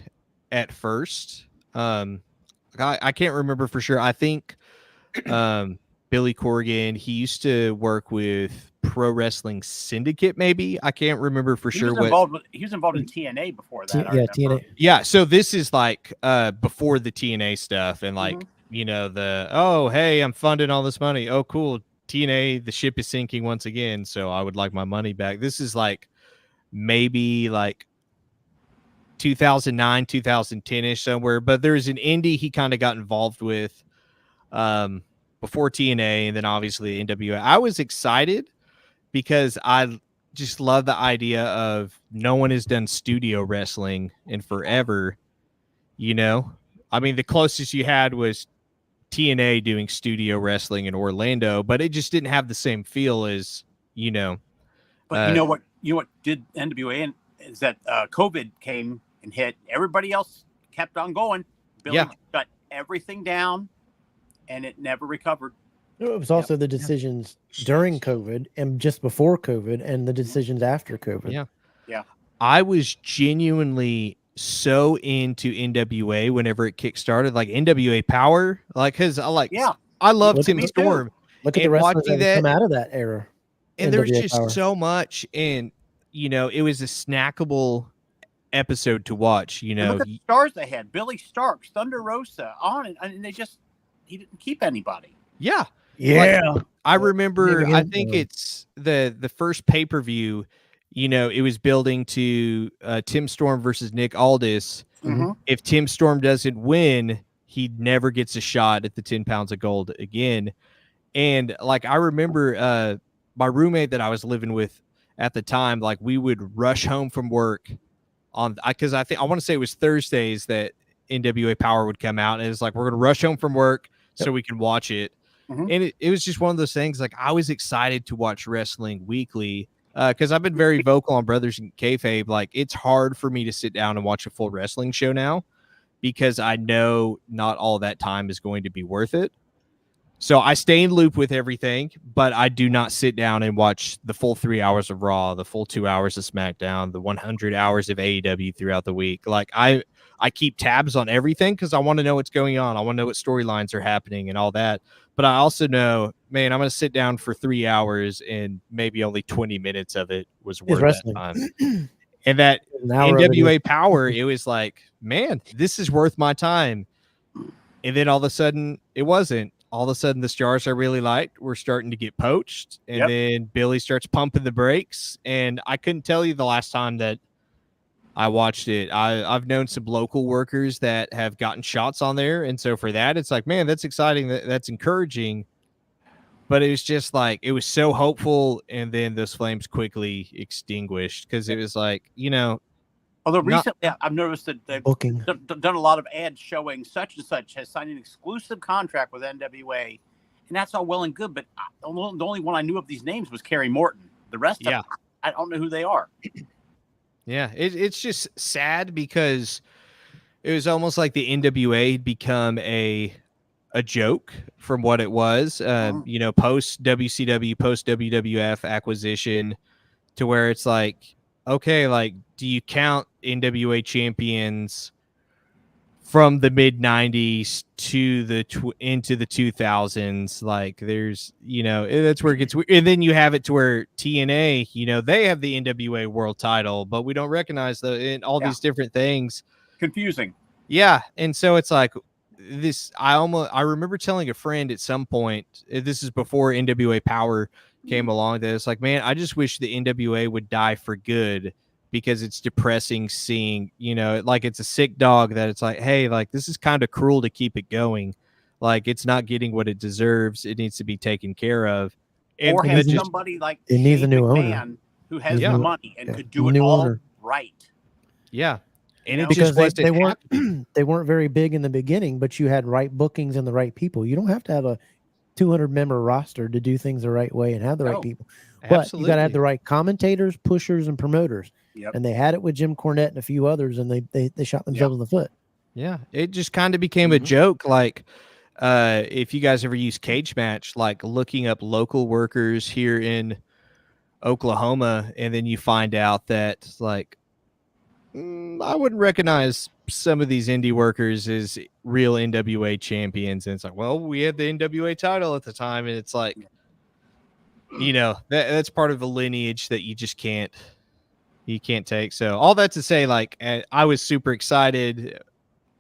[SPEAKER 8] at first. I can't remember for sure. I think Billy Corgan, he used to work with Pro Wrestling Syndicate, maybe. I can't remember for sure.
[SPEAKER 4] He was involved in TNA before that.
[SPEAKER 3] TNA.
[SPEAKER 8] Yeah, so this is like before the TNA stuff and like, hey, I'm funding all this money. Oh, cool. TNA, the ship is sinking once again, so I would like my money back. This is like maybe like 2009, 2010-ish somewhere, but there's an indie he kind of got involved with before TNA and then obviously NWA. I was excited because I just love the idea of no one has done studio wrestling in forever, I mean, the closest you had was TNA doing studio wrestling in Orlando, but it just didn't have the same feel as,
[SPEAKER 4] But you know what did NWA in is that COVID came and hit. Everybody else kept on going. Billy shut everything down, and it never recovered.
[SPEAKER 3] It was also the decisions during COVID and just before COVID and the decisions after COVID.
[SPEAKER 8] Yeah. I was genuinely so into NWA whenever it kickstarted, like NWA Power, like because I love Tim Storm.
[SPEAKER 3] Look at the wrestlers that come out of that era,
[SPEAKER 8] and there's just so much, and it was a snackable episode to watch.
[SPEAKER 4] Look at the stars they had: Billy Starks, Thunder Rosa, and he didn't keep anybody.
[SPEAKER 3] Yeah.
[SPEAKER 8] Like, I remember. I think it's the first pay-per-view. It was building to Tim Storm versus Nick Aldis.
[SPEAKER 4] Mm-hmm.
[SPEAKER 8] If Tim Storm doesn't win, he never gets a shot at the 10 pounds of gold again. And like I remember my roommate that I was living with at the time, like we would rush home from work on because I want to say it was Thursdays that NWA Power would come out, and it's like we're gonna rush home from work so we can watch it. And it was just one of those things. Like I was excited to watch wrestling weekly because I've been very vocal on Brothers in Kayfabe. Like it's hard for me to sit down and watch a full wrestling show now because I know not all that time is going to be worth it. So I stay in loop with everything, but I do not sit down and watch the full 3 hours of Raw, the full 2 hours of SmackDown, the 100 hours of AEW throughout the week. Like I keep tabs on everything because I want to know what's going on. I want to know what storylines are happening and all that. But I also know, man, I'm going to sit down for 3 hours and maybe only 20 minutes of it was worth that time. And that NWA Power, it was like, man, this is worth my time. And then all of a sudden, it wasn't. All of a sudden, the stars I really liked were starting to get poached. And then Billy starts pumping the brakes. And I couldn't tell you the last time that I watched it. I've known some local workers that have gotten shots on there. And so for that, it's like, man, that's exciting. That's encouraging. But it was just like, it was so hopeful. And then those flames quickly extinguished because it was like, you know.
[SPEAKER 4] Although recently I've noticed that they've done a lot of ads showing such and such has signed an exclusive contract with NWA. And that's all well and good. But the only one I knew of these names was Kerry Morton. The rest of them, I don't know who they are.
[SPEAKER 8] Yeah, it's just sad because it was almost like the NWA had become a joke from what it was, you know, post WCW, post WWF acquisition, to where it's like, okay, like, do you count NWA champions from the mid 90s to the into the 2000s? Like there's, you know, that's where it gets weird. And then you have it to where TNA, you know, they have the NWA world title, but we don't recognize in all these different things.
[SPEAKER 4] Confusing.
[SPEAKER 8] Yeah. And so it's like this, I remember telling a friend at some point, this is before NWA Power came along, that it's like, man, I just wish the NWA would die for good, because it's depressing seeing, you know, like it's a sick dog that it's like, hey, like this is kind of cruel to keep it going. Like it's not getting what it deserves. It needs to be taken care of.
[SPEAKER 4] And or have somebody like
[SPEAKER 3] it needs a new owner
[SPEAKER 4] who has the money and could do it all right.
[SPEAKER 8] Yeah. And it
[SPEAKER 3] because
[SPEAKER 8] just
[SPEAKER 3] they weren't they weren't very big in the beginning, but you had right bookings and the right people. You don't have to have a 200 member roster to do things the right way and have the right people. But you got to have the right commentators, pushers, and promoters. And they had it with Jim Cornette and a few others, and they shot themselves in the foot.
[SPEAKER 8] Yeah, it just kind of became a joke. Like, if you guys ever use Cage Match, like looking up local workers here in Oklahoma, and then you find out that like, I wouldn't recognize some of these indie workers as real NWA champions. And it's like, well, we had the NWA title at the time, and it's like, you know, that's part of a lineage that you just can't take. So all that to say, like, I was super excited.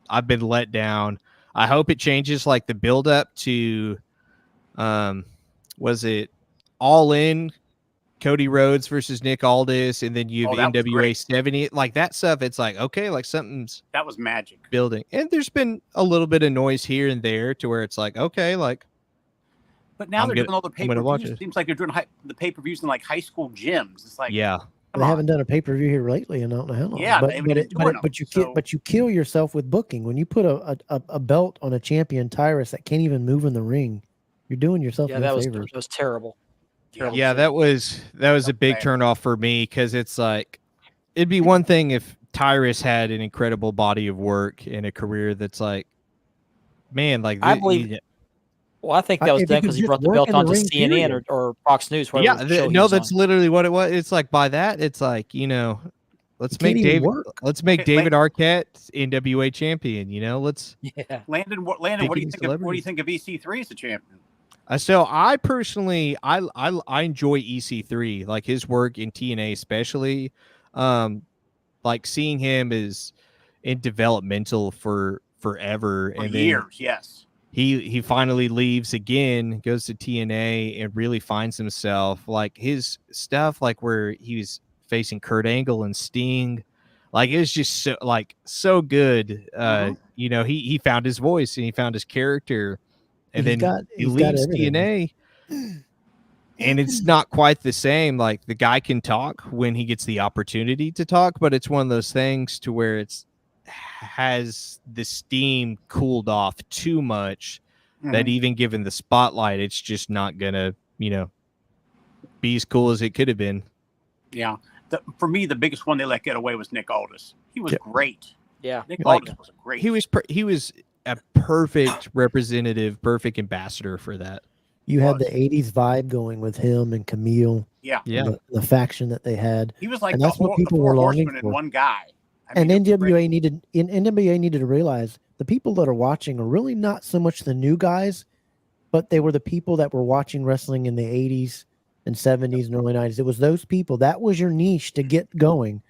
[SPEAKER 8] I've been let down. I hope it changes, like the build up to, was it All In, Cody Rhodes versus Nick Aldis, and then you have NWA 70, like that stuff. It's like, okay, like that
[SPEAKER 4] was magic
[SPEAKER 8] building. And there's been a little bit of noise here and there to where it's like, okay, like,
[SPEAKER 4] but now they're doing all the pay-per-views. It seems like they're doing the pay-per-views in like high school gyms. It's like,
[SPEAKER 3] they haven't done a pay-per-view here lately, and I don't know how long.
[SPEAKER 4] Yeah,
[SPEAKER 3] but you kill yourself with booking when you put a belt on a champion Tyrus that can't even move in the ring. You're doing yourself no favors.
[SPEAKER 1] That was terrible.
[SPEAKER 8] Yeah, that was a big turnoff for me, because it's like, it'd be one thing if Tyrus had an incredible body of work and a career that's like, man, like
[SPEAKER 1] I believe. Well, I think that was done because he brought the belt onto CNN or Fox News.
[SPEAKER 8] That's literally what it was. It's like, by that, it's like, you know, let's make David Arquette NWA champion. You know,
[SPEAKER 4] Landon, what do you think? What do you think of EC3 as a champion?
[SPEAKER 8] So I personally, I enjoy EC3, like his work in TNA, especially, like seeing him is in developmental for forever,
[SPEAKER 4] and years, yes.
[SPEAKER 8] He finally leaves again, goes to TNA, and really finds himself. Like his stuff, like where he was facing Kurt Angle and Sting, like it was just so good. You know, he found his voice and he found his character, and then he leaves TNA. And it's not quite the same. Like, the guy can talk when he gets the opportunity to talk, but it's one of those things to where it's has the steam cooled off too much that even given the spotlight, it's just not gonna, be as cool as it could have been.
[SPEAKER 4] Yeah. For me, the biggest one they let get away was Nick Aldis. He was great.
[SPEAKER 1] Yeah.
[SPEAKER 4] Nick Aldis was great.
[SPEAKER 8] He was a perfect representative, perfect ambassador for that.
[SPEAKER 3] You had the 80s vibe going with him and Camille.
[SPEAKER 4] Yeah.
[SPEAKER 8] Yeah.
[SPEAKER 3] The faction that they had.
[SPEAKER 4] He was like
[SPEAKER 3] and that's what people were longing for.
[SPEAKER 4] In one guy.
[SPEAKER 3] And NWA needed to realize the people that are watching are really not so much the new guys, but they were the people that were watching wrestling in the 80s and 70s and early 90s. It was those people. That was your niche to get going.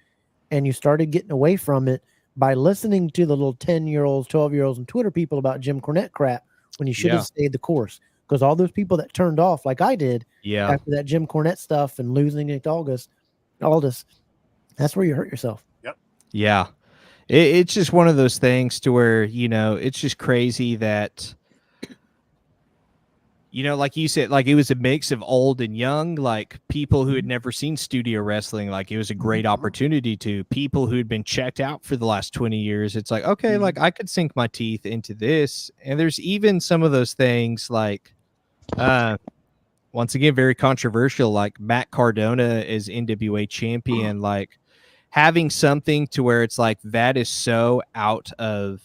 [SPEAKER 3] And you started getting away from it by listening to the little 10-year-olds, 12-year-olds, and Twitter people about Jim Cornette crap when you should have stayed the course. Because all those people that turned off, like I did, after that Jim Cornette stuff and losing Nick Aldis, that's where you hurt yourself.
[SPEAKER 4] Yep.
[SPEAKER 8] Yeah. It's just one of those things to where, it's just crazy that, like you said, like it was a mix of old and young, like people who had never seen studio wrestling. Like it was a great opportunity to people who had been checked out for the last 20 years. It's like, okay, like I could sink my teeth into this. And there's even some of those things like, once again, very controversial, like Matt Cardona as NWA champion, like having something to where it's like, that is so out of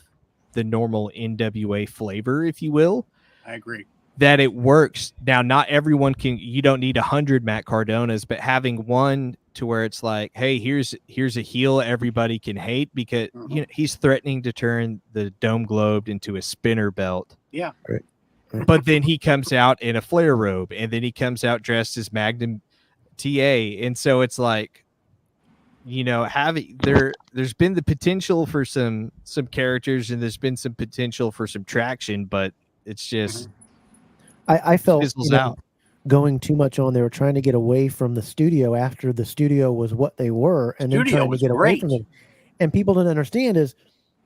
[SPEAKER 8] the normal NWA flavor, if you will.
[SPEAKER 4] I agree.
[SPEAKER 8] That it works. Now, not everyone you don't need 100 Matt Cardonas, but having one to where it's like, hey, here's a heel everybody can hate because he's threatening to turn the Dome Globe into a spinner belt.
[SPEAKER 4] Yeah.
[SPEAKER 3] Right.
[SPEAKER 8] But then he comes out in a flare robe, and then he comes out dressed as Magnum TA. And so it's like, there's been the potential for some characters, and there's been some potential for some traction, but it's just
[SPEAKER 3] I felt
[SPEAKER 8] out.
[SPEAKER 3] Going too much on. They were trying to get away from the studio after the studio was what they were, and then trying to get away from it. And people didn't understand and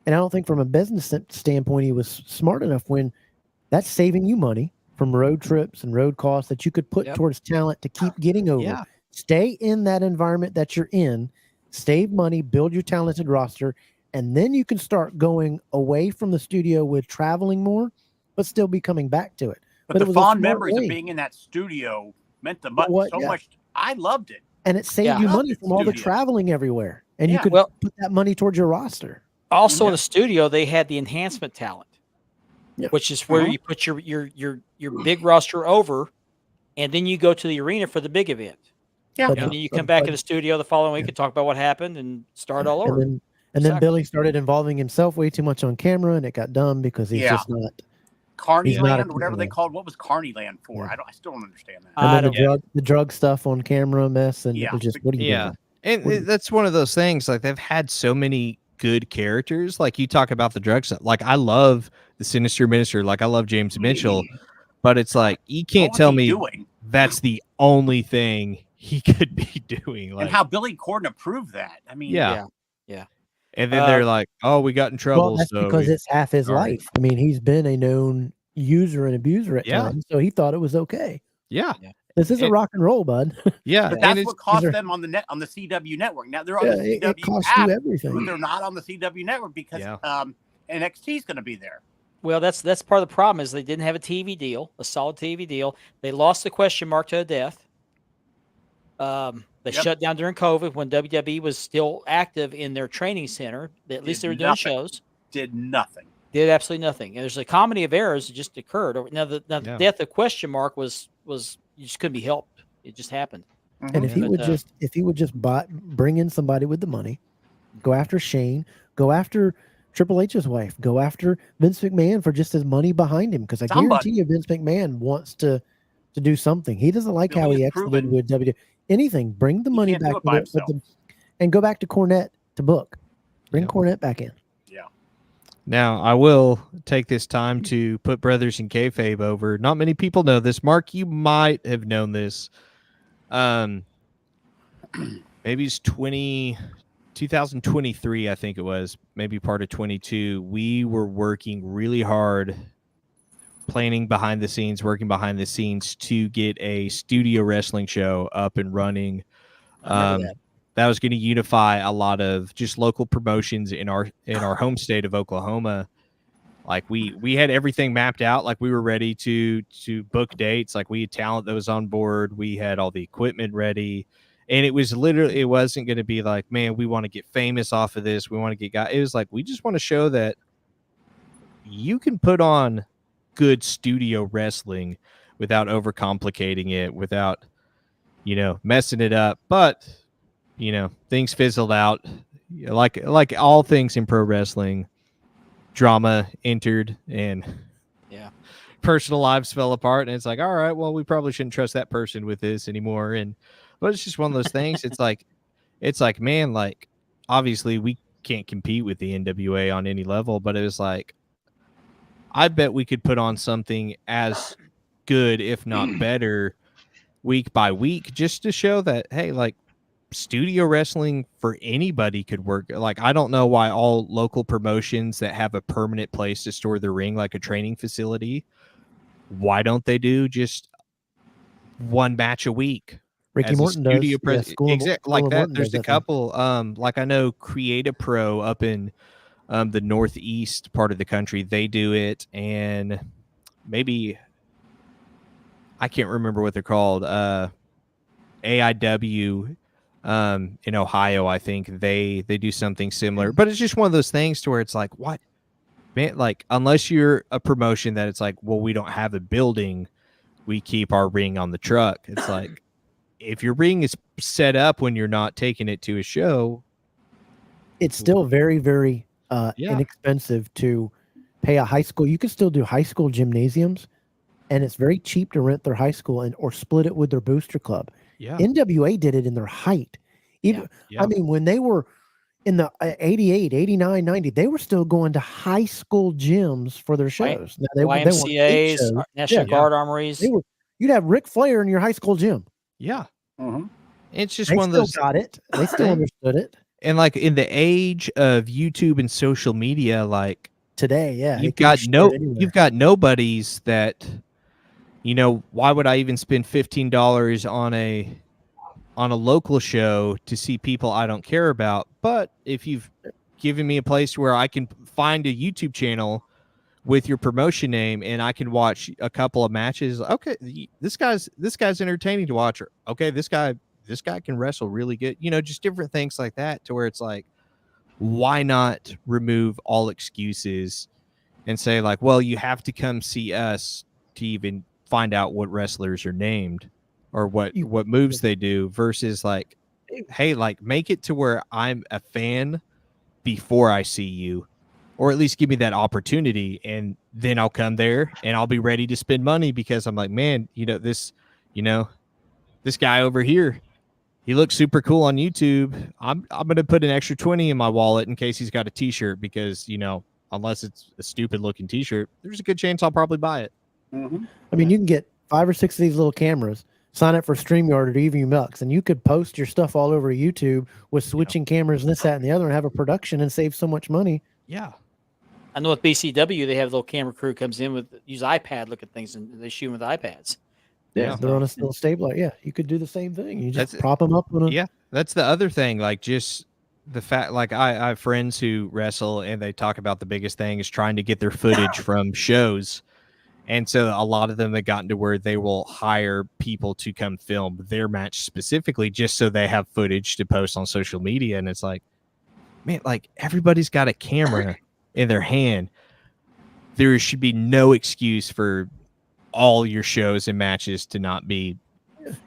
[SPEAKER 3] I don't think from a business standpoint he was smart enough when that's saving you money from road trips and road costs that you could put towards talent to keep getting over.
[SPEAKER 8] Yeah.
[SPEAKER 3] Stay in that environment that you're in, save money, build your talented roster, and then you can start going away from the studio with traveling more, but still be coming back to it.
[SPEAKER 4] But the fond memories of being in that studio meant so much. I loved it.
[SPEAKER 3] And it saved you money from all the traveling everywhere. And you could put that money towards your roster.
[SPEAKER 1] Also in the studio, they had the enhancement talent. Which is where you put your big roster over, and then you go to the arena for the big event. Yeah, and then you come back in the studio the following week and talk about what happened and start all over.
[SPEAKER 3] And then Billy started involving himself way too much on camera, and it got dumb because he's just not.
[SPEAKER 4] Carneyland, whatever they called. What was Carneyland for? I still don't understand that.
[SPEAKER 3] And then the drug stuff on camera mess, and it was just what are you doing?
[SPEAKER 8] And that's one of those things. Like they've had so many good characters. Like you talk about the drug stuff. Like I love the Sinister Minister. Like I love James Mitchell, but it's like you can't tell me that's the only thing he could be doing. Like,
[SPEAKER 4] and how Billy Corgan approved that. I mean,
[SPEAKER 1] yeah.
[SPEAKER 8] And then they're like, "Oh, we got in trouble."
[SPEAKER 3] Well, that's because it's half his life. I mean, he's been a known user and abuser at times, so he thought it was okay.
[SPEAKER 8] Yeah.
[SPEAKER 3] This is a rock and roll, bud.
[SPEAKER 8] Yeah,
[SPEAKER 4] but that's what cost them on the CW network. Now they're on the CW
[SPEAKER 3] it costs
[SPEAKER 4] app,
[SPEAKER 3] you everything.
[SPEAKER 4] but they're not on the CW network because NXT is going to be there.
[SPEAKER 1] Well, that's part of the problem is they didn't have a TV deal, a solid TV deal. They lost the question mark to a death. They shut down during COVID when WWE was still active in their training center. At least they were doing shows.
[SPEAKER 4] Did nothing.
[SPEAKER 1] Did absolutely nothing. And there's a comedy of errors that just occurred. Now the death of question mark was you just couldn't be helped. It just happened.
[SPEAKER 3] And if he would just bring in somebody with the money, go after Shane, go after Triple H's wife, go after Vince McMahon for just his money behind him, because I guarantee you Vince McMahon wants to do something. He doesn't like how he exited with WWE. Anything, bring the money back and go back to Cornette to book. Bring Cornette back in.
[SPEAKER 4] Yeah.
[SPEAKER 8] Now, I will take this time to put Brothers in Kayfabe over. Not many people know this. Mark, you might have known this. Maybe it's 2023, I think it was. Maybe part of 22. We were working really hard planning behind the scenes, working behind the scenes to get a studio wrestling show up and running. That was going to unify a lot of just local promotions in our home state of Oklahoma. Like we had everything mapped out. Like we were ready to book dates. Like we had talent that was on board. We had all the equipment ready. And it was literally, it wasn't going to be like, man, we want to get famous off of this. We want to get guys. It was like, we just want to show that you can put on good studio wrestling without overcomplicating it, without, messing it up. But, things fizzled out. Like all things in pro wrestling, drama entered and personal lives fell apart. And it's like, all right, well, we probably shouldn't trust that person with this anymore. But it's just one of those things. It's like, man, like obviously we can't compete with the NWA on any level, but it was like, I bet we could put on something as good, if not better, week by week, just to show that, hey, like studio wrestling for anybody could work. Like, I don't know why all local promotions that have a permanent place to store their ring, like a training facility, why don't they do just one match a week?
[SPEAKER 3] Ricky Morton does.
[SPEAKER 8] Like that. There's a couple. Like I know Create Pro up in the northeast part of the country, they do it, and maybe I can't remember what they're called. AIW in Ohio, I think they do something similar. But it's just one of those things to where it's like, what, man? Like, unless you're a promotion that it's like, well, we don't have a building, we keep our ring on the truck. It's like, if your ring is set up when you're not taking it to a show,
[SPEAKER 3] it's still very, very inexpensive to pay a high school. You can still do high school gymnasiums, and it's very cheap to rent their high school or split it with their booster club.
[SPEAKER 8] Yeah.
[SPEAKER 3] NWA did it in their height. I mean, when they were in the 88, 89, 90, they were still going to high school gyms for their shows. Now,
[SPEAKER 1] YMCAs, National Guard armories.
[SPEAKER 3] You'd have Ric Flair in your high school gym.
[SPEAKER 8] Yeah.
[SPEAKER 2] Mm-hmm.
[SPEAKER 8] It's just
[SPEAKER 3] they
[SPEAKER 8] one of those.
[SPEAKER 3] Got it. They still understood it.
[SPEAKER 8] And like in the age of YouTube and social media, like
[SPEAKER 3] today,
[SPEAKER 8] you've got nobodies that, why would I even spend $15 on a local show to see people I don't care about? But if you've given me a place where I can find a YouTube channel with your promotion name and I can watch a couple of matches, okay, this guy's entertaining to watch. Or, okay, this guy can wrestle really good. Just different things like that, to where it's like, why not remove all excuses and say like, well, you have to come see us to even find out what wrestlers are named or what moves they do, versus like, hey, like make it to where I'm a fan before I see you, or at least give me that opportunity, and then I'll come there and I'll be ready to spend money, because I'm like, man, this guy over here, he looks super cool on YouTube. I'm going to put an extra 20 in my wallet in case he's got a t-shirt, because, unless it's a stupid looking t-shirt, there's a good chance I'll probably buy it.
[SPEAKER 2] Mm-hmm.
[SPEAKER 3] I mean, you can get 5 or 6 of these little cameras, sign up for StreamYard or EVU Bucks, and you could post your stuff all over YouTube with switching cameras and this, that, and the other, and have a production and save so much money.
[SPEAKER 8] Yeah.
[SPEAKER 1] I know with BCW, they have a little camera crew comes in use iPad, look at things, and they shoot with iPads.
[SPEAKER 3] Yeah, they're on a little stabilizer. Yeah, you could do the same thing. You just prop them up.
[SPEAKER 8] That's the other thing. Like, just the fact, like I have friends who wrestle, and they talk about the biggest thing is trying to get their footage from shows. And so a lot of them have gotten to where they will hire people to come film their match specifically just so they have footage to post on social media. And it's like, man, like everybody's got a camera in their hand. There should be no excuse for all your shows and matches to not be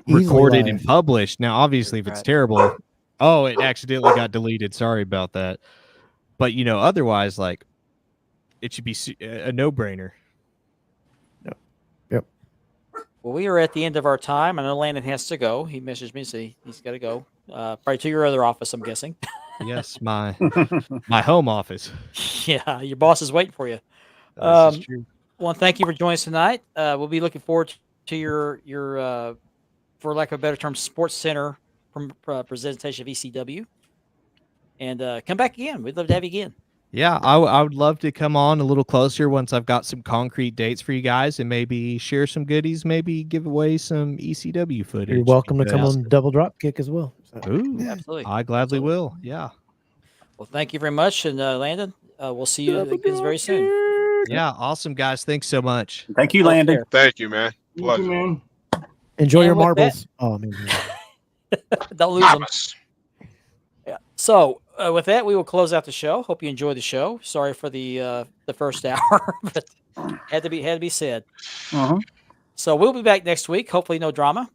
[SPEAKER 8] recorded and published. Now, obviously, if it's terrible, it accidentally got deleted. Sorry about that. But, otherwise, like, it should be a no-brainer.
[SPEAKER 3] Yep.
[SPEAKER 1] Well, we are at the end of our time. I know Landon has to go. He messaged me, so he's got to go. Probably to your other office, I'm guessing.
[SPEAKER 8] Yes, my home office.
[SPEAKER 1] Yeah, your boss is waiting for you.
[SPEAKER 8] This is true.
[SPEAKER 1] Well, thank you for joining us tonight. We'll be looking forward to your for lack of a better term, Sports Center presentation of ECW. And come back again. We'd love to have you again.
[SPEAKER 8] Yeah, I would love to come on a little closer once I've got some concrete dates for you guys and maybe share some goodies, maybe give away some ECW footage.
[SPEAKER 3] You're welcome to come on Double Drop Kick as well. So.
[SPEAKER 8] Ooh,
[SPEAKER 1] absolutely.
[SPEAKER 8] I gladly will. Yeah.
[SPEAKER 1] Well, thank you very much. And Landon, we'll see you again very soon.
[SPEAKER 8] Yeah, awesome, guys. Thanks so much.
[SPEAKER 4] Thank you, Landon.
[SPEAKER 5] Thank you, man.
[SPEAKER 2] Thank you, man.
[SPEAKER 3] Enjoy
[SPEAKER 1] And
[SPEAKER 3] your
[SPEAKER 1] with
[SPEAKER 3] marbles. Oh, man.
[SPEAKER 1] Don't lose them. Yeah. So with that, we will close out the show. Hope you enjoyed the show. Sorry for the first hour, but had to be said. So we'll be back next week. Hopefully, no drama,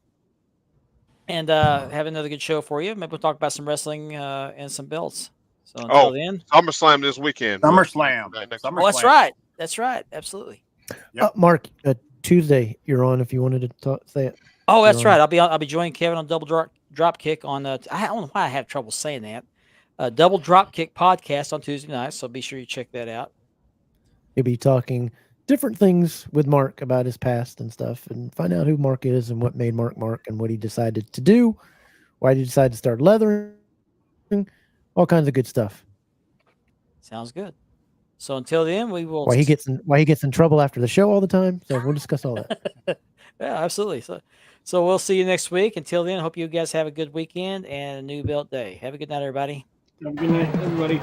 [SPEAKER 1] and have another good show for you. Maybe we'll talk about some wrestling and some belts. So until then,
[SPEAKER 5] SummerSlam this weekend.
[SPEAKER 4] SummerSlam.
[SPEAKER 1] Oh, that's right. That's right. Absolutely.
[SPEAKER 3] Yep. Mark, Tuesday you're on if you wanted to say it.
[SPEAKER 1] Oh, that's right. I'll be joining Kevin on Double Drop Kick on. I don't know why I have trouble saying that. Double Drop Kick podcast on Tuesday night. So be sure you check that out.
[SPEAKER 3] You'll be talking different things with Mark about his past and stuff, and find out who Mark is and what made Mark and what he decided to do, why he decided to start leathering, all kinds of good stuff.
[SPEAKER 1] Sounds good. So until then, we will.
[SPEAKER 3] Why he gets in trouble after the show all the time. So we'll discuss all that.
[SPEAKER 1] Yeah, absolutely. So we'll see you next week. Until then, hope you guys have a good weekend and a new belt day. Have a good night, everybody.
[SPEAKER 2] Have a good night, everybody.